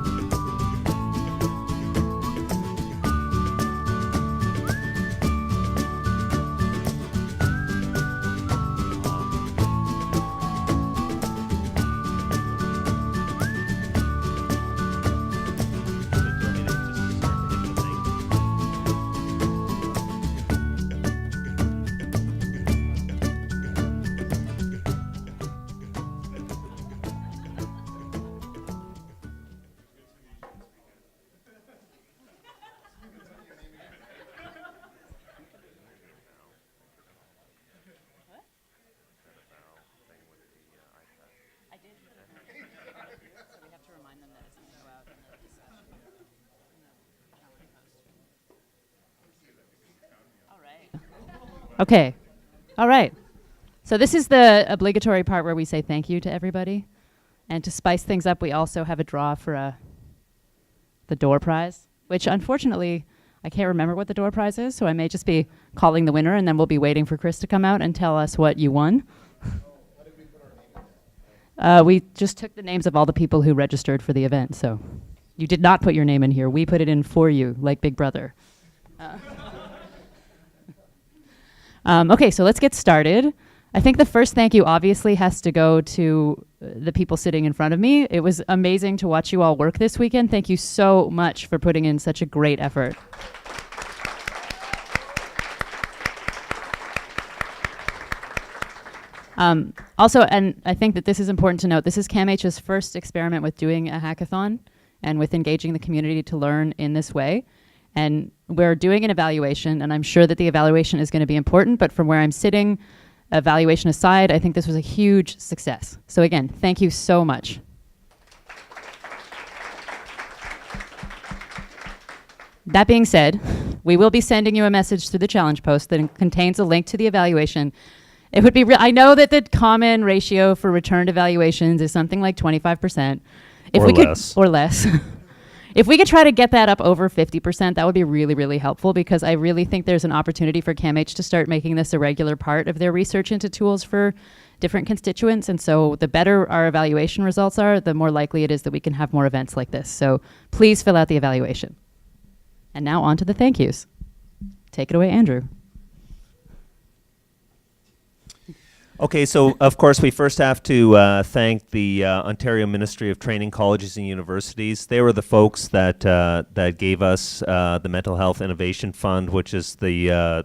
Speaker 14: Okay. All right. So this is the obligatory part where we say thank you to everybody. And to spice things up, we also have a draw for the door prize, which unfortunately, I can't remember what the door prize is, so I may just be calling the winner, and then we'll be waiting for Chris to come out and tell us what you won. We just took the names of all the people who registered for the event, so you did not put your name in here. We put it in for you, like Big Brother. Okay, so let's get started. I think the first thank you obviously has to go to the people sitting in front of me. It was amazing to watch you all work this weekend. Thank you so much for putting in such a great effort. Also, and I think that this is important to note, this is CAMH's first experiment with doing a hackathon and with engaging the community to learn in this way. And we're doing an evaluation, and I'm sure that the evaluation is going to be important, but from where I'm sitting, evaluation aside, I think this was a huge success. So again, thank you so much. That being said, we will be sending you a message through the challenge post that contains a link to the evaluation. It would be I know that the common ratio for returned evaluations is something like 25%. If we
Speaker 15: less.
Speaker 14: Or less. If we could try to get that up over 50%, that would be really, really helpful, because I really think there's an opportunity for CAMH to start making this a regular part of their research into tools for different constituents. And so the better our evaluation results are, the more likely it is that we can have more events like this. So please fill out the evaluation. And now on to the thank yous. Take it away, Andrew.
Speaker 15: Okay, so of course we first have to thank the Ontario Ministry of Training, Colleges and Universities. They were the folks that that gave us the Mental Health Innovation Fund, which is the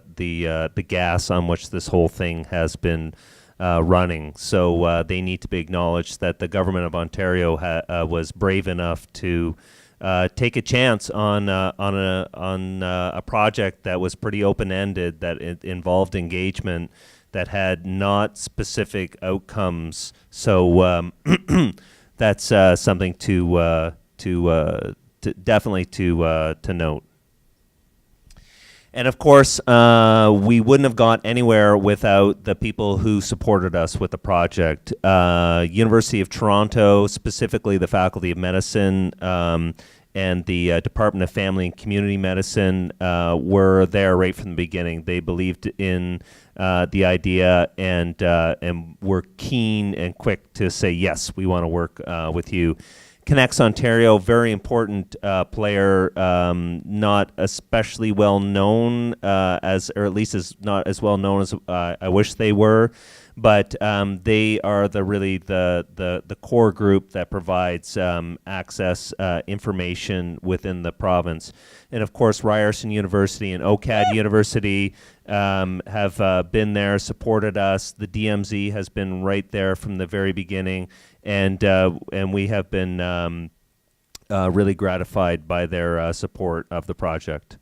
Speaker 15: gas on which this whole thing has been running. So they need to be acknowledged that the government of Ontario was brave enough to take a chance on a project that was pretty open-ended, that it involved engagement, that had not specific outcomes. So that's something to definitely to note. And of course, we wouldn't have got anywhere without the people who supported us with the project. University of Toronto, specifically the Faculty of Medicine, and the Department of Family and Community Medicine were there right from the beginning. They believed in the idea and were keen and quick to say, yes, we want to work with you. Connects Ontario, very important player, not especially well known or at least not as well known as I wish they were, but they are the core group that provides access information within the province. And of course, Ryerson University and OCAD University have been there, supported us. The DMZ has been right there from the very beginning, and we have been really gratified by their support of the project.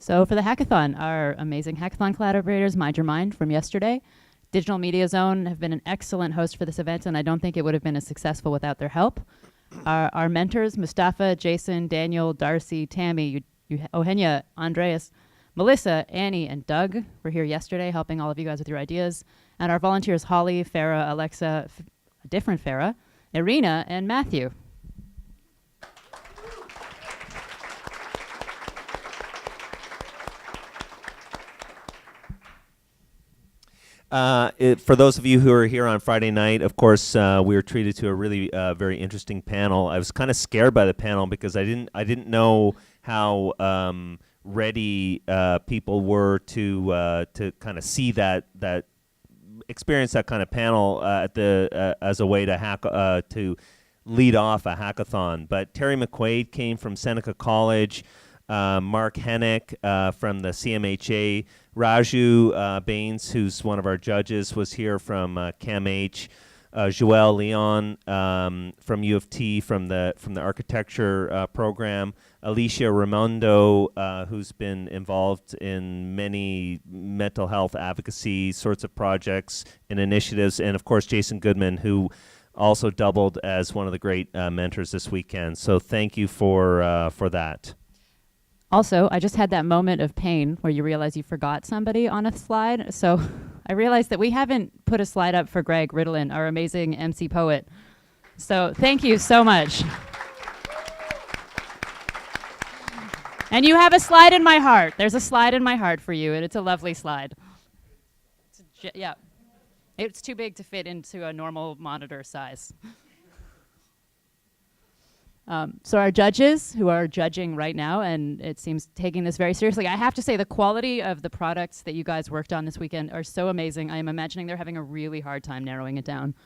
Speaker 14: So for the hackathon, our amazing hackathon collaborators, Mind Your Mind from yesterday, Digital Media Zone have been an excellent host for this event, and I don't think it would have been as successful without their help. Our mentors, Mustafa, Jason, Daniel, Darcy, Tammy, Eugenia, Andreas, Melissa, Annie, and Doug were here yesterday helping all of you guys with your ideas. And our volunteers, Holly, Farah, Alexa, a different Farah, Irina, and Matthew.
Speaker 15: For those of you who are here on Friday night, of course, we were treated to a really very interesting panel. I was kind of scared by the panel because I didn't know how ready people were to kind of see that experience that kind of panel as a way to lead off a hackathon. But Terry McQuaid came from Seneca College. Mark Hennick from the CMHA, Raju Baines, who's one of our judges, was here from CAMH, Joelle Leon from U of T from the architecture program, Alicia Raimondo, who's been involved in many mental health advocacy sorts of projects and initiatives, and of course Jason Goodman, who also doubled as one of the great mentors this weekend. So thank you for that.
Speaker 14: Also, I just had that moment of pain where you realize you forgot somebody on a slide. So I realized that we haven't put a slide up for Greg Ritalin, our amazing MC poet. So thank you so much. And you have a slide in my heart. There's a slide in my heart for you, and it's a lovely slide. Yeah. It's too big to fit into a normal monitor size. So our judges who are judging right now, and it seems taking this very seriously, I have to say the quality of the products that you guys worked on this weekend are so amazing. I am imagining they're having a really hard time narrowing it down.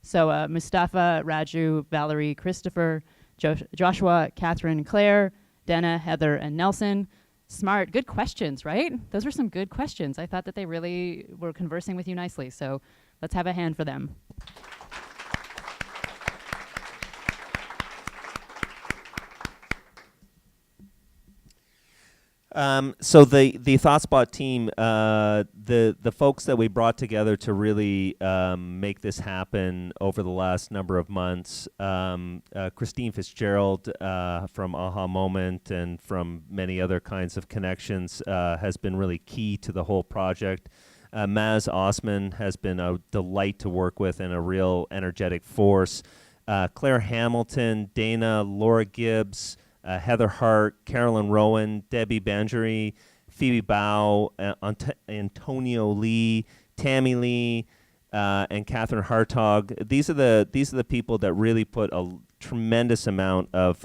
Speaker 14: So Mustafa, Raju, Valerie, Christopher, Joshua, Catherine, Claire, Dana, Heather, and Nelson. Smart, good questions, right? Those were some good questions. I thought that they really were conversing with you nicely. So let's have a hand for them.
Speaker 15: So the ThoughtSpot team, the folks that we brought together to really make this happen over the last number of months, Christine Fitzgerald from Aha Moment and from many other kinds of connections has been really key to the whole project. Maz Osman has been a delight to work with and a real energetic force. Claire Hamilton, Dana, Laura Gibbs, Heather Hart, Carolyn Rowan, Debbie Bangery, Phoebe Bao, Antonio Lee, Tammy Lee, and Catherine Hartog. These are the people that really put a tremendous amount of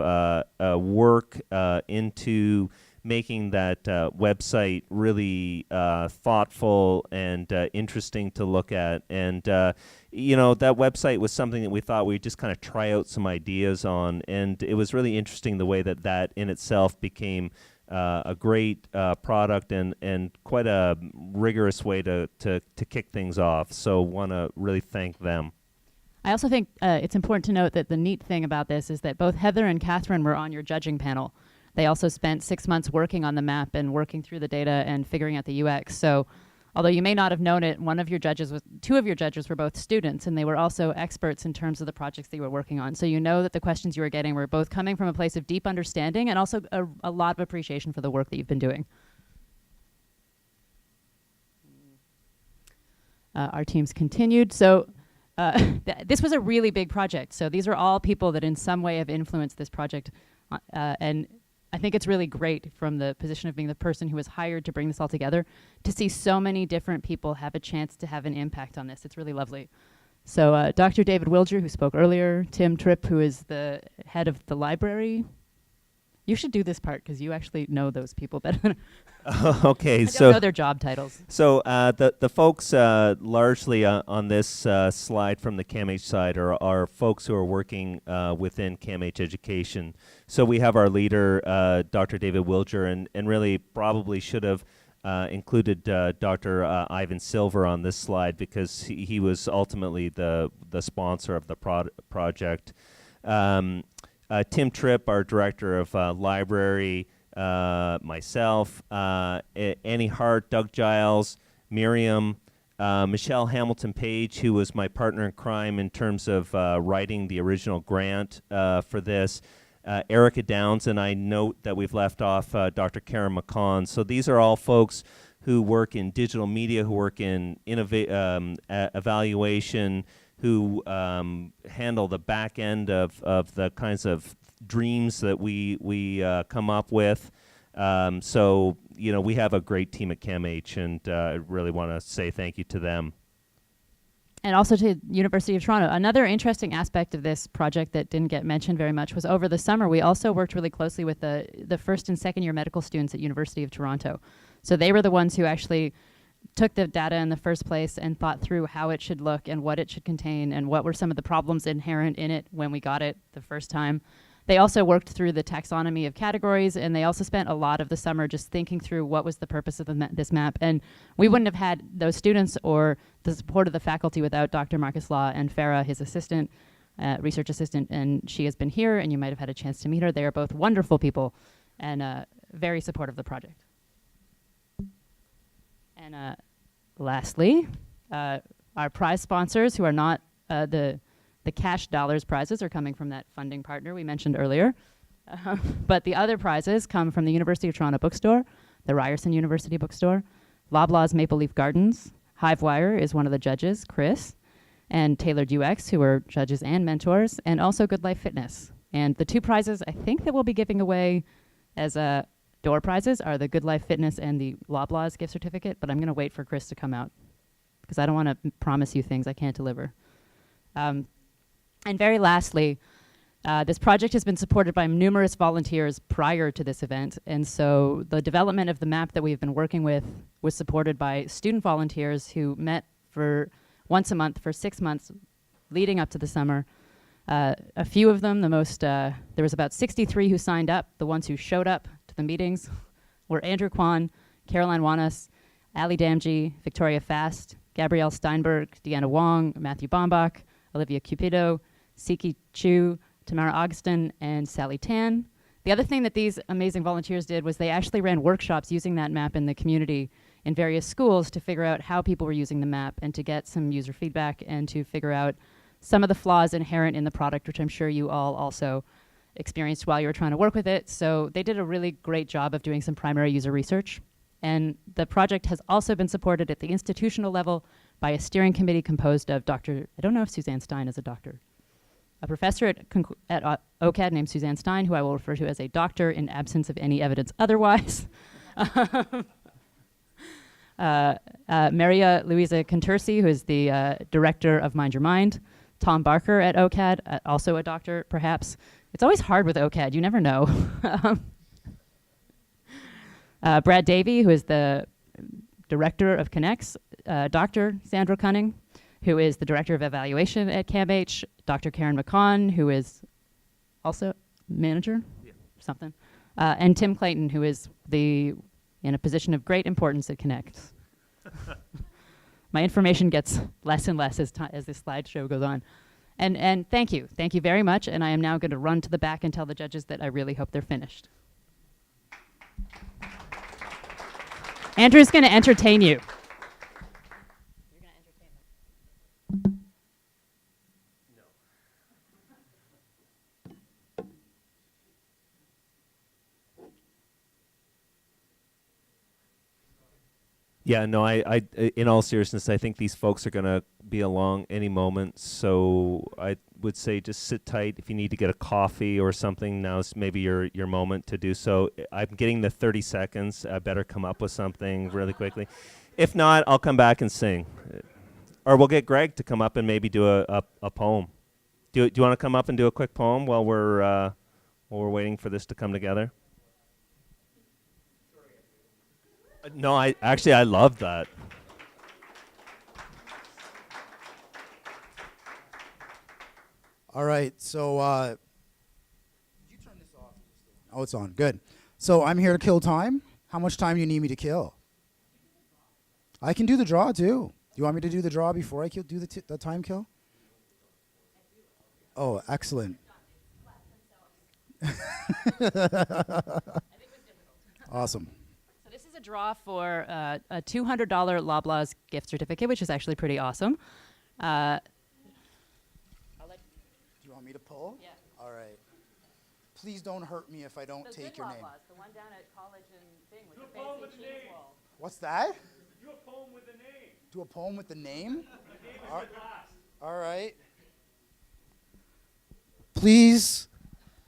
Speaker 15: work into making that website really thoughtful and interesting to look at. And that website was something that we thought we'd just kind of try out some ideas on, and it was really interesting the way that in itself became a great product and quite a rigorous way to kick things off. So want to really thank them.
Speaker 14: I also think it's important to note that the neat thing about this is that both Heather and Catherine were on your judging panel. They also spent 6 months working on the map and working through the data and figuring out the UX. So although you may not have known it, two of your judges were both students, and they were also experts in terms of the projects that you were working on. So you know that the questions you were getting were both coming from a place of deep understanding and also a lot of appreciation for the work that you've been doing. Our teams continued. So this was a really big project. So these are all people that in some way have influenced this project. And I think it's really great from the position of being the person who was hired to bring this all together to see so many different people have a chance to have an impact on this. It's really lovely. So Dr. David Wilger, who spoke earlier, Tim Tripp, who is the head of the library. You should do this part because you actually know those people better than
Speaker 15: Okay,
Speaker 14: I
Speaker 15: so
Speaker 14: don't know their job titles.
Speaker 15: So the folks largely on this slide from the CAMH side are folks who are working within CAMH education. So we have our leader, Dr. David Wilger, and really probably should have included Dr. Ivan Silver on this slide because he was ultimately the sponsor of the project. Tim Tripp, our director of library, myself, Annie Hart, Doug Giles, Miriam, Michelle Hamilton Page, who was my partner in crime in terms of writing the original grant for this, Erica Downs, and I note that we've left off Dr. Karen McCon. So these are all folks who work in digital media, who work in evaluation, who handle the back end of the kinds of dreams that we come up with. So, you know, we have a great team at CAMH, and I really want to say thank you to them.
Speaker 14: And also to University of Toronto. Another interesting aspect of this project that didn't get mentioned very much was over the summer, we also worked really closely with the first and second year medical students at University of Toronto. So they were the ones who actually took the data in the first place and thought through how it should look and what it should contain and what were some of the problems inherent in it when we got it the first time. They also worked through the taxonomy of categories, and they also spent a lot of the summer just thinking through what was the purpose of this map. And we wouldn't have had those students or the support of the faculty without Dr. Marcus Law and Farah, his assistant, research assistant, and she has been here, and you might have had a chance to meet her. They are both wonderful people and very supportive of the project. And lastly, our prize sponsors, who are not the cash dollars prizes, are coming from that funding partner we mentioned earlier. But the other prizes come from the University of Toronto Bookstore, the Ryerson University Bookstore, Loblaws Maple Leaf Gardens, Hivewire is one of the judges, Chris, and Tailored UX, who are judges and mentors, and also Good Life Fitness. And the two prizes I think that we'll be giving away as door prizes are the Good Life Fitness and the Loblaws gift certificate, but I'm going to wait for Chris to come out because I don't want to promise you things I can't deliver. And very lastly, this project has been supported by numerous volunteers prior to this event, and so the development of the map that we've been working with was supported by student volunteers who met for once a month for 6 months leading up to the summer. A few of them, there was about 63 who signed up. The ones who showed up to the meetings were Andrew Kwan, Caroline Wanas, Ali Damji, Victoria Fast, Gabrielle Steinberg, Deanna Wong, Matthew Bombach, Olivia Cupido, Siki Chu, Tamara Augustin, and Sally Tan. The other thing that these amazing volunteers did was they actually ran workshops using that map in the community in various schools to figure out how people were using the map and to get some user feedback and to figure out some of the flaws inherent in the product, which I'm sure you all also experienced while you were trying to work with it. So they did a really great job of doing some primary user research. And the project has also been supported at the institutional level by a steering committee composed of I don't know if Suzanne Stein is a doctor, a professor at OCAD named Suzanne Stein, who I will refer to as a doctor in absence of any evidence otherwise. Maria Luisa Contursi, who is the director of Mind Your Mind. Tom Barker at OCAD, also a doctor, perhaps. It's always hard with OCAD, you never know. Brad Davey, who is the director of Connects. Dr. Sandra Cunning, who is the director of evaluation at CAMH. Dr. Karen McCon, who is also manager, something. And Tim Clayton, who is in a position of great importance at Connects. My information gets less and less as this slideshow goes on. And thank you very much. And I am now going to run to the back and tell the judges that I really hope they're finished. Andrew's going to entertain you.
Speaker 15: Yeah, no, I in all seriousness, I think these folks are going to be along any moment. So I would say just sit tight. If you need to get a coffee or something, now's maybe your moment to do so. I'm getting the 30 seconds. I better come up with something really quickly. If not, I'll come back and sing. or we'll get Greg to come up and maybe do a poem. Do you want to come up and do a quick poem while we're waiting for this to come together? No, I love that.
Speaker 11: All right, so did you turn this off? Oh, it's on. Good. So I'm here to kill time. How much time do you need me to kill? I can do the draw too. Do you want me to do the draw before I do the time kill? Oh, excellent. Awesome.
Speaker 14: So this is a draw for a $200 Loblaws gift certificate, which is actually pretty awesome.
Speaker 11: Do you want me to pull? Yeah. All right. Please don't hurt me if I don't take your name.
Speaker 14: The one down at college and thing with the fancy cheese wall.
Speaker 11: What's that?
Speaker 13: Do a poem with the name.
Speaker 11: Do a poem with the name? All right. Please,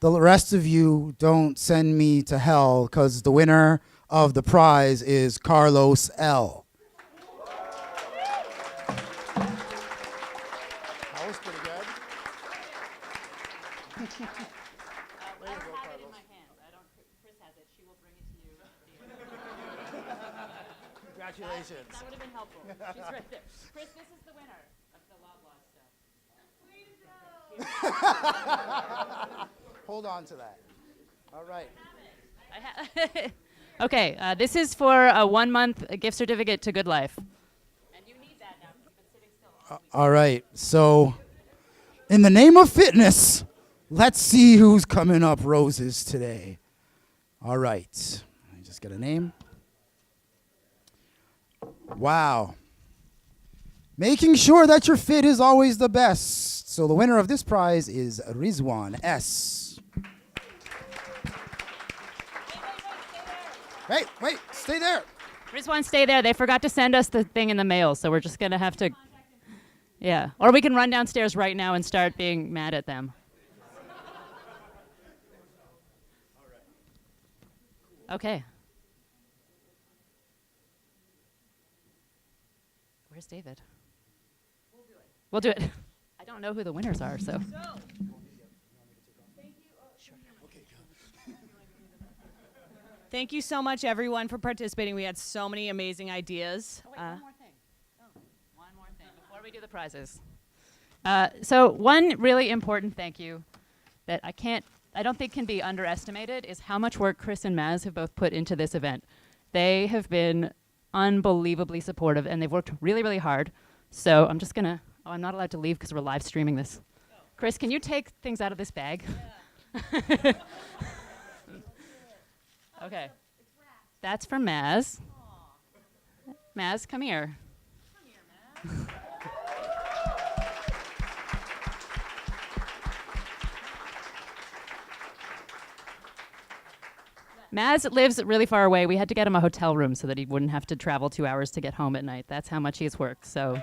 Speaker 11: the rest of you, don't send me to hell, because the winner of the prize is Carlos L. That was pretty good.
Speaker 14: I don't have it in my hands. Chris has it. She will bring it to you.
Speaker 11: Congratulations.
Speaker 14: That would have been helpful. She's right there. Chris, this is the winner of the Loblaws stuff.
Speaker 11: Hold on to that. All right.
Speaker 14: Okay, this is for a 1-month gift certificate to Good Life. And you need that now because you've been sitting still.
Speaker 11: All right. So, in the name of fitness, let's see who's coming up roses today. All right. Let me just get a name. Wow. Making sure that your fit is always the best. So the winner of this prize is Rizwan S. Wait, stay there.
Speaker 14: Rizwan, stay there. They forgot to send us the thing in the mail, so we're just going to have to... Yeah. Or we can run downstairs right now and start being mad at them. Okay. Where's David? We'll do it. I don't know who the winners are, so.
Speaker 1: Thank you so much, everyone, for participating. We had so many amazing ideas.
Speaker 14: Oh, wait, one more thing. One more thing before we do the prizes. So one really important thank you that I don't think can be underestimated is how much work Chris and Maz have both put into this event. They have been unbelievably supportive, and they've worked really, really hard. So I'm just gonna, I'm not allowed to leave because we're live streaming this. Chris, can you take things out of this bag? Yeah. Okay. That's for Maz. Aww. Maz, come here. Come here, Maz. Maz lives really far away. We had to get him a hotel room so that he wouldn't have to travel 2 hours to get home at night. That's how much he's worked, so.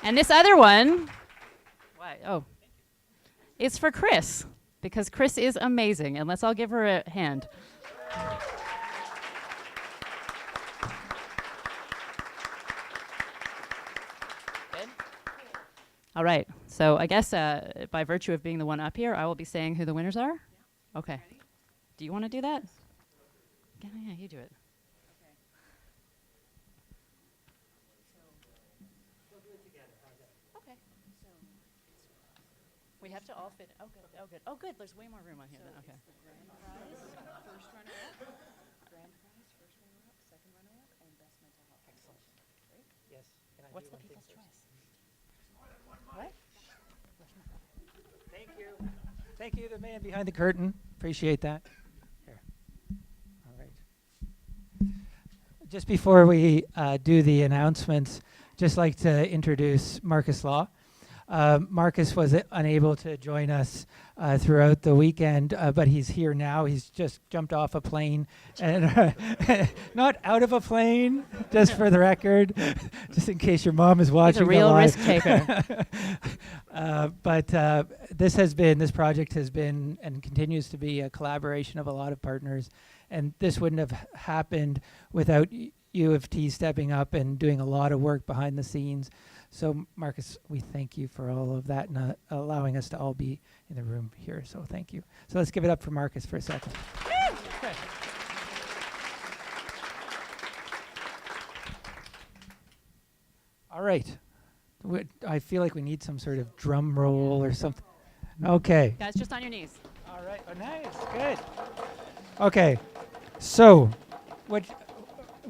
Speaker 14: And this other one, why? Oh, it's for Chris, because Chris is amazing, and let's all give her a hand. Good? All right, so I guess by virtue of being the one up here, I will be saying who the winners are. Yeah. Okay. Ready? Do you want to do that? Yeah, you do it. Okay.
Speaker 13: We'll do it together. How's that?
Speaker 14: Okay. So we have to all fit. Oh, good. Oh, good. Oh, good. There's way more room on here then. Okay.
Speaker 3: Grand prize, first runner-up, grand prize, first runner-up, second runner-up, and best mental health.
Speaker 13: Excellent.
Speaker 3: Great.
Speaker 13: Yes. Can I
Speaker 14: What's
Speaker 13: do
Speaker 14: the
Speaker 13: one thing
Speaker 14: people's
Speaker 13: first?
Speaker 14: choice? What?
Speaker 13: Thank you. Thank you, the man behind the curtain. Appreciate that. Here. All right. Just before we do the announcements, just like to introduce Marcus Law. Marcus was unable to join us throughout the weekend, but he's here now. He's just jumped off a plane, and not out of a plane, just for the record, just in case your mom is watching.
Speaker 14: He's a real risk taker.
Speaker 13: But this project has been and continues to be a collaboration of a lot of partners, and this wouldn't have happened without U of T stepping up and doing a lot of work behind the scenes. So Marcus, we thank you for all of that and allowing us to all be in the room here. So thank you. So let's give it up for Marcus for a second. All right. I feel like we need some sort of drum roll or something. Okay.
Speaker 14: Guys, just on your knees.
Speaker 13: All right. Oh, nice. Good. Okay. So, what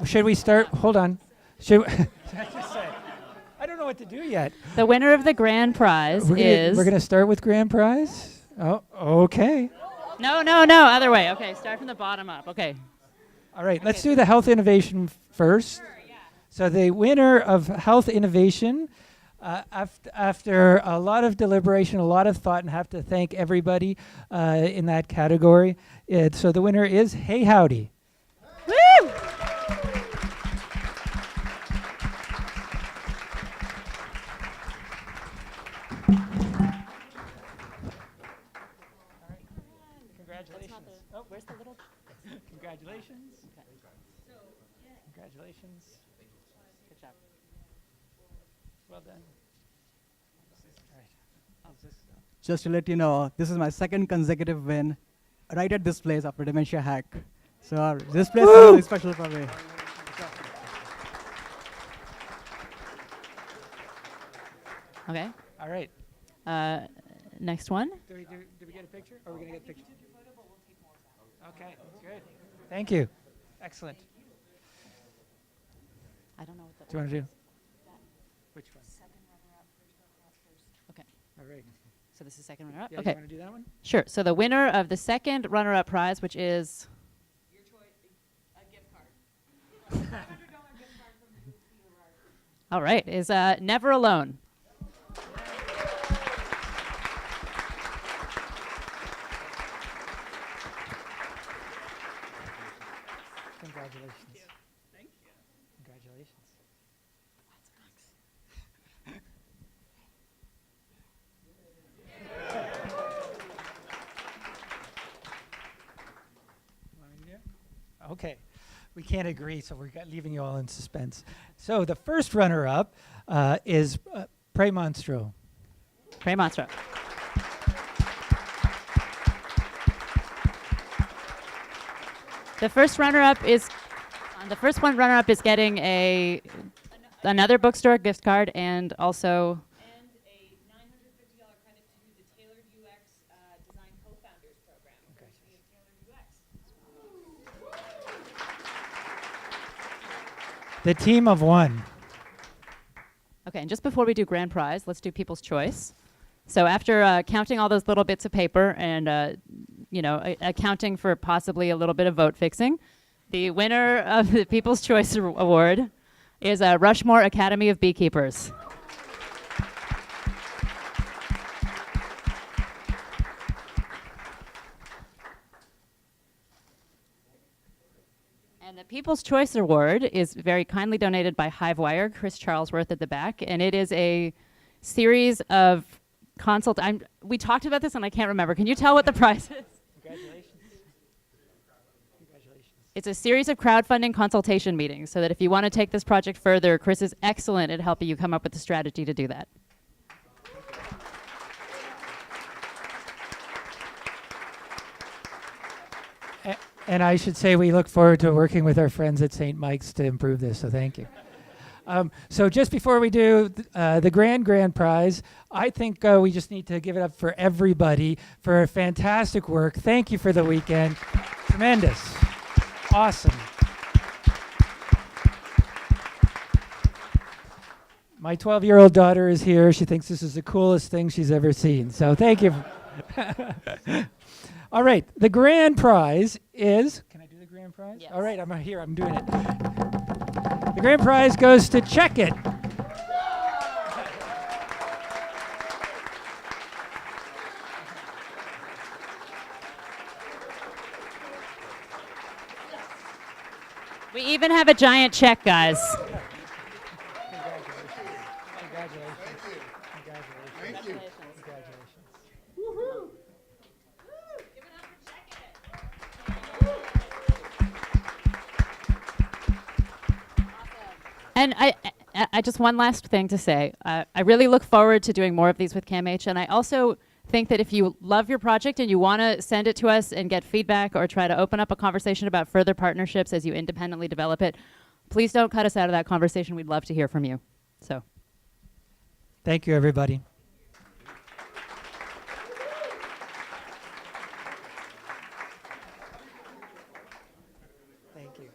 Speaker 13: should we start? Hold on. Should we I don't know what to do yet.
Speaker 14: The winner of the grand prize is...
Speaker 13: We're going to start with grand prize? Oh, okay.
Speaker 14: No, other way. Okay, start from the bottom up. Okay.
Speaker 13: All right, let's do the health innovation first. Sure, yeah. So the winner of health innovation, after a lot of deliberation, a lot of thought, and have to thank everybody in that category. So the winner is Hey Howdy.
Speaker 14: Woo!
Speaker 13: Congratulations. Oh, where's the little... Congratulations. Okay. Congratulations.
Speaker 14: Good job.
Speaker 13: Well done. All right.
Speaker 16: Just to let you know, this is my second consecutive win right at this place after Dementia Hack. So this place is really special for me.
Speaker 14: Okay.
Speaker 13: All right.
Speaker 14: Next one.
Speaker 13: Do we get a picture? Or are we going to get a picture? Okay, good. Thank you. Excellent.
Speaker 14: I don't know what that
Speaker 13: Do you want to do?
Speaker 14: Which one? Second runner-up, first runner-up first. Okay.
Speaker 13: All right.
Speaker 14: So this is second runner-up?
Speaker 13: Yeah,
Speaker 14: okay.
Speaker 13: you want to do that one?
Speaker 14: Sure. So the winner of the second runner-up prize, which is...
Speaker 3: Your choice, a gift card. $100 gift card from the
Speaker 14: All right, is Never Alone.
Speaker 13: Congratulations. Thank you. Congratulations. Okay, we can't agree, so we're leaving you all in suspense. So the first runner-up is Pre Monstro.
Speaker 14: Pre Monstro. The first runner-up is getting another bookstore gift card and also
Speaker 3: And a $950 credit to the Tailored UX Design Co-Founders Program. Okay.
Speaker 13: The team of one.
Speaker 14: Okay, and just before we do grand prize, let's do People's Choice. So after counting all those little bits of paper and accounting for possibly a little bit of vote fixing, the winner of the People's Choice Award is Rushmore Academy of Beekeepers. And the People's Choice Award is very kindly donated by Hivewire, Chris Charlesworth at the back, and it is a series of we talked about this and I can't remember. Can you tell what the prize is?
Speaker 13: Congratulations. Congratulations.
Speaker 14: It's a series of crowdfunding consultation meetings so that if you want to take this project further, Chris is excellent at helping you come up with the strategy to do that.
Speaker 13: And I should say we look forward to working with our friends at St. Mike's to improve this, so thank you. So just before we do the grand prize, I think we just need to give it up for everybody for fantastic work. Thank you for the weekend. Tremendous. Awesome. My 12-year-old daughter is here. She thinks this is the coolest thing she's ever seen. So thank you. All right. The grand prize is... Can I do the grand prize?
Speaker 14: Yes.
Speaker 13: All right. I'm here. I'm doing it. The grand prize goes to Check It.
Speaker 14: We even have a giant check, guys. And I just one last thing to say. I really look forward to doing more of these with CAMH, and I also think that if you love your project and you want to send it to us and get feedback or try to open up a conversation about further partnerships as you independently develop it, please don't cut us out of that conversation. We'd love to hear from you. So,
Speaker 13: thank you, everybody. Thank you.